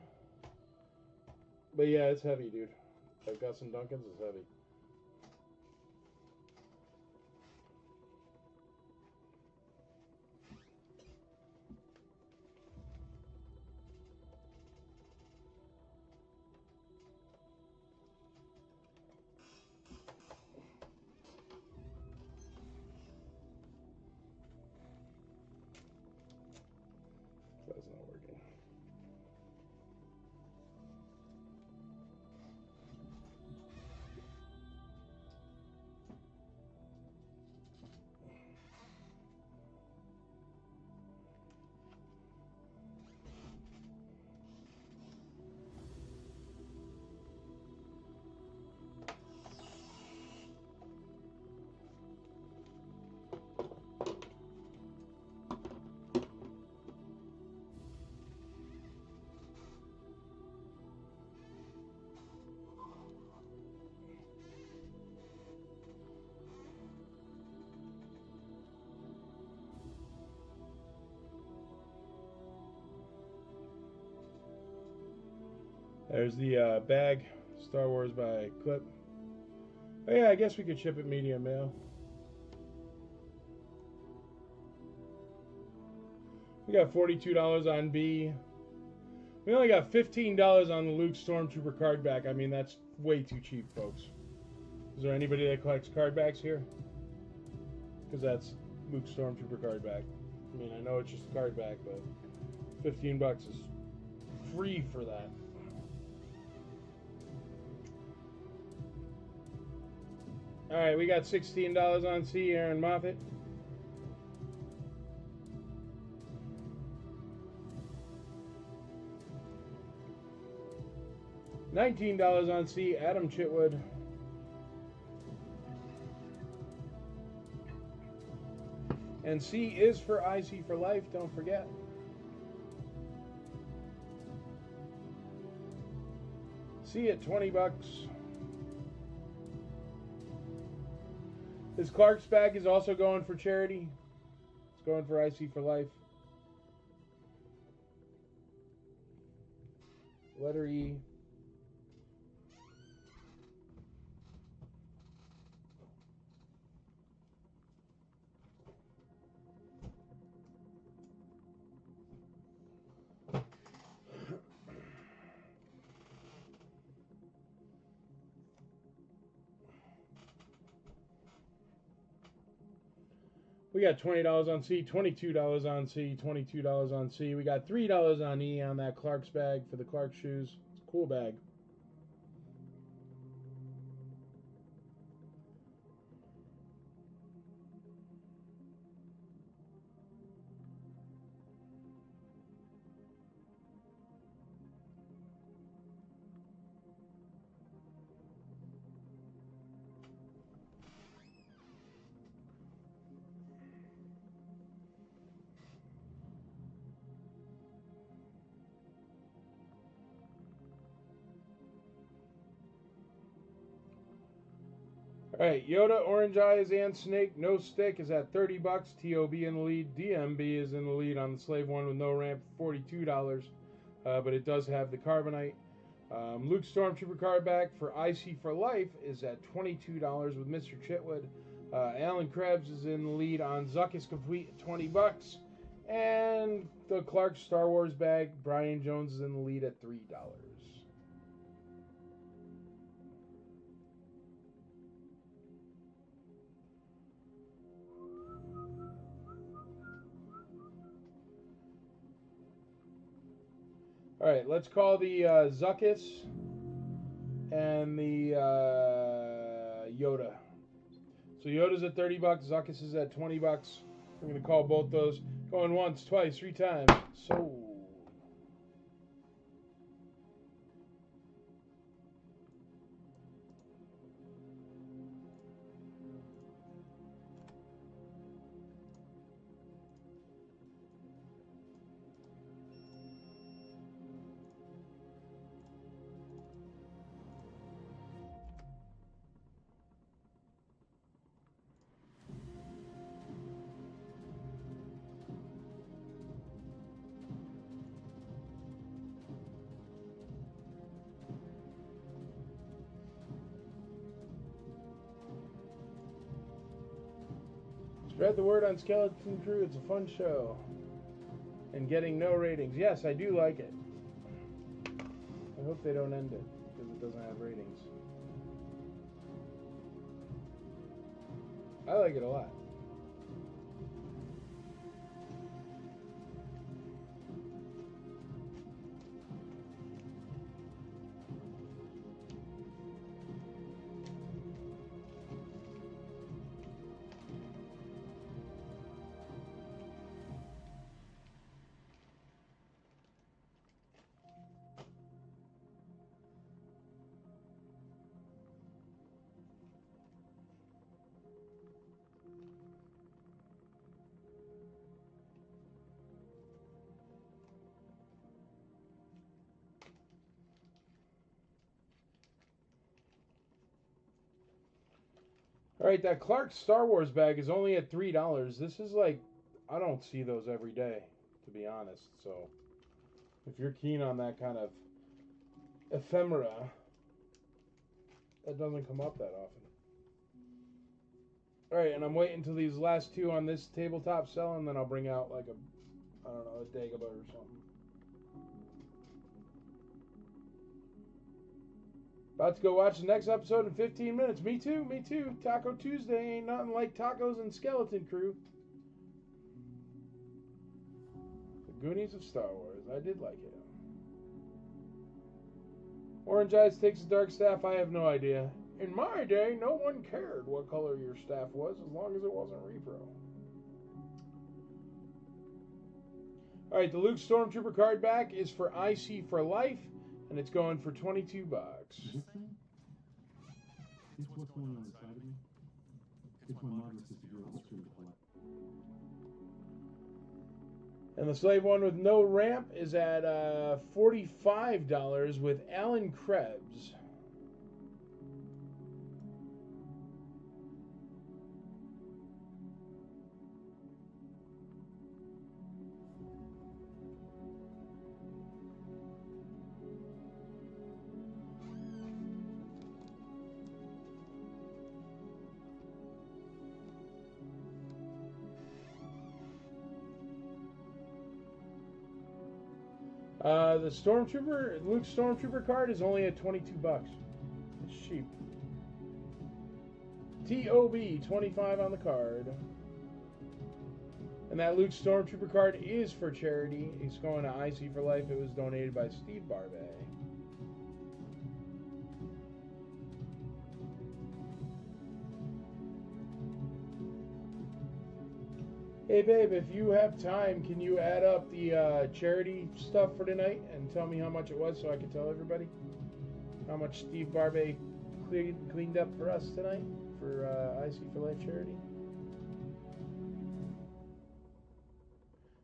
But yeah, it's heavy, dude. Like Gus and Duncan's is heavy. That's not working. There's the bag, Star Wars by Clip. Oh yeah, I guess we could ship it medium mail. We got $42 on B. We only got $15 on the Luke Stormtrooper card back. I mean, that's way too cheap, folks. Is there anybody that collects card backs here? Because that's Luke Stormtrooper card back. I mean, I know it's just a card back, but $15 is free for that. All right, we got $16 on C, Aaron Moffat. $19 on C, Adam Chitwood. And C is for IC for life, don't forget. C at $20. This Clark's bag is also going for charity. It's going for IC for life. Letter E. We got $20 on C, $22 on C, $22 on C. We got $3 on E on that Clark's bag for the Clark shoes. It's a cool bag. All right, Yoda, Orange Eyes, and Snake, no stick is at $30. TOB in the lead. DMB is in the lead on the Slave One with no ramp, $42. But it does have the Carbonite. Luke Stormtrooper card back for IC for Life is at $22 with Mr. Chitwood. Alan Krebs is in the lead on Zuck is Complete at $20. And the Clark Star Wars bag, Brian Jones is in the lead at $3. All right, let's call the Zuckus and the Yoda. So Yoda's at 30 bucks. Zuckus is at 20 bucks. We're going to call both those. Going once, twice, 3 times. Sold. Spread the word on Skeleton Crew. It's a fun show. And getting no ratings. Yes, I do like it. I hope they don't end it because it doesn't have ratings. I like it a lot. Alright, that Clark Star Wars bag is only at $3. This is like, I don't see those every day, to be honest. So, if you're keen on that kind of ephemera, that doesn't come up that often. Alright, and I'm waiting until these last two on this tabletop sell, and then I'll bring out like a, I don't know, a Dagobah or something. About to go watch the next episode in 15 minutes. Me too, me too. Taco Tuesday ain't nothing like tacos and Skeleton Crew. The Goonies of Star Wars. I did like it. Orange Eyes takes the dark staff. I have no idea. In my day, no one cared what color your staff was as long as it wasn't repro. Alright, the Luke Stormtrooper card back is for IC for Life. And it's going for 22 bucks. This thing? It's what's going on inside of me. It's my modern sister girl history to play. And the Slave one with no ramp is at $45 with Alan Krebs. The Stormtrooper, Luke Stormtrooper card is only at 22 bucks. It's cheap. TOB, 25 on the card. And that Luke Stormtrooper card is for charity. It's going to IC for Life. It was donated by Steve Barbet. Hey babe, if you have time, can you add up the charity stuff for tonight and tell me how much it was so I can tell everybody how much Steve Barbet cleaned up for us tonight for IC for Life charity?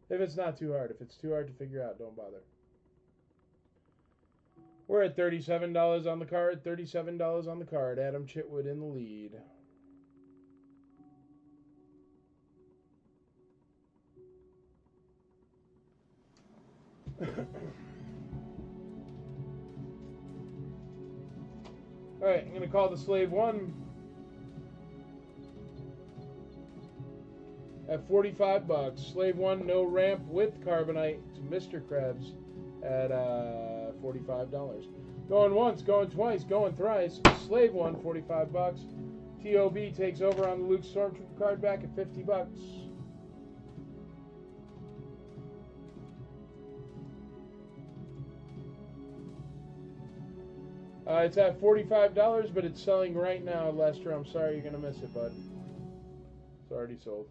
If it's not too hard. If it's too hard to figure out, don't bother. We're at $37 on the card. $37 on the card. Adam Chitwood in the lead. Alright, I'm going to call the Slave 1 at 45 bucks. Slave 1, no ramp with Carbonite to Mr. Krebs at $45. Going once, going twice, going thrice. Slave 1, 45 bucks. TOB takes over on the Luke Stormtrooper card back at 50 bucks. It's at $45, but it's selling right now, Lester. I'm sorry you're going to miss it, bud. It's already sold.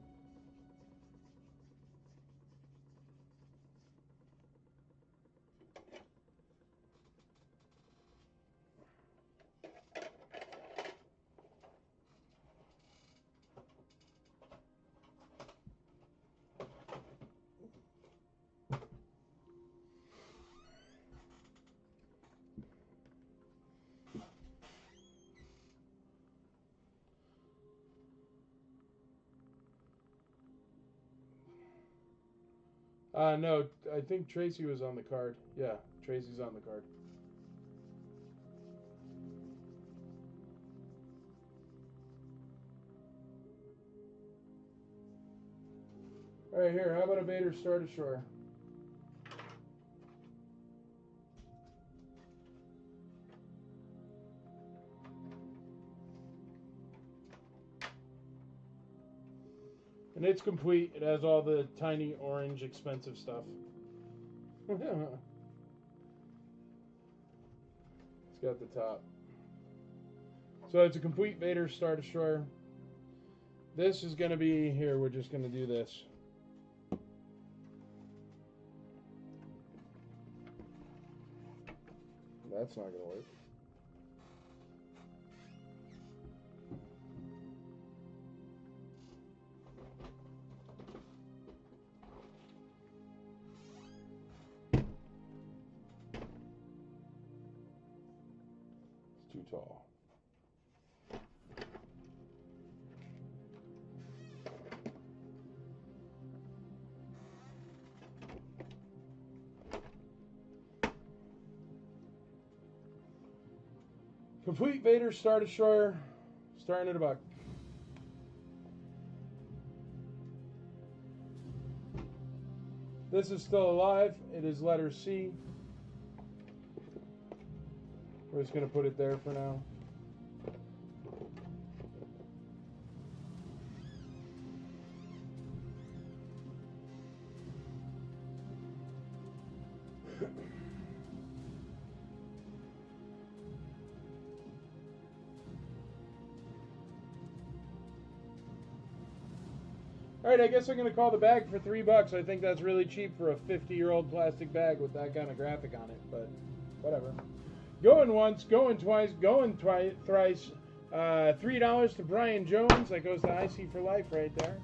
No, I think Tracy was on the card. Yeah, Tracy's on the card. All right, here. How about a Vader Star Destroyer? And it's complete. It has all the tiny orange expensive stuff. It's got the top. So it's a complete Vader Star Destroyer. This is going to be, here, we're just going to do this. That's not going to work. It's too tall. Complete Vader Star Destroyer, starting at $1. This is still alive. It is letter C. We're just going to put it there for now. Alright, I guess I'm going to call the bag for $3. I think that's really cheap for a 50-year-old plastic bag with that kind of graphic on it, but whatever. Going once, going twice, going thrice. $3 to Brian Jones. That goes to IC for Life right there.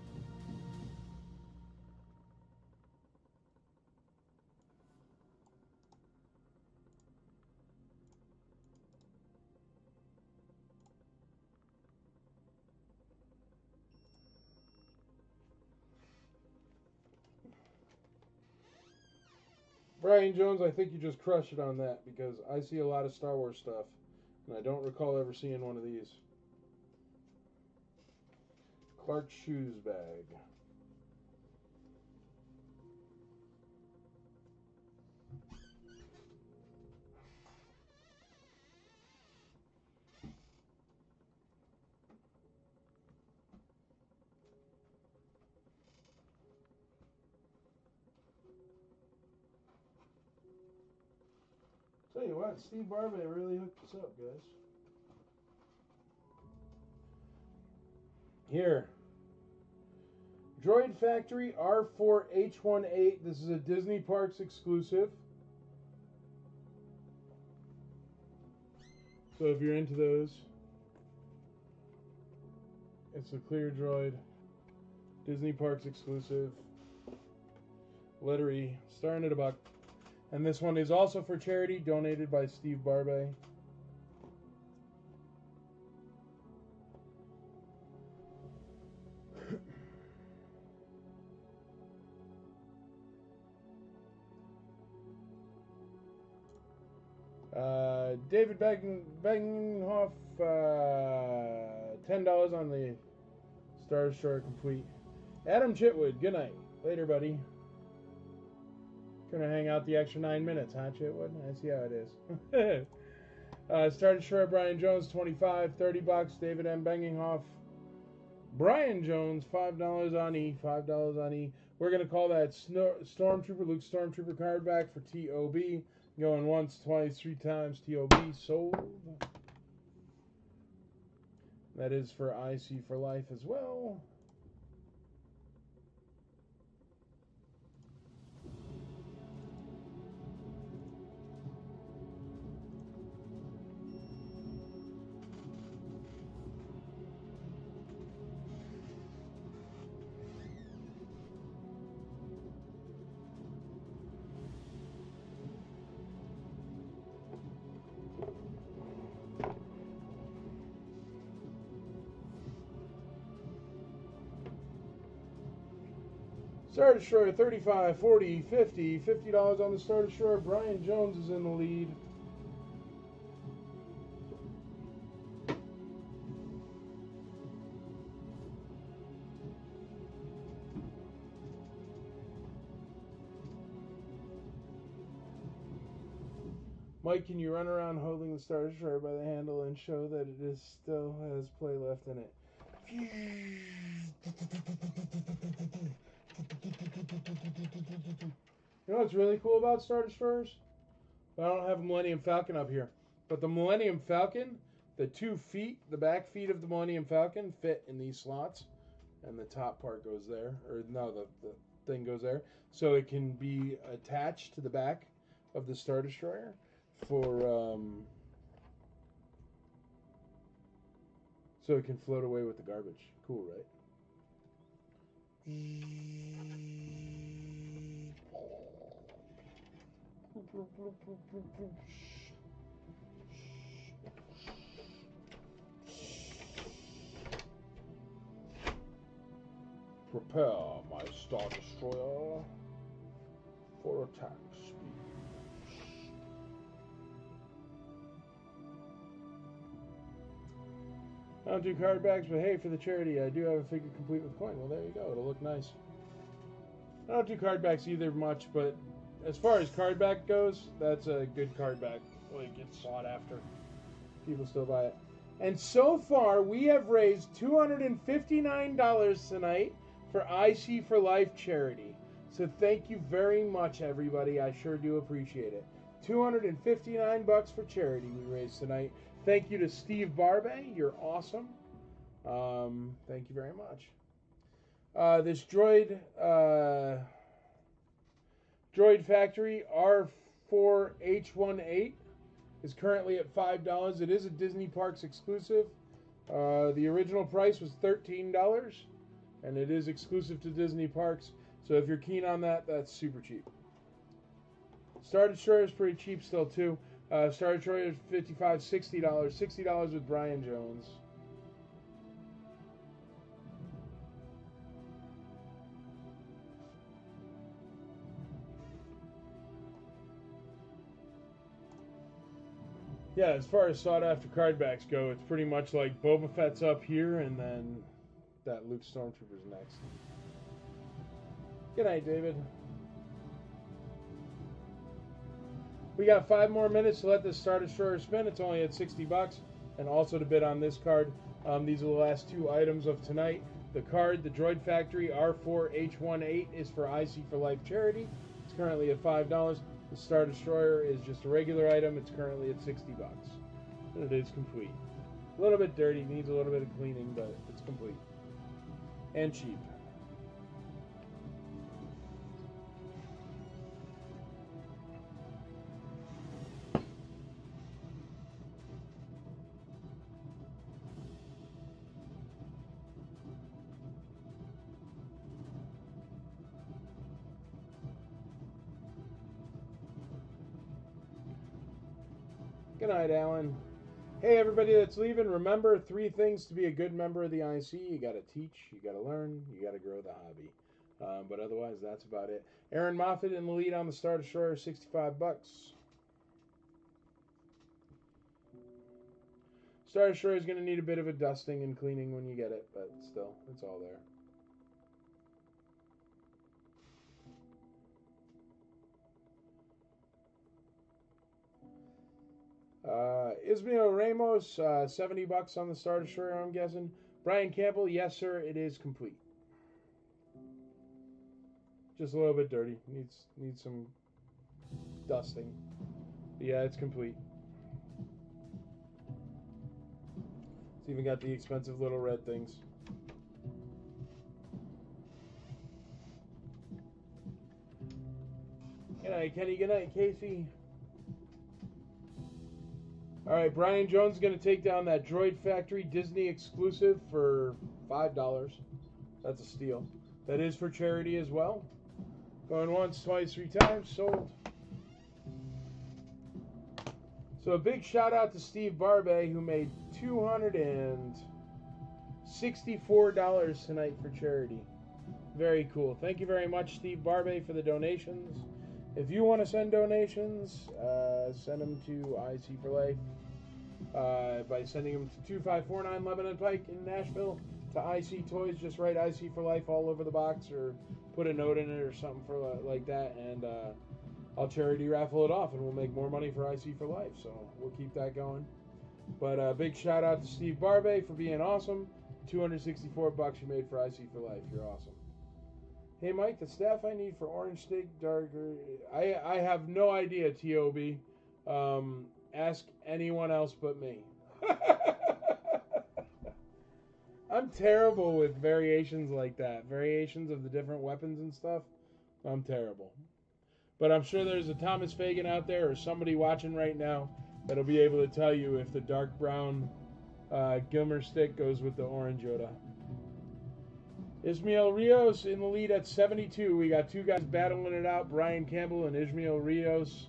Brian Jones, I think you just crushed it on that because I see a lot of Star Wars stuff, and I don't recall ever seeing one of these. Clark Shoes bag. Tell you what, Steve Barbet really hooked us up, guys. Here. Droid Factory R4H18. This is a Disney Parks exclusive. So if you're into those, it's a clear droid. Disney Parks exclusive. Letter E. Starting at $1. And this one is also for charity, donated by Steve Barbet. David Baggenhoff, $10 on the Star Destroyer complete. Adam Chitwood, good night. Later, buddy. Gonna hang out the extra 9 minutes, huh, Chitwood? I see how it is. Star Destroyer Brian Jones, $25, $30. David M. Banginghoff. Brian Jones, $5 on E. $5 on E. We're gonna call that Stormtrooper Luke Stormtrooper card back for TOB. Going once, twice, 3 times. TOB sold. That is for IC for Life as well. Star Destroyer, 35, 40, 50. $50 on the Star Destroyer. Brian Jones is in the lead. Mike, can you run around holding the Star Destroyer by the handle and show that it is still has play left in it? You know what's really cool about Star Destroyers? I don't have a Millennium Falcon up here, but the Millennium Falcon, the 2 feet, the back feet of the Millennium Falcon fit in these slots, and the top part goes there, or no, the thing goes there, so it can be attached to the back of the Star Destroyer for so it can float away with the garbage. Cool, right? Prepare my Star Destroyer for attack speed. I don't do card backs, but hey, for the charity, I do have a figure complete with coin. Well, there you go. It'll look nice. I don't do card backs either much, but as far as card back goes, that's a good card back. Like, it's sought after. People still buy it. And so far, we have raised $259 tonight for IC for Life charity. So thank you very much, everybody. I sure do appreciate it. $259 for charity we raised tonight. Thank you to Steve Barbay. You're awesome. Thank you very much. This Droid Factory R4H18 is currently at $5. It is a Disney Parks exclusive. The original price was $13, and it is exclusive to Disney Parks. So if you're keen on that, that's super cheap. Star Destroyer is pretty cheap still too. Star Destroyer is $55, $60. $60 with Brian Jones. Yeah, as far as sought after card backs go, it's pretty much like Boba Fett's up here and then that Luke Stormtrooper's next. Good night, David. We got 5 more minutes to let this Star Destroyer spin. It's only at $60. And also to bid on this card. These are the last 2 items of tonight. The card, the Droid Factory R4H18, is for IC for Life charity. It's currently at $5. The Star Destroyer is just a regular item. It's currently at $60. And it is complete. A little bit dirty, needs a little bit of cleaning, but it's complete. And cheap. Good night, Alan. Hey, everybody that's leaving, remember 3 things to be a good member of the IC. You got to teach, you got to learn, you got to grow the hobby. But otherwise, that's about it. Aaron Moffat in the lead on the Star Destroyer, $65. Star Destroyer is going to need a bit of a dusting and cleaning when you get it, but still, it's all there. Ismael Ramos, $70 on the Star Destroyer, I'm guessing. Brian Campbell, yes, sir, it is complete. Just a little bit dirty. Needs some dusting. Yeah, it's complete. It's even got the expensive little red things. Good night, Kenny. Good night, Casey. All right, Brian Jones is going to take down that Droid Factory Disney exclusive for $5. That's a steal. That is for charity as well. Going once, twice, 3 times. Sold. So a big shout out to Steve Barbay, who made $264 tonight for charity. Very cool. Thank you very much, Steve Barbay, for the donations. If you want to send donations, send them to IC for Life by sending them to 2549 Lebanon Pike in Nashville to IC Toys. Just write IC for Life all over the box or put a note in it or something for like that, and I'll charity raffle it off, and we'll make more money for IC for Life. So we'll keep that going. But big shout out to Steve Barbay for being awesome. $264 you made for IC for Life. You're awesome. Hey Mike, the staff I need for Orange Steak Darker. I have no idea, T.O.B. Ask anyone else but me. I'm terrible with variations like that. Variations of the different weapons and stuff. I'm terrible. But I'm sure there's a Thomas Fagan out there or somebody watching right now that'll be able to tell you if the dark brown Gilmer stick goes with the orange Yoda. Ismael Rios in the lead at 72. We got 2 guys battling it out. Brian Campbell and Ismael Rios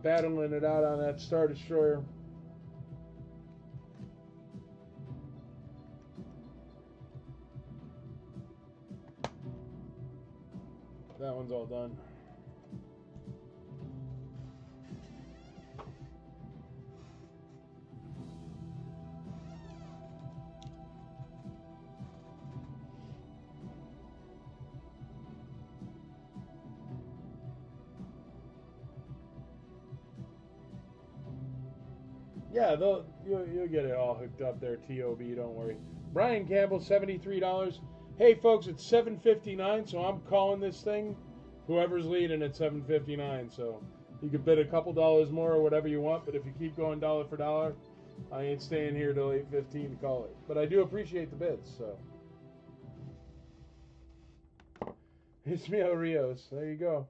battling it out on that Star Destroyer. That one's all done. Yeah, you'll get it all hooked up there, T.O.B., don't worry. Brian Campbell, $73. Hey, folks, it's $7.59, so I'm calling this thing. Whoever's leading at $7.59, so you could bid a couple dollars more or whatever you want, but if you keep going dollar for dollar, I ain't staying here till 8:15 to call it. But I do appreciate the bids, so. Ismael Rios, there you go.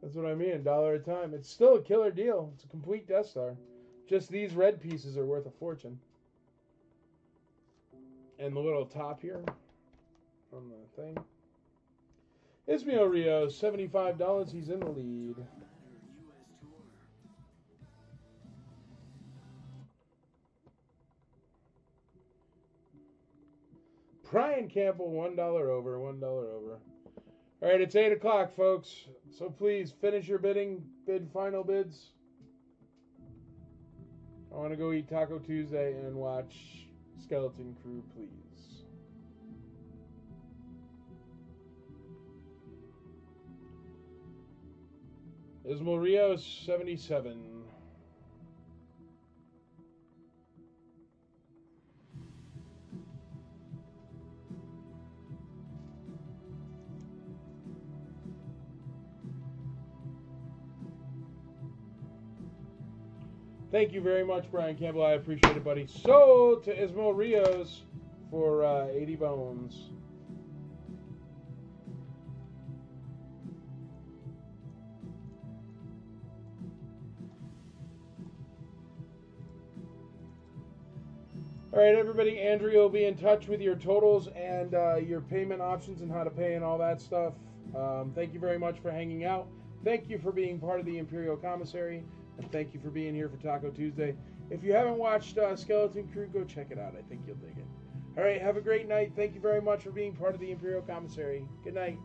That's what I mean, $1 a time. It's still a killer deal. It's a complete Death Star. Just these red pieces are worth a fortune. And the little top here on the thing. Ismael Rios, $75. He's in the lead. Brian Campbell, $1 over, $1 over. All right, it's 8 o'clock, folks. So please finish your bidding. Bid final bids. I want to go eat Taco Tuesday and watch Skeleton Crew, please. Ismael Rios, 77. Thank you very much, Brian Campbell. I appreciate it, buddy. Sold to Ismael Rios for 80 bones. All right, everybody. Andrea will be in touch with your totals and your payment options and how to pay and all that stuff. Thank you very much for hanging out. Thank you for being part of the Imperial Commissary. And thank you for being here for Taco Tuesday. If you haven't watched Skeleton Crew, go check it out. I think you'll dig it. All right, have a great night. Thank you very much for being part of the Imperial Commissary. Good night.